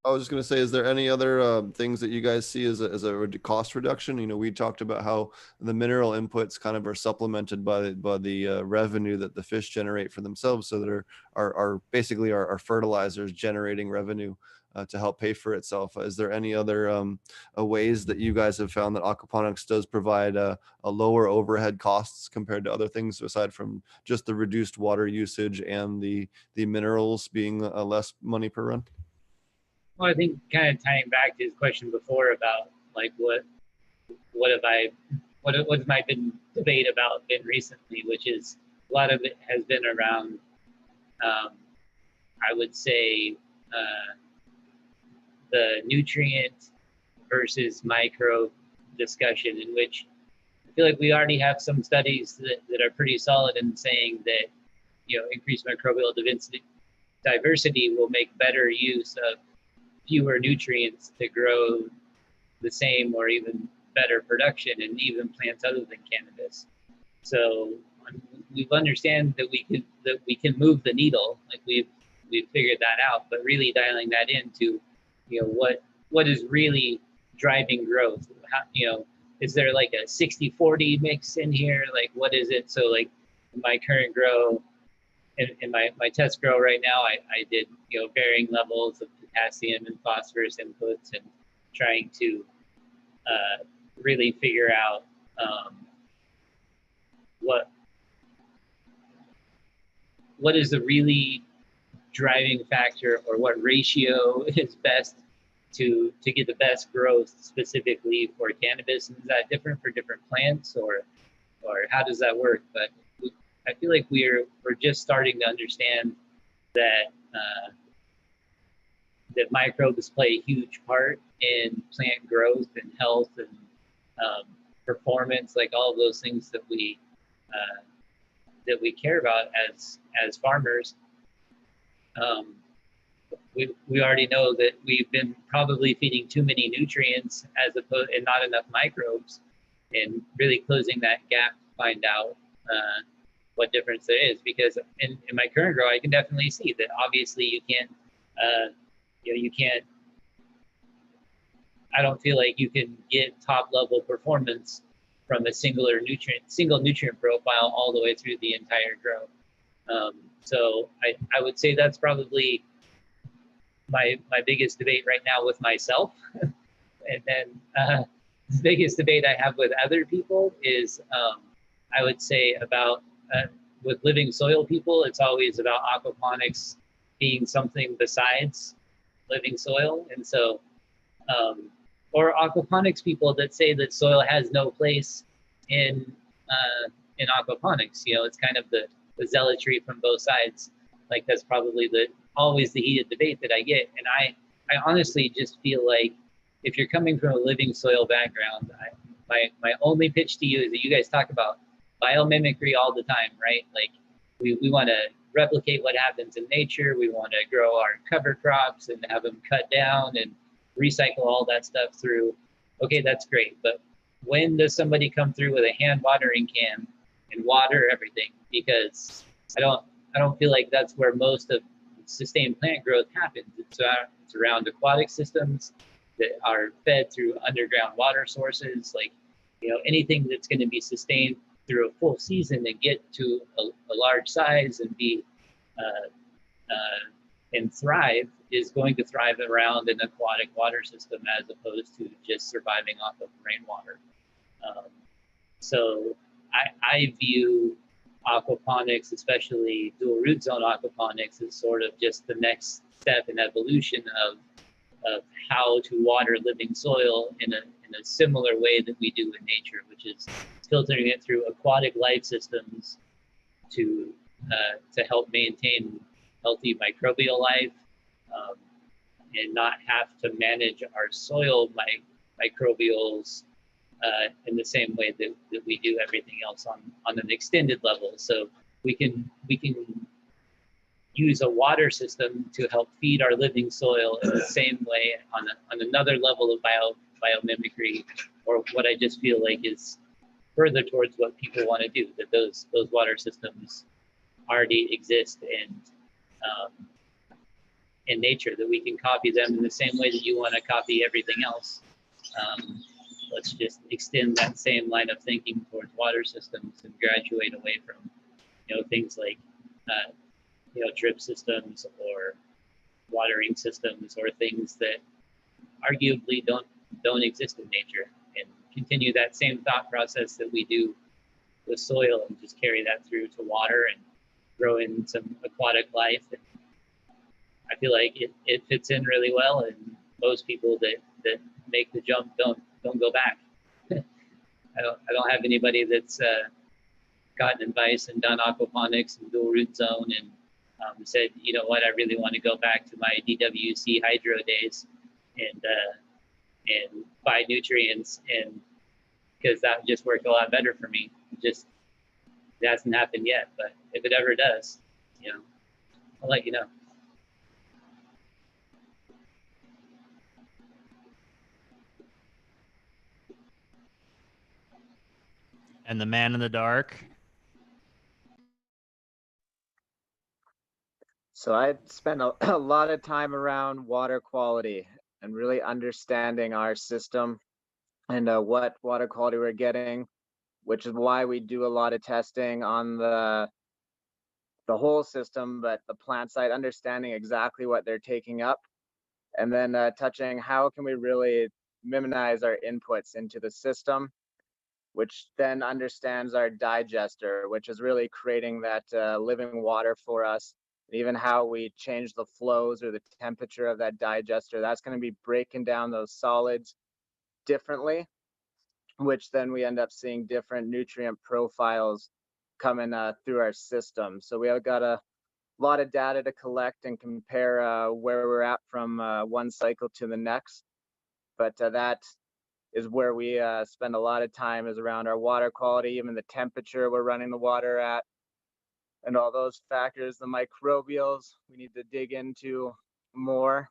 I was just going to say, is there any other things that you guys see as a cost reduction? We talked about how the mineral inputs kind of are supplemented by the revenue that the fish generate for themselves. So that are basically our fertilizers generating revenue to help pay for itself. Is there any other ways that you guys have found that aquaponics does provide a lower overhead costs compared to other things, aside from just the reduced water usage and the minerals being less money per run? Well, I think kind of tying back to his question before about like what has my debate about been recently, which is a lot of it has been around, I would say, the nutrient versus microbe discussion, in which I feel like we already have some studies that are pretty solid in saying that increased microbial diversity will make better use of fewer nutrients to grow the same or even better production, and even plants other than cannabis. So we've understand that we can move the needle, like we've figured that out, but really dialing that into what is really driving growth. is there like a 60-40 mix in here? Like, what is it? So like my current grow, in my test grow right now, I did, you know, varying levels of potassium and phosphorus inputs and trying to really figure out what is the really driving factor, or what ratio is best to get the best growth specifically for cannabis. And is that different for different plants, or how does that work? But I feel like we're just starting to understand that that microbes play a huge part in plant growth and health and performance, like all of those things that we care about as farmers. We already know that we've been probably feeding too many nutrients and not enough microbes, and really closing that gap to find out what difference there is. Because in my current grow, I can definitely see that obviously you can't, I don't feel like you can get top level performance from a single nutrient profile all the way through the entire grow. So I would say that's probably my biggest debate right now with myself. And then the biggest debate I have with other people is I would say about with living soil people, it's always about aquaponics being something besides living soil. And so or aquaponics people that say that soil has no place in aquaponics. You know, it's kind of the zealotry from both sides. Like, that's probably always the heated debate that I get. And I honestly just feel like if you're coming from a living soil background, my only pitch to you is that you guys talk about biomimicry all the time, right? Like, we want to replicate what happens in nature. We want to grow our cover crops and have them cut down and recycle all that stuff through. Okay, that's great. But when does somebody come through with a hand watering can and water everything? Because I don't feel like that's where most of sustained plant growth happens. It's around aquatic systems that are fed through underground water sources. Like, you know, anything that's going to be sustained through a full season and get to a large size and be and thrive is going to thrive around an aquatic water system, as opposed to just surviving off of rainwater. So I view aquaponics, especially dual root zone aquaponics, as sort of just the next step in evolution of how to water living soil in a similar way that we do in nature, which is filtering it through aquatic life systems to help maintain healthy microbial life, and not have to manage our soil microbials in the same way that we do everything else on an extended level. So we can use a water system to help feed our living soil in the same way on another level of biomimicry, or what I just feel like is further towards what people want to do, that those water systems already exist in nature, that we can copy them in the same way that you want to copy everything else. Let's just extend that same line of thinking towards water systems and graduate away from, you know, things like drip systems or watering systems, or things that arguably don't exist in nature, and continue that same thought process that we do with soil and just carry that through to water and grow in some aquatic life. And I feel like it fits in really well, and most people that make the jump don't go back. I don't have anybody that's gotten advice and done aquaponics and dual root zone and said, you know what, I really want to go back to my DWC hydro days and buy nutrients, and because that just worked a lot better for me. It hasn't happened yet, but if it ever does, you know, I'll let you know. And the man in the dark. So I spent a lot of time around water quality and really understanding our system and what water quality we're getting, which is why we do a lot of testing on the whole system, but the plant side, understanding exactly what they're taking up, and then touching how can we really minimize our inputs into the system, which then understands our digester, which is really creating that living water for us. Even how we change the flows or the temperature of that digester, that's going to be breaking down those solids differently, which then we end up seeing different nutrient profiles coming through our system. So we have got a lot of data to collect and compare where we're at from one cycle to the next. But that is where we spend a lot of time, is around our water quality, even the temperature we're running the water at, and all those factors. The microbials we need to dig into more,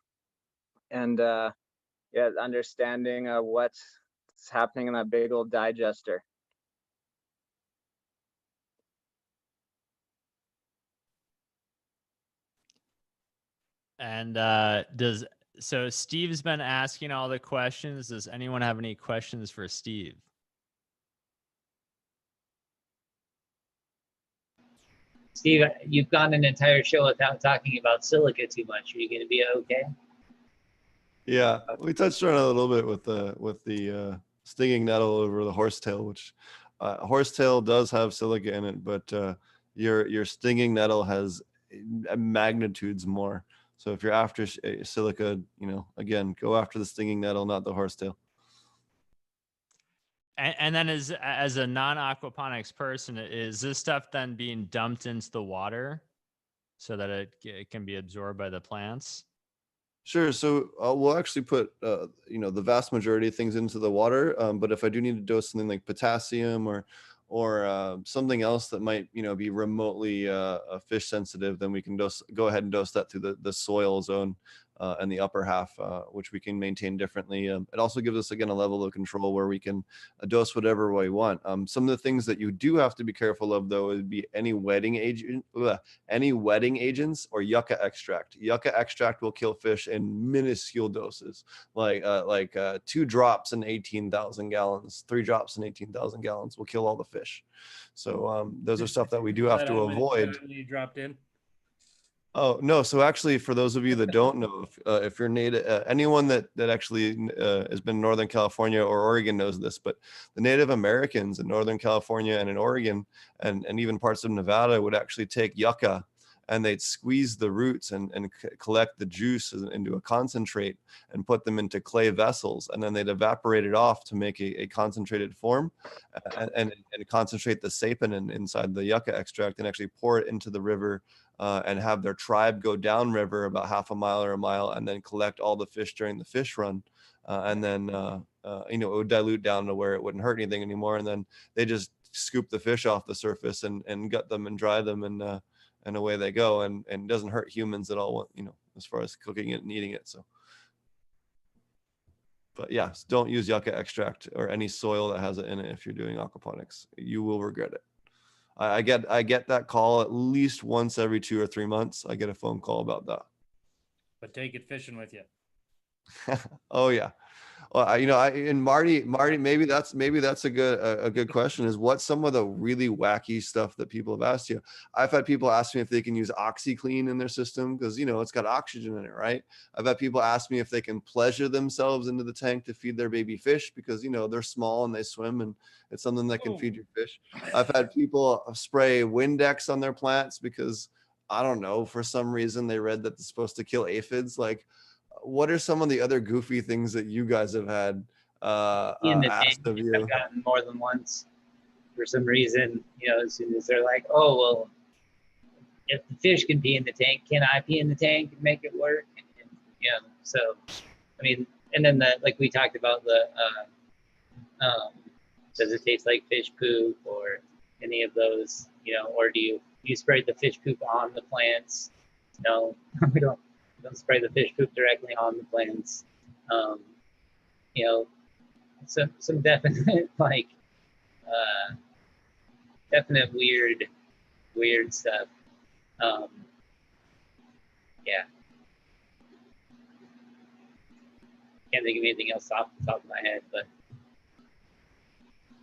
and yeah, understanding what's happening in that big old digester. And so Steve's been asking all the questions. Does anyone have any questions for Steve? Steve, you've gone an entire show without talking about silica too much. Are you going to be okay? Yeah, we touched on it a little bit with the stinging nettle over the horsetail, which horsetail does have silica in it, but your stinging nettle has magnitudes more. So if you're after silica, again, go after the stinging nettle, not the horsetail. And then as a non-aquaponics person, is this stuff then being dumped into the water so that it can be absorbed by the plants? Sure. So we'll actually put, the vast majority of things into the water. But if I do need to dose something like potassium or something else that might, be remotely fish sensitive, then we can go ahead and dose that through the soil zone and the upper half, which we can maintain differently. It also gives us, again, a level of control where we can dose whatever we want. Some of the things that you do have to be careful of, though, would be any wetting agents or yucca extract. Yucca extract will kill fish in minuscule doses, like 2 drops in 18,000 gallons, 3 drops in 18,000 gallons will kill all the fish. So those are stuff that we do have to avoid. You dropped in. Oh, no. So actually, for those of you that don't know, if you're native, anyone that actually has been in Northern California or Oregon knows this, but the Native Americans in Northern California and in Oregon and even parts of Nevada would actually take yucca and they'd squeeze the roots and collect the juice into a concentrate and put them into clay vessels. And then they'd evaporate it off to make a concentrated form and concentrate the sapin inside the yucca extract and actually pour it into the river and have their tribe go downriver about half a mile or a mile and then collect all the fish during the fish run. And then, it would dilute down to where it wouldn't hurt anything anymore. And then they just scoop the fish off the surface and gut them and dry them and away they go. And it doesn't hurt humans at all, as far as cooking it and eating it. So, but yes, don't use yucca extract or any soil that has it in it if you're doing aquaponics. You will regret it. I get that call at least once every 2 or 3 months. I get a phone call about that. But take it fishing with you. Oh yeah. Well, and Marty, maybe that's a good question. Is what's some of the really wacky stuff that people have asked you? I've had people ask me if they can use OxyClean in their system because it's got oxygen in it, right? I've had people ask me if they can pleasure themselves into the tank to feed their baby fish because they're small and they swim and it's something that can feed your fish. I've had people spray Windex on their plants because I don't know, for some reason they read that it's supposed to kill aphids. Like, what are some of the other goofy things that you guys have had In the asked of you? I've gotten more than once for some reason. As soon as they're like, "Oh well, if the fish can pee in the tank, can I pee in the tank and make it work?" And so I mean, and then like we talked about does it taste like fish poop or any of those? Or do you spray the fish poop on the plants? No, we don't spray the fish poop directly on the plants. Some definite definite weird stuff. Yeah. Can't think of anything else off the top of my head, but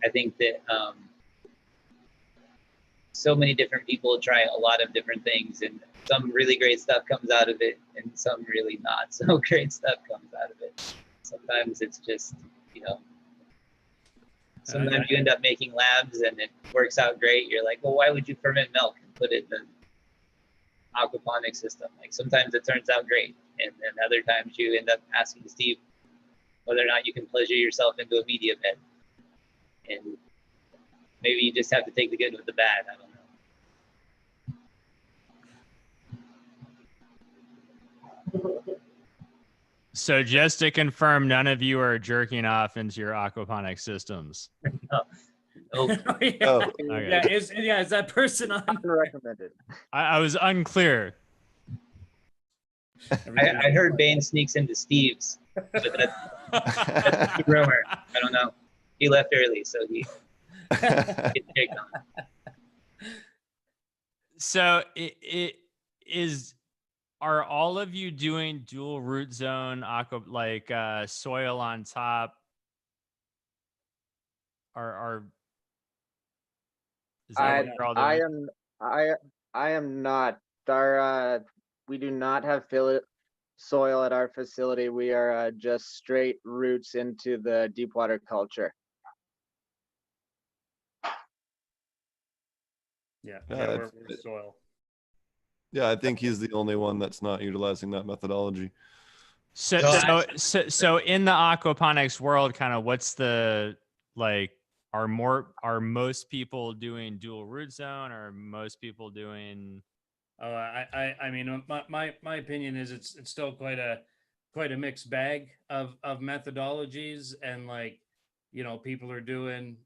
I think that so many different people try a lot of different things, and some really great stuff comes out of it, and some really not so great stuff comes out of it. Sometimes it's just, you know, sometimes you end up making labs and it works out great. You're like, well, why would you ferment milk and put it in the aquaponic system? Like sometimes it turns out great, and then other times you end up asking Steve whether or not you can pleasure yourself into a media bed, and maybe you just have to take the good with the bad. I don't know. So just to confirm, none of you are jerking off into your aquaponic systems. No. Oh, yeah. Oh, Okay. Is that person on? Recommended. I was unclear. I heard Bane sneaks into Steve's, but that's a rumor. I don't know. He left early, so he gets picked on. So it is. Are all of you doing dual root zone aqua, like soil on top? Is that what you're all doing? I am not. Our we do not have soil at our facility. We are just straight roots into the deep water culture. Yeah, Yeah, we're soil. Yeah, I think he's the only one that's not utilizing that methodology. So in the aquaponics world, kind of what's the, like, are most people doing dual root zone, or most people doing? Oh, I mean, my opinion is it's still quite a mixed bag of methodologies, and like, you know, people are doing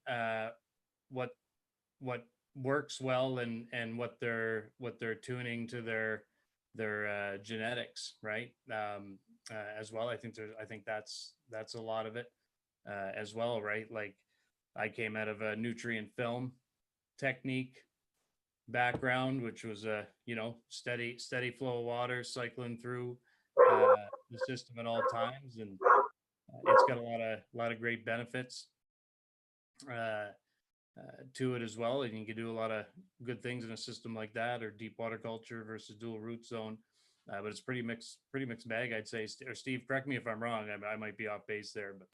what works well, and what they're tuning to their genetics, right? As well, I think that's a lot of it as well, right? Like, I came out of a nutrient film technique background, which was a, you know, steady flow of water cycling through the system at all times, and it's got a lot of great benefits to it as well. And you can do a lot of good things in a system like that, or deep water culture versus dual root zone. But it's pretty mixed bag, I'd say. Or Steve, correct me if I'm wrong. I might be off base there, but.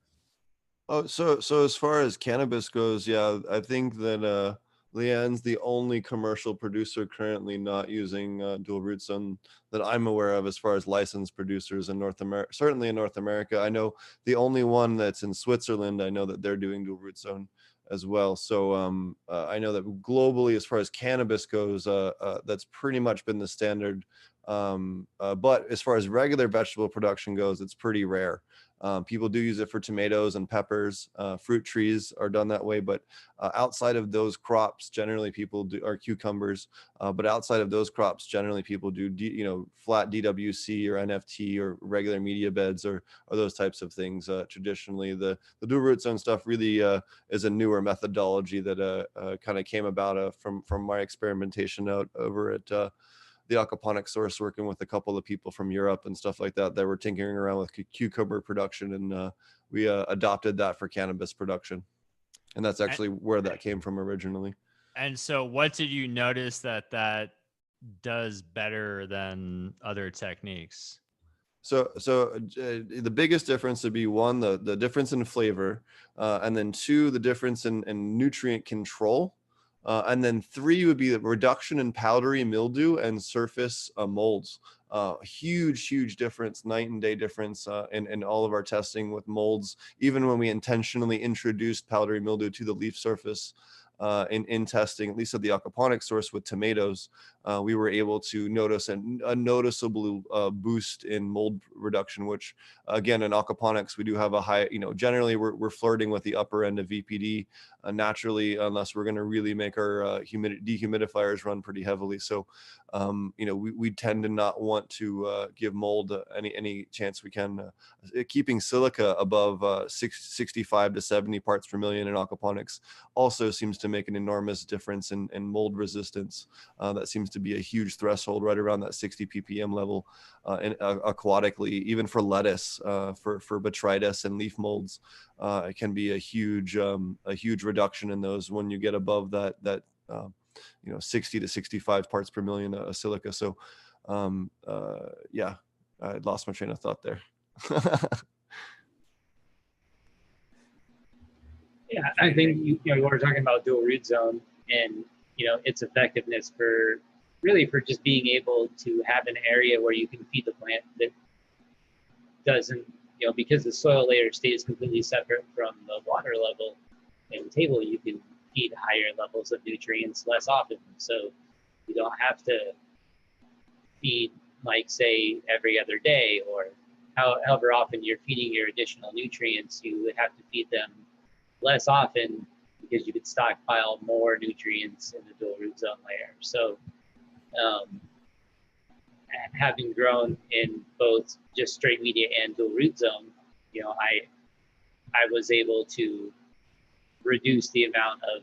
Oh, so as far as cannabis goes, yeah, I think that Leanne's the only commercial producer currently not using dual root zone that I'm aware of, as far as licensed producers in North America. Certainly in North America, I know the only one that's in Switzerland. I know that they're doing dual root zone as well. So I know that globally, as far as cannabis goes, that's pretty much been the standard. But as far as regular vegetable production goes, it's pretty rare. People do use it for tomatoes and peppers. Fruit trees are done that way, but outside of those crops, generally people do, or cucumbers. But outside of those crops, generally people do, flat DWC or NFT or regular media beds, or those types of things. Traditionally, the dual root zone stuff really is a newer methodology that kind of came about from my experimentation out over at the aquaponic source, working with a couple of people from Europe and stuff like that were tinkering around with cucumber production, and we adopted that for cannabis production, and that's actually where that came from originally. And so what did you notice that does better than other techniques? So the biggest difference would be, one, the difference in flavor, and then two, the difference in nutrient control. And then three would be the reduction in powdery mildew and surface molds. Huge difference, night and day difference in all of our testing with molds, even when we intentionally introduced powdery mildew to the leaf surface. In testing, at least at the aquaponic source with tomatoes, we were able to notice a noticeable boost in mold reduction, which again, in aquaponics, we do have a high, generally we're flirting with the upper end of VPD naturally, unless we're going to really make our dehumidifiers run pretty heavily. So, we tend to not want to give mold any chance we can. Keeping silica above 65 to 70 parts per million in aquaponics also seems to make an enormous difference in mold resistance. That seems to be a huge threshold right around that 60 ppm level. And aquatically, even for lettuce, for botrytis and leaf molds, it can be a huge reduction in those when you get above that 60 to 65 parts per million of silica. So yeah, I lost my train of thought there. Yeah, I think you were talking about dual root zone and its effectiveness for just being able to have an area where you can feed the plant that doesn't, because the soil layer stays completely separate from the water level and table, you can feed higher levels of nutrients less often. So you don't have to feed, like, say, every other day, or however often you're feeding your additional nutrients. You would have to feed them less often because you could stockpile more nutrients in the dual root zone layer. So having grown in both just straight media and dual root zone, I was able to reduce the amount of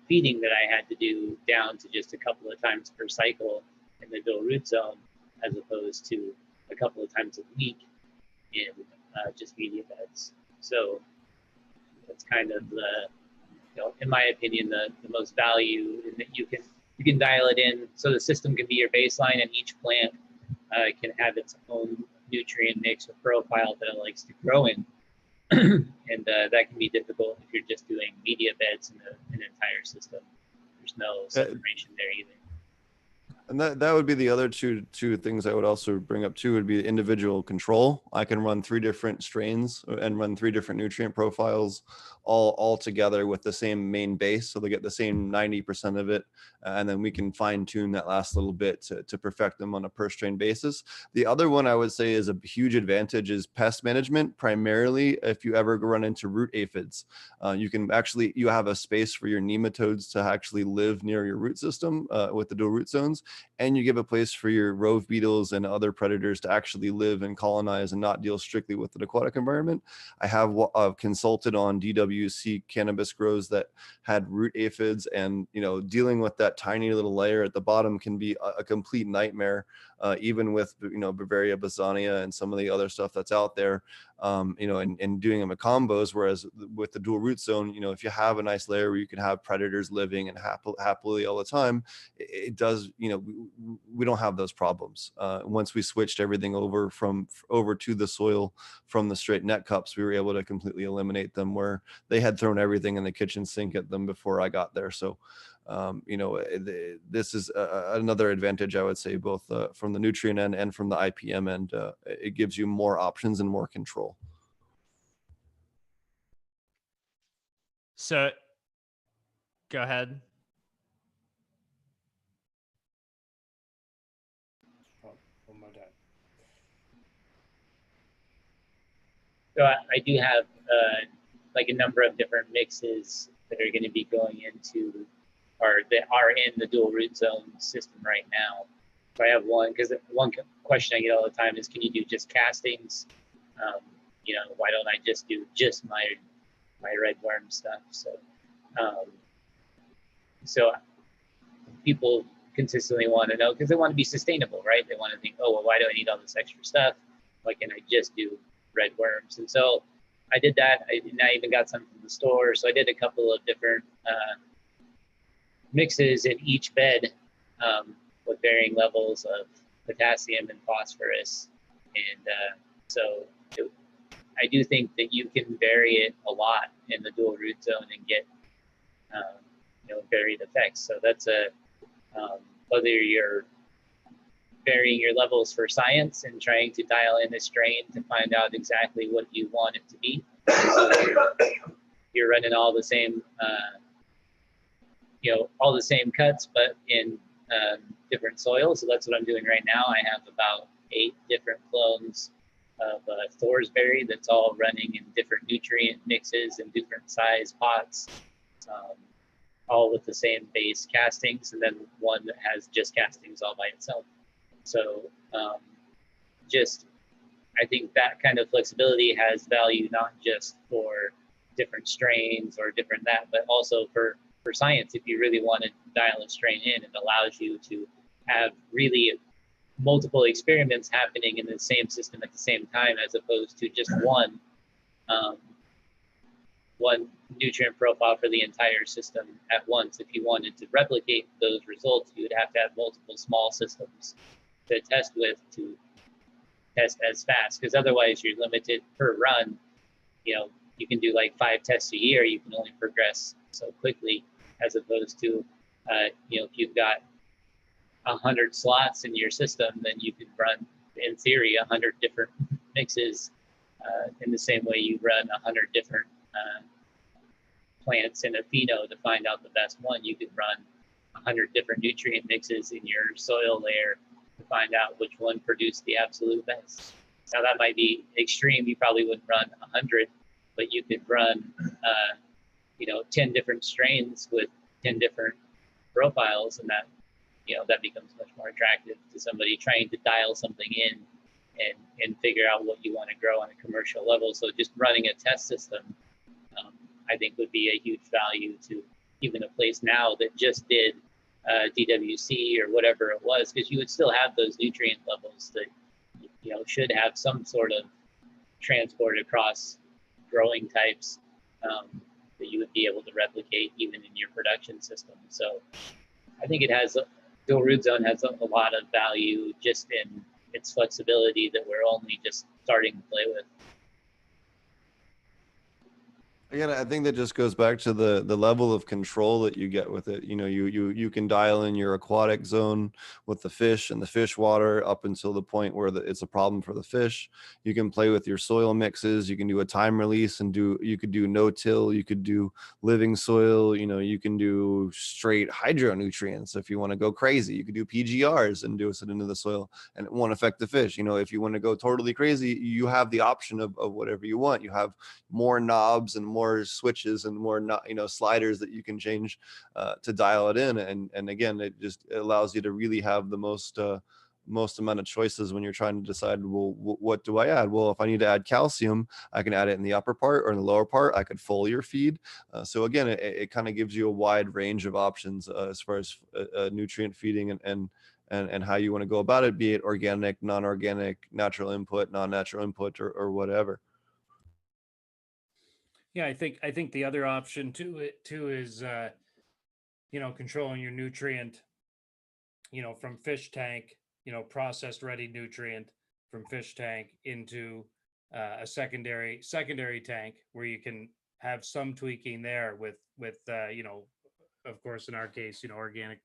feeding that I had to do down to just a couple of times per cycle in the dual root zone, as opposed to a couple of times a week in just media beds. So that's kind of the, in my opinion, the most value in that you can dial it in so the system can be your baseline, and each plant can have its own nutrient mix or profile that it likes to grow in. And that can be difficult if you're just doing media beds in an entire system. There's no separation there either. And that would be the other two things I would also bring up too, would be individual control. I can run 3 different strains and run 3 different nutrient profiles all together with the same main base. So they get the same 90% of it. And then we can fine tune that last little bit to perfect them on a per strain basis. The other one I would say is a huge advantage is pest management, primarily if you ever run into root aphids. You have a space for your nematodes to actually live near your root system with the dual root zones. And you give a place for your rove beetles and other predators to actually live and colonize and not deal strictly with an aquatic environment. I have consulted on DWC cannabis grows that had root aphids, and dealing with that tiny little layer at the bottom can be a complete nightmare, even with Bavaria bassania and some of the other stuff that's out there. And doing them in combos, whereas with the dual root zone, if you have a nice layer where you can have predators living and happily all the time, it does, we don't have those problems. Once we switched everything over to the soil from the straight net cups, we were able to completely eliminate them, where they had thrown everything in the kitchen sink at them before I got there. So this is another advantage, I would say, both from the nutrient end and from the IPM end. It gives you more options and more control. So go ahead. One more time. So I do have like a number of different mixes that are going to be going into, or that are in the dual root zone system right now. So I have one, because one question I get all the time is, can you do just castings? Why don't I just do just my red worm stuff? So people consistently want to know, because they want to be sustainable, right? They want to think, oh, well, why do I need all this extra stuff? Why can't I just do red worms? And so I did that. I even got some from the store. So I did a couple of different mixes in each bed with varying levels of potassium and phosphorus. And I do think that you can vary it a lot in the dual root zone and get varied effects. So that's whether you're varying your levels for science and trying to dial in a strain to find out exactly what you want it to be. So you're running all the same, all the same cuts, but in different soils. So that's what I'm doing right now. I have about 8 different clones of Thorsberry that's all running in different nutrient mixes and different size pots, all with the same base castings, and then one that has just castings all by itself. So I think that kind of flexibility has value not just for different strains or different that, but also for science, if you really want to dial a strain in, it allows you to have really multiple experiments happening in the same system at the same time, as opposed to just one nutrient profile for the entire system at once. If you wanted to replicate those results, you would have to have multiple small systems to test with to test as fast, because otherwise you're limited per run. You know, you can do like 5 tests a year, you can only progress so quickly, as opposed to, you know, if you've got 100 slots in your system, then you could run, in theory, 100 different mixes in the same way you run 100 different plants in a pheno to find out the best one. You could run 100 different nutrient mixes in your soil layer to find out which one produced the absolute best. Now that might be extreme. You probably wouldn't run 100, but you could run, you know, 10 different strains with 10 different profiles, and that, you know, that becomes much more attractive to somebody trying to dial something in and figure out what you want to grow on a commercial level. So just running a test system, I think would be a huge value to even a place now that just did DWC or whatever it was, because you would still have those nutrient levels that, you know, should have some sort of transport across growing types that you would be able to replicate even in your production system. So I think it has, dual root zone has a lot of value just in its flexibility that we're only just starting to play with. Again, I think that just goes back to the level of control that you get with it. You know, you can dial in your aquatic zone with the fish and the fish water up until the point where it's a problem for the fish. You can play with your soil mixes. You can do a time release and you could do no-till. You could do living soil. You know, you can do straight hydronutrients if you want to go crazy. You could do PGRs and do it into the soil, and it won't affect the fish. You know, if you want to go totally crazy, you have the option of whatever you want. You have more knobs and more switches and more, you know, sliders that you can change to dial it in, and again, it allows you to really have the most amount of choices when you're trying to decide, well, what do I add? Well, if I need to add calcium, I can add it in the upper part or in the lower part. I could foliar feed. So again, it kind of gives you a wide range of options as far as nutrient feeding and how you want to go about it, be it organic, non-organic, natural input, non-natural input, or whatever. Yeah, I think the other option too is you know, controlling your nutrient, you know, from fish tank, you know, processed ready nutrient from fish tank into a secondary tank where you can have some tweaking there with you know, of course in our case, you know, organic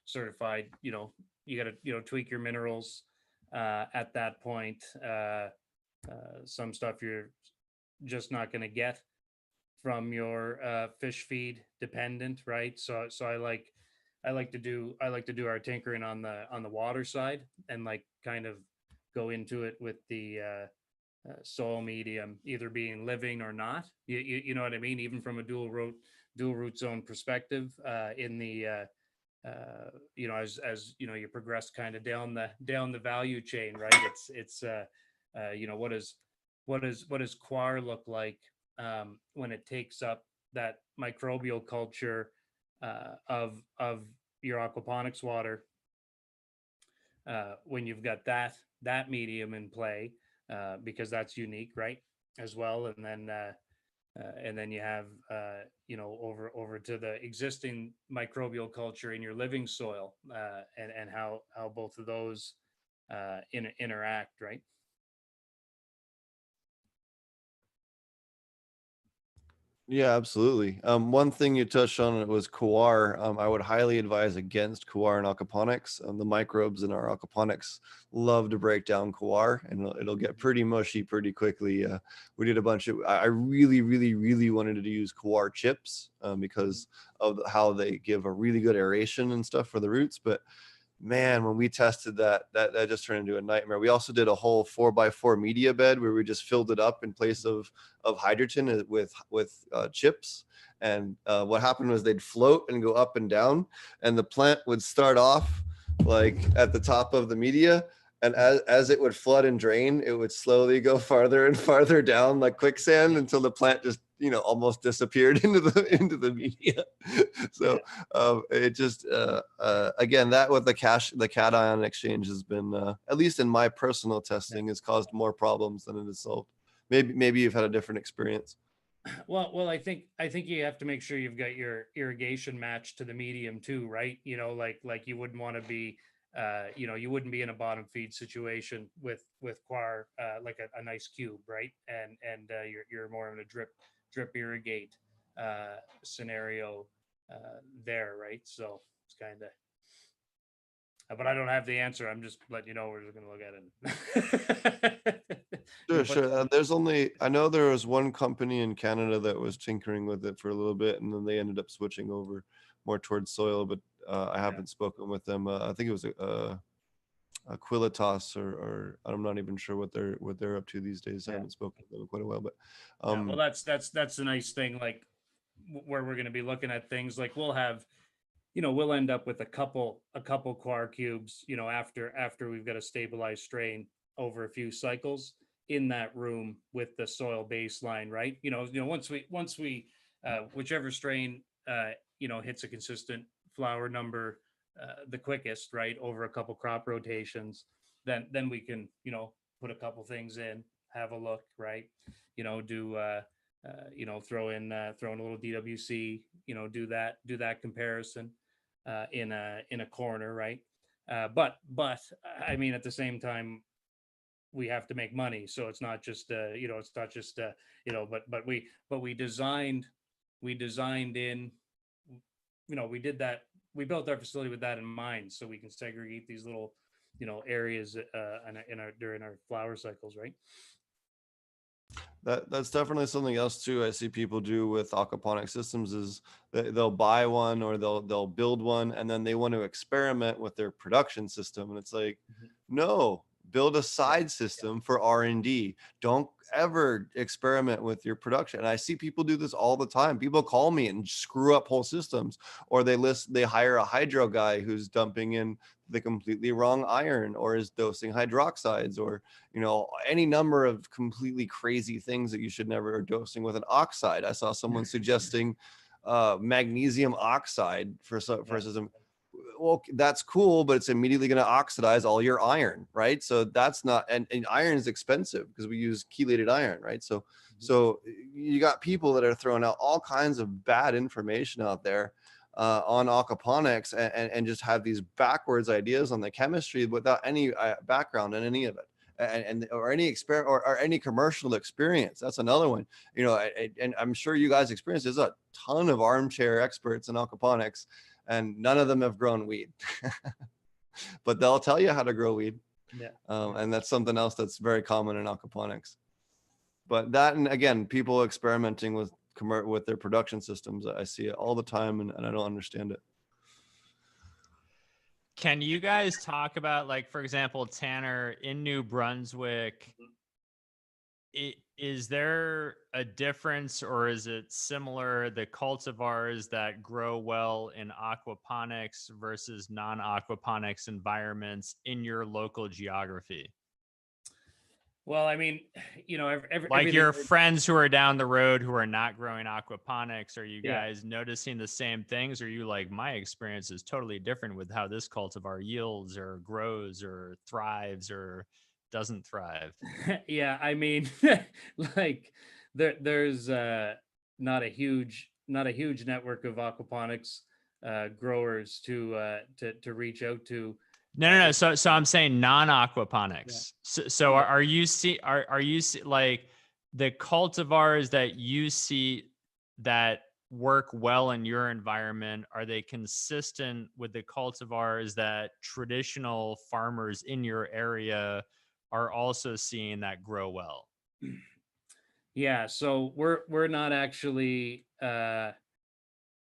certified, you know, you got to, you know, tweak your minerals at that point. Some stuff you're just not going to get from your fish feed dependent, right? So I like to do our tinkering on the water side, and like kind of go into it with the soil medium either being living or not. You know what I mean? Even from a dual root zone perspective, in the you know, as you know, you progress kind of down the value chain, right? It's you know, what does coir look like when it takes up that microbial culture of your aquaponics water, when you've got that medium in play, because that's unique, right, as well. And then you have you know, over to the existing microbial culture in your living soil, and how both of those interact, right? Yeah, absolutely. One thing you touched on, it was coir. I would highly advise against coir in aquaponics. The microbes in our aquaponics love to break down coir, and it'll get pretty mushy pretty quickly. We did a bunch of, I really, really, really wanted to use coir chips because of how they give a really good aeration and stuff for the roots. But man, when we tested that just turned into a nightmare. We also did a whole 4x4 media bed where we just filled it up in place of hydrogen with chips. And what happened was they'd float and go up and down, and the plant would start off like at the top of the media. And as it would flood and drain, it would slowly go farther and farther down like quicksand until the plant just almost disappeared into the media. So it just again, that with the cation exchange has been at least in my personal testing has caused more problems than it has solved. Maybe you've had a different experience. Well, I think you have to make sure you've got your irrigation matched to the medium too, right? Like you wouldn't want to be, you wouldn't be in a bottom feed situation with Quar, like a nice cube, right? And you're more in a drip irrigate scenario there, right? So it's kind of. But I don't have the answer. I'm just letting you know we're just going to look at it. Sure. I know there was one company in Canada that was tinkering with it for a little bit, and then they ended up switching over more towards soil. But I haven't spoken with them. I think it was a Quilitas, or I'm not even sure what they're up to these days. I haven't spoken to them in quite a while. But well, that's the nice thing. Like where we're going to be looking at things, like we'll have. We'll end up with a couple Quar cubes, after we've got a stabilized strain over a few cycles in that room with the soil baseline, right? Once we whichever strain, hits a consistent flower number, the quickest, right, over a couple crop rotations, then we can, put a couple things in, have a look, right? Do, throw in a little DWC, do that comparison in a corner, right? But I mean, at the same time, we have to make money, so it's not just but we designed in, we built our facility with that in mind, so we can segregate these little areas during our flower cycles, right? That's definitely something else too. I see people do with aquaponic systems is they'll buy one or they'll build one, and then they want to experiment with their production system. And it's like, no, build a side system for R&D. Don't ever experiment with your production. And I see people do this all the time. People call me and screw up whole systems, or they hire a hydro guy who's dumping in the completely wrong iron, or is dosing hydroxides, or any number of completely crazy things that you should never, or dosing with an oxide. I saw someone suggesting magnesium oxide for a system. Well, that's cool, but it's immediately going to oxidize all your iron, right? So that's not, and iron is expensive because we use chelated iron, right? So you got people that are throwing out all kinds of bad information out there on aquaponics, and just have these backwards ideas on the chemistry without any background in any of it, or any experiment or any commercial experience. That's another one. And I'm sure you guys experience. There's a ton of armchair experts in aquaponics, and none of them have grown weed, but they'll tell you how to grow weed. Yeah. And that's something else that's very common in aquaponics. But that, and again, people experimenting with their production systems, I see it all the time, and I don't understand it. Can you guys talk about, like, for example, Tanner, in New Brunswick, is there a difference, or is it similar, the cultivars that grow well in aquaponics versus non-aquaponics environments in your local geography? Well, I mean, like your friends who are down the road who are not growing aquaponics, are you guys noticing the same things? Or are you like, my experience is totally different with how this cultivar yields or grows or thrives or doesn't thrive? Yeah, I mean, like there's not a huge network of aquaponics growers to reach out to. No. So I'm saying non-aquaponics. Yeah. So are you like the cultivars that you see that work well in your environment? Are they consistent with the cultivars that traditional farmers in your area are also seeing that grow well? Yeah. So we're not actually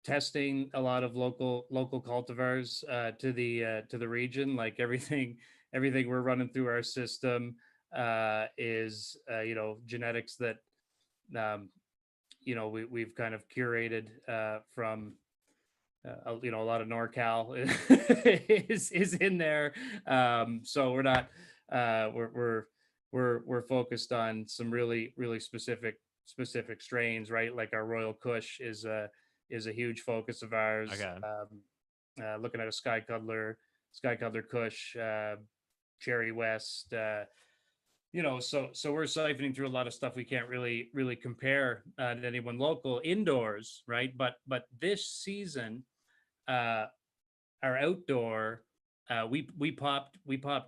testing a lot of local cultivars to the region. Like everything we're running through our system is genetics that we've kind of curated from a lot of NorCal is in there. So we're not we're focused on some really specific specific strains, right? Like our Royal Kush is a huge focus of ours. Okay. Looking at a Sky Cuddler Kush, Cherry West, so we're siphoning through a lot of stuff we can't really compare to anyone local indoors, right? But this season, our outdoor, we popped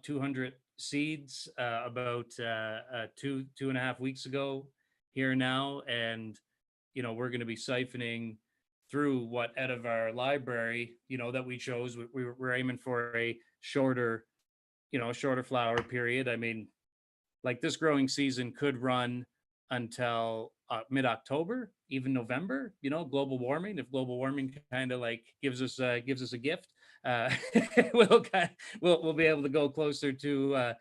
200 seeds about 2.5 weeks ago here now, and we're going to be siphoning through what out of our library that we chose. We're aiming for a shorter flower period. I mean, like this growing season could run until mid-October, even November. Global warming. If global warming kind of like gives us a gift, we'll be able to go closer to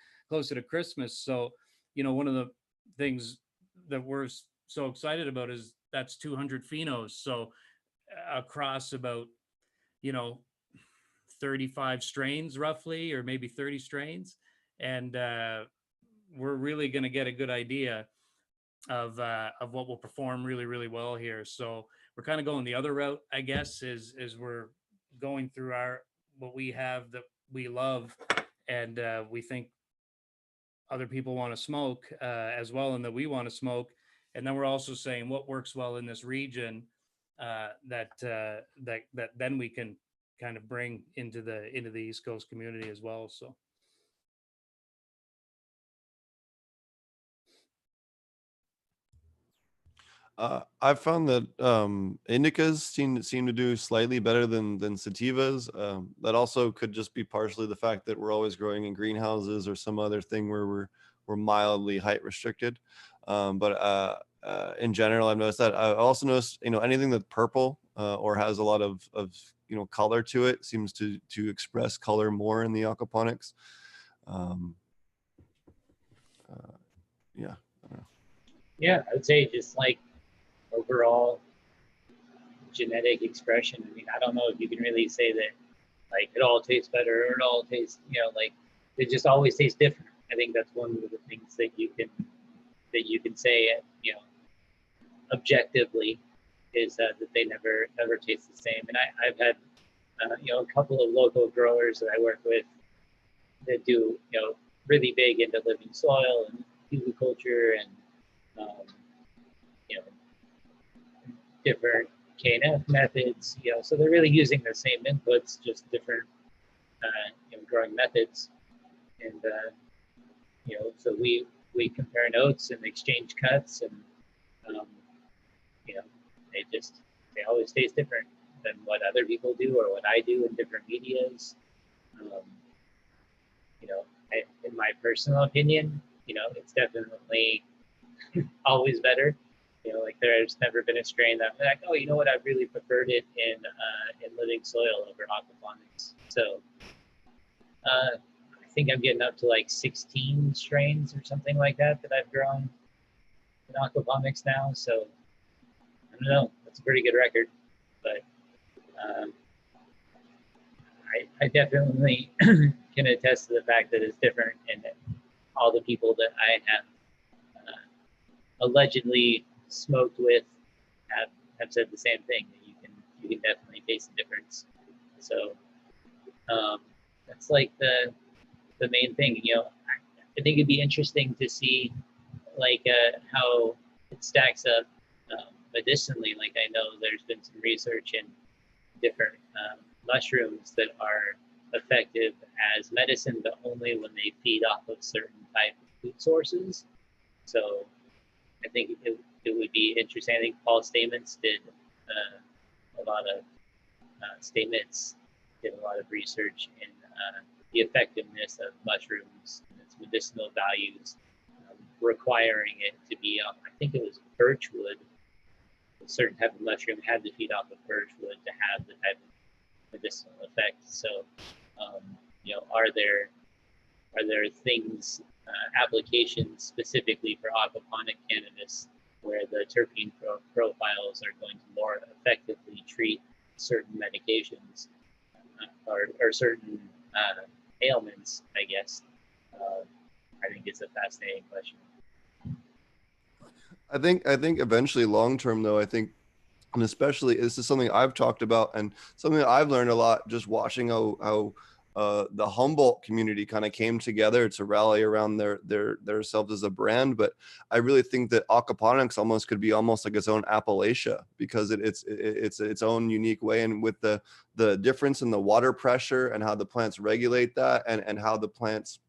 Christmas. So, one of the things that we're so excited about is that's 200 phenos. So across about 35 strains roughly, or maybe 30 strains, and we're really going to get a good idea of what will perform really well here. So we're kind of going the other route, I guess, is we're going through what we have that we love, and we think other people want to smoke as well, and that we want to smoke. And then we're also saying what works well in this region that then we can kind of bring into the East Coast community as well. So. I've found that indicas seem to do slightly better than sativas. That also could just be partially the fact that we're always growing in greenhouses or some other thing where we're mildly height restricted. But in general, I've noticed that. I've also noticed, anything that's purple or has a lot of color to it seems to express color more in the aquaponics. Yeah. I don't know. Yeah, I would say just like overall genetic expression. I mean, I don't know if you can really say that like it all tastes better or it all tastes, like it just always tastes different. I think that's one of the things that you can say, objectively, is that they never taste the same. And I've had a couple of local growers that I work with that do really big into living soil and humiculture and different KNF methods, so they're really using the same inputs, just different, growing methods. And, so we compare notes and exchange cuts, and, they always taste different than what other people do or what I do in different medias. In my personal opinion, it's definitely always better. Like there's never been a strain that I'm like, oh, you know what, I really preferred it in living soil over aquaponics. So I think I'm getting up to like 16 strains or something like that I've grown in aquaponics now. So I don't know, that's a pretty good record. But I definitely can attest to the fact that it's different, and all the people that I have allegedly smoked with have said the same thing, that you can definitely taste the difference. So that's like the main thing. I think it'd be interesting to see like how it stacks up medicinally. Like I know there's been some research in different mushrooms that are effective as medicine, but only when they feed off of certain type of food sources. So I think it would be interesting. I think Paul Stamets did a lot of research in the effectiveness of mushrooms and its medicinal values, requiring it to be I think it was birchwood. A certain type of mushroom had to feed off of birchwood to have the type of medicinal effect. So, are there things, applications specifically for aquaponic cannabis where the terpene profiles are going to more effectively treat certain medications or certain ailments, I guess? I think it's a fascinating question. I think eventually long term though, I think, and especially this is something I've talked about and something that I've learned a lot just watching how the Humboldt community kind of came together to rally around their selves as a brand. But I really think that aquaponics almost could be almost like its own Appalachia, because it's its own unique way, and with the difference in the water pressure and how the plants regulate that, and how the plants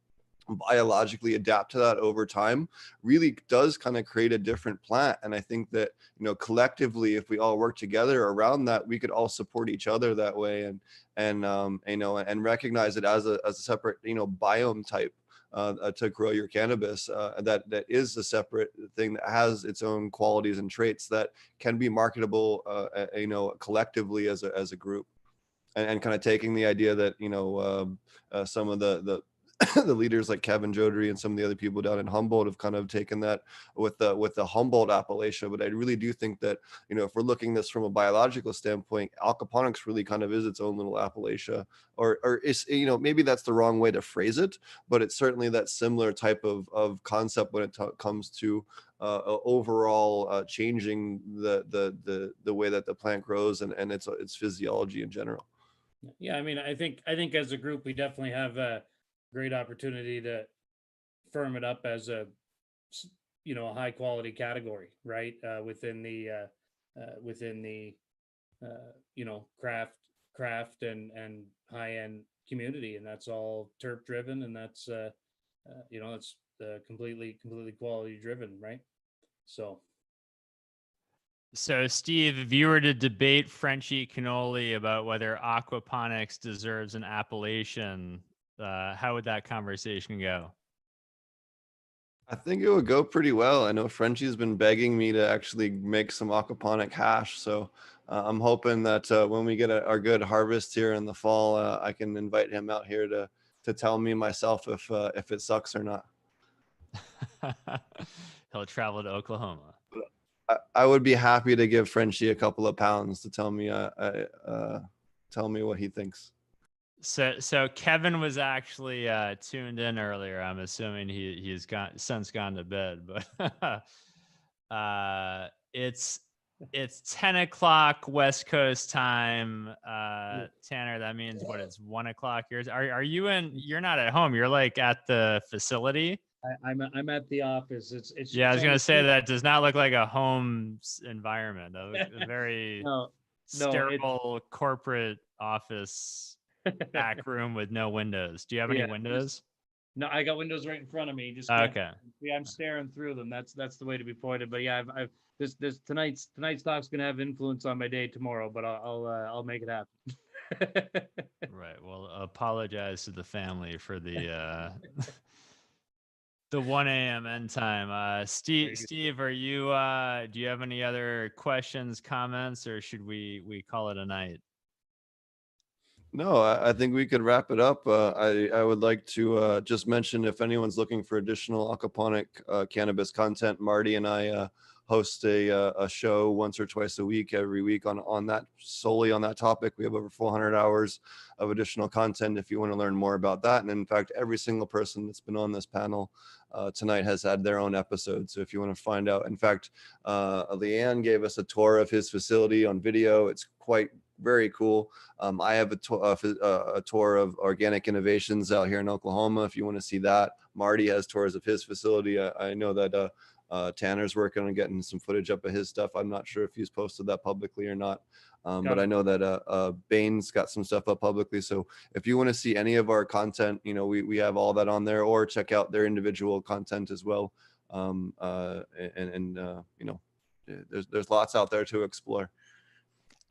biologically adapt to that over time, really does kind of create a different plant. And I think that, collectively, if we all work together around that, we could all support each other that way, and recognize it as a separate, biome type to grow your cannabis, that is a separate thing that has its own qualities and traits that can be marketable, collectively as a group. And kind of taking the idea that, some of the the leaders like Kevin Jodry and some of the other people down in Humboldt have kind of taken that with the Humboldt Appalachia. But I really do think that, if we're looking this from a biological standpoint, aquaponics really kind of is its own little Appalachia, or is, maybe that's the wrong way to phrase it, but it's certainly that similar type of concept when it comes to overall changing the way that the plant grows and its physiology in general. Yeah, I mean, I think as a group, we definitely have a great opportunity to firm it up as a high quality category, right? Within the craft and high end community, and that's all terp driven, and that's it's completely quality driven, right? So Steve, if you were to debate Frenchie Cannoli about whether aquaponics deserves an appellation, how would that conversation go? I think it would go pretty well. I know Frenchie's been begging me to actually make some aquaponic hash, so I'm hoping that when we get our good harvest here in the fall, I can invite him out here to tell me myself if it sucks or not. He'll travel to Oklahoma. I would be happy to give Frenchie a couple of pounds to tell me what he thinks. So Kevin was actually tuned in earlier. I'm assuming he's since gone to bed, but it's 10 o'clock West Coast time. Tanner, that means what? It's 1 o'clock yours. Are you in? You're not at home. You're like at the facility. I'm at the office. It's Yeah, I was gonna say that does not look like a home environment. That looks a very sterile corporate office back room with no windows. Do you have any windows? No, I got windows right in front of me. Just okay. Yeah, I'm staring through them. That's the way to be pointed. But yeah, this tonight's talk's gonna have influence on my day tomorrow. But I'll make it happen. Right. Well, apologize to the family for the the 1 a.m. end time. Steve, are you do you have any other questions, comments, or should we call it a night? No, I think we could wrap it up. I would like to just mention, if anyone's looking for additional aquaponic cannabis content, Marty and I host a show once or twice a week, every week on that, solely on that topic. We have over 400 hours of additional content if you want to learn more about that. And in fact, every single person that's been on this panel tonight has had their own episode. So if you want to find out, in fact, Leanne gave us a tour of his facility on video. It's quite very cool. I have a tour of Organic Innovations out here in Oklahoma. If you want to see that, Marty has tours of his facility. I know that Tanner's working on getting some footage up of his stuff. I'm not sure if he's posted that publicly or not. But I know that Bain's got some stuff up publicly. So if you want to see any of our content, we have all that on there, or check out their individual content as well. There's lots out there to explore.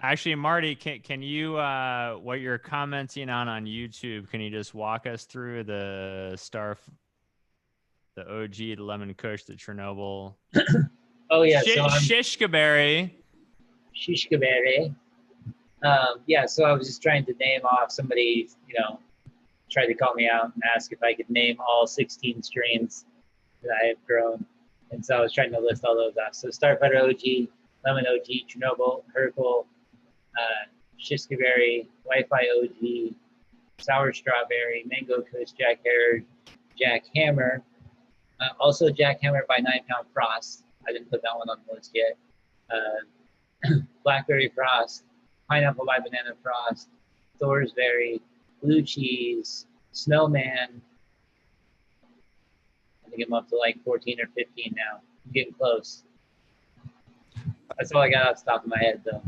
Actually, Marty, can you what you're commenting on YouTube? Can you just walk us through the OG, the Lemon Kush, the Chernobyl? Oh yeah, Shishkaberry. Yeah, so I was just trying to name off somebody, tried to call me out and ask if I could name all 16 strains that I have grown. And so I was trying to list all those off. So Starfighter OG, Lemon OG, Chernobyl, Hercule, Shishkaberry, Wi-Fi OG, Sour Strawberry, Mango Kush, Jackhammer, also Jackhammer by 9 Pound Frost. I didn't put that one on the list yet. Blackberry Frost, Pineapple by Banana Frost, Thor's Berry, Blue Cheese, Snowman. I think I'm up to like 14 or 15 now. I'm getting close. That's all I got off the top of my head, though.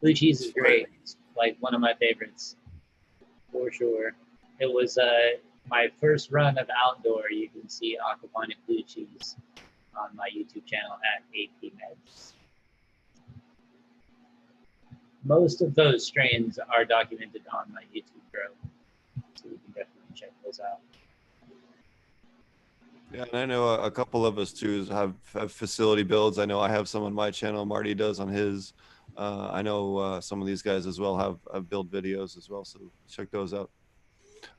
Blue Cheese is great. It's like one of my favorites, for sure. It was my first run of outdoor. You can see Aquaponic Blue Cheese on my YouTube channel at AP Meds. Most of those strains are documented on my YouTube grow, so you can definitely check those out. Yeah, and I know a couple of us too have facility builds. I know I have some on my channel. Marty does on his. I know some of these guys as well have build videos as well, so check those out.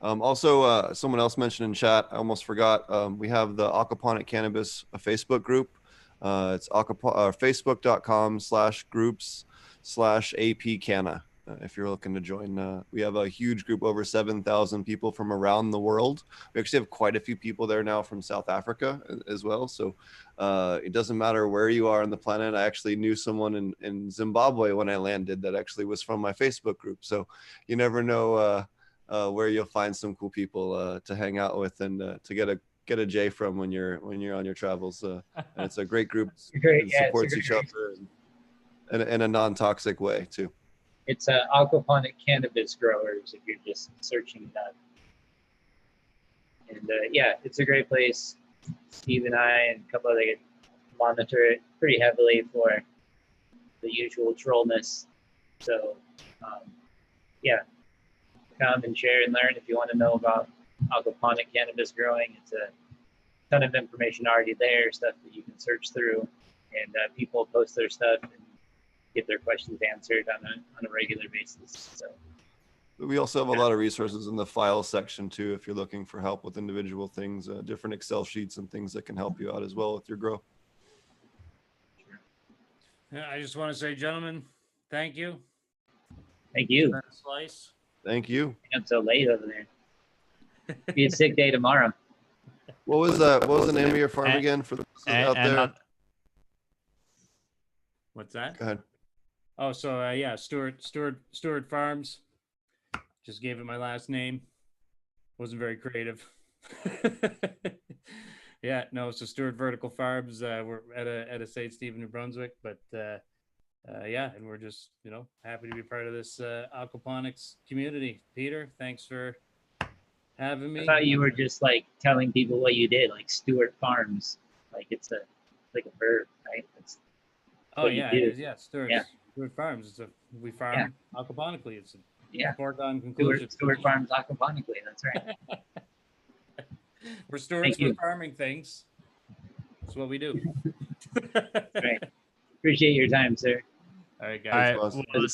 Also, someone else mentioned in chat, I almost forgot, we have the Aquaponic Cannabis Facebook group. It's facebook.com/groups/AP if you're looking to join. We have a huge group, over 7,000 people from around the world. We actually have quite a few people there now from South Africa as well. So it doesn't matter where you are on the planet. I actually knew someone in Zimbabwe when I landed that actually was from my Facebook group. So you never know where you'll find some cool people to hang out with and to get a J from when you're on your travels. And it's a great group. Great, It yeah, supports each other in a non-toxic way too. It's Aquaponic Cannabis Growers if you're just searching it up. And yeah, it's a great place. Steve and I and a couple other guys monitor it pretty heavily for the usual trollness. So yeah, come and share and learn if you want to know about aquaponic cannabis growing. It's a ton of information already there, stuff that you can search through, and people post their stuff and get their questions answered on a regular basis. So we also have a lot of resources in the file section too, if you're looking for help with individual things, different Excel sheets and things that can help you out as well with your grow. Yeah, I just want to say, gentlemen, thank you. Thank you. Slice. Thank you. I'm so late over there. Be a sick day tomorrow. What was the name of your farm again for the out there? What's that? Go ahead. Oh, so yeah, Stewart Farms. Just gave it my last name. Wasn't very creative. Yeah, no, so Stewart Vertical Farms. We're at a St. Stephen, New Brunswick, but yeah, and we're just happy to be part of this aquaponics community. Peter, thanks for having me. I thought you were just like telling people what you did, like Stewart Farms, like it's like a verb, right? That's oh yeah, it is, yeah, Stewart Farms. We farm aquaponically. It's a foregone conclusion. Stewart Farms aquaponically. That's right. We're stewards for farming things. That's what we do. Right. Appreciate your time, sir. All right, guys. All right. Well,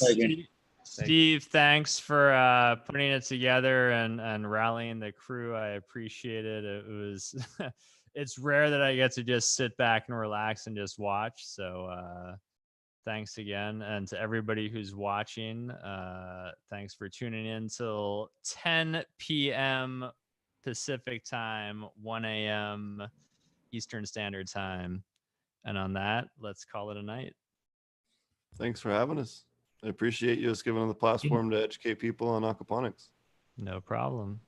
Steve, thanks for putting it together and rallying the crew. I appreciate it. It was it's rare that I get to just sit back and relax and just watch. So thanks again. And to everybody who's watching, thanks for tuning in till 10 p.m. Pacific time, 1 a.m. Eastern Standard Time. And on that, let's call it a night. Thanks for having us. I appreciate you just giving us the platform to educate people on aquaponics. No problem.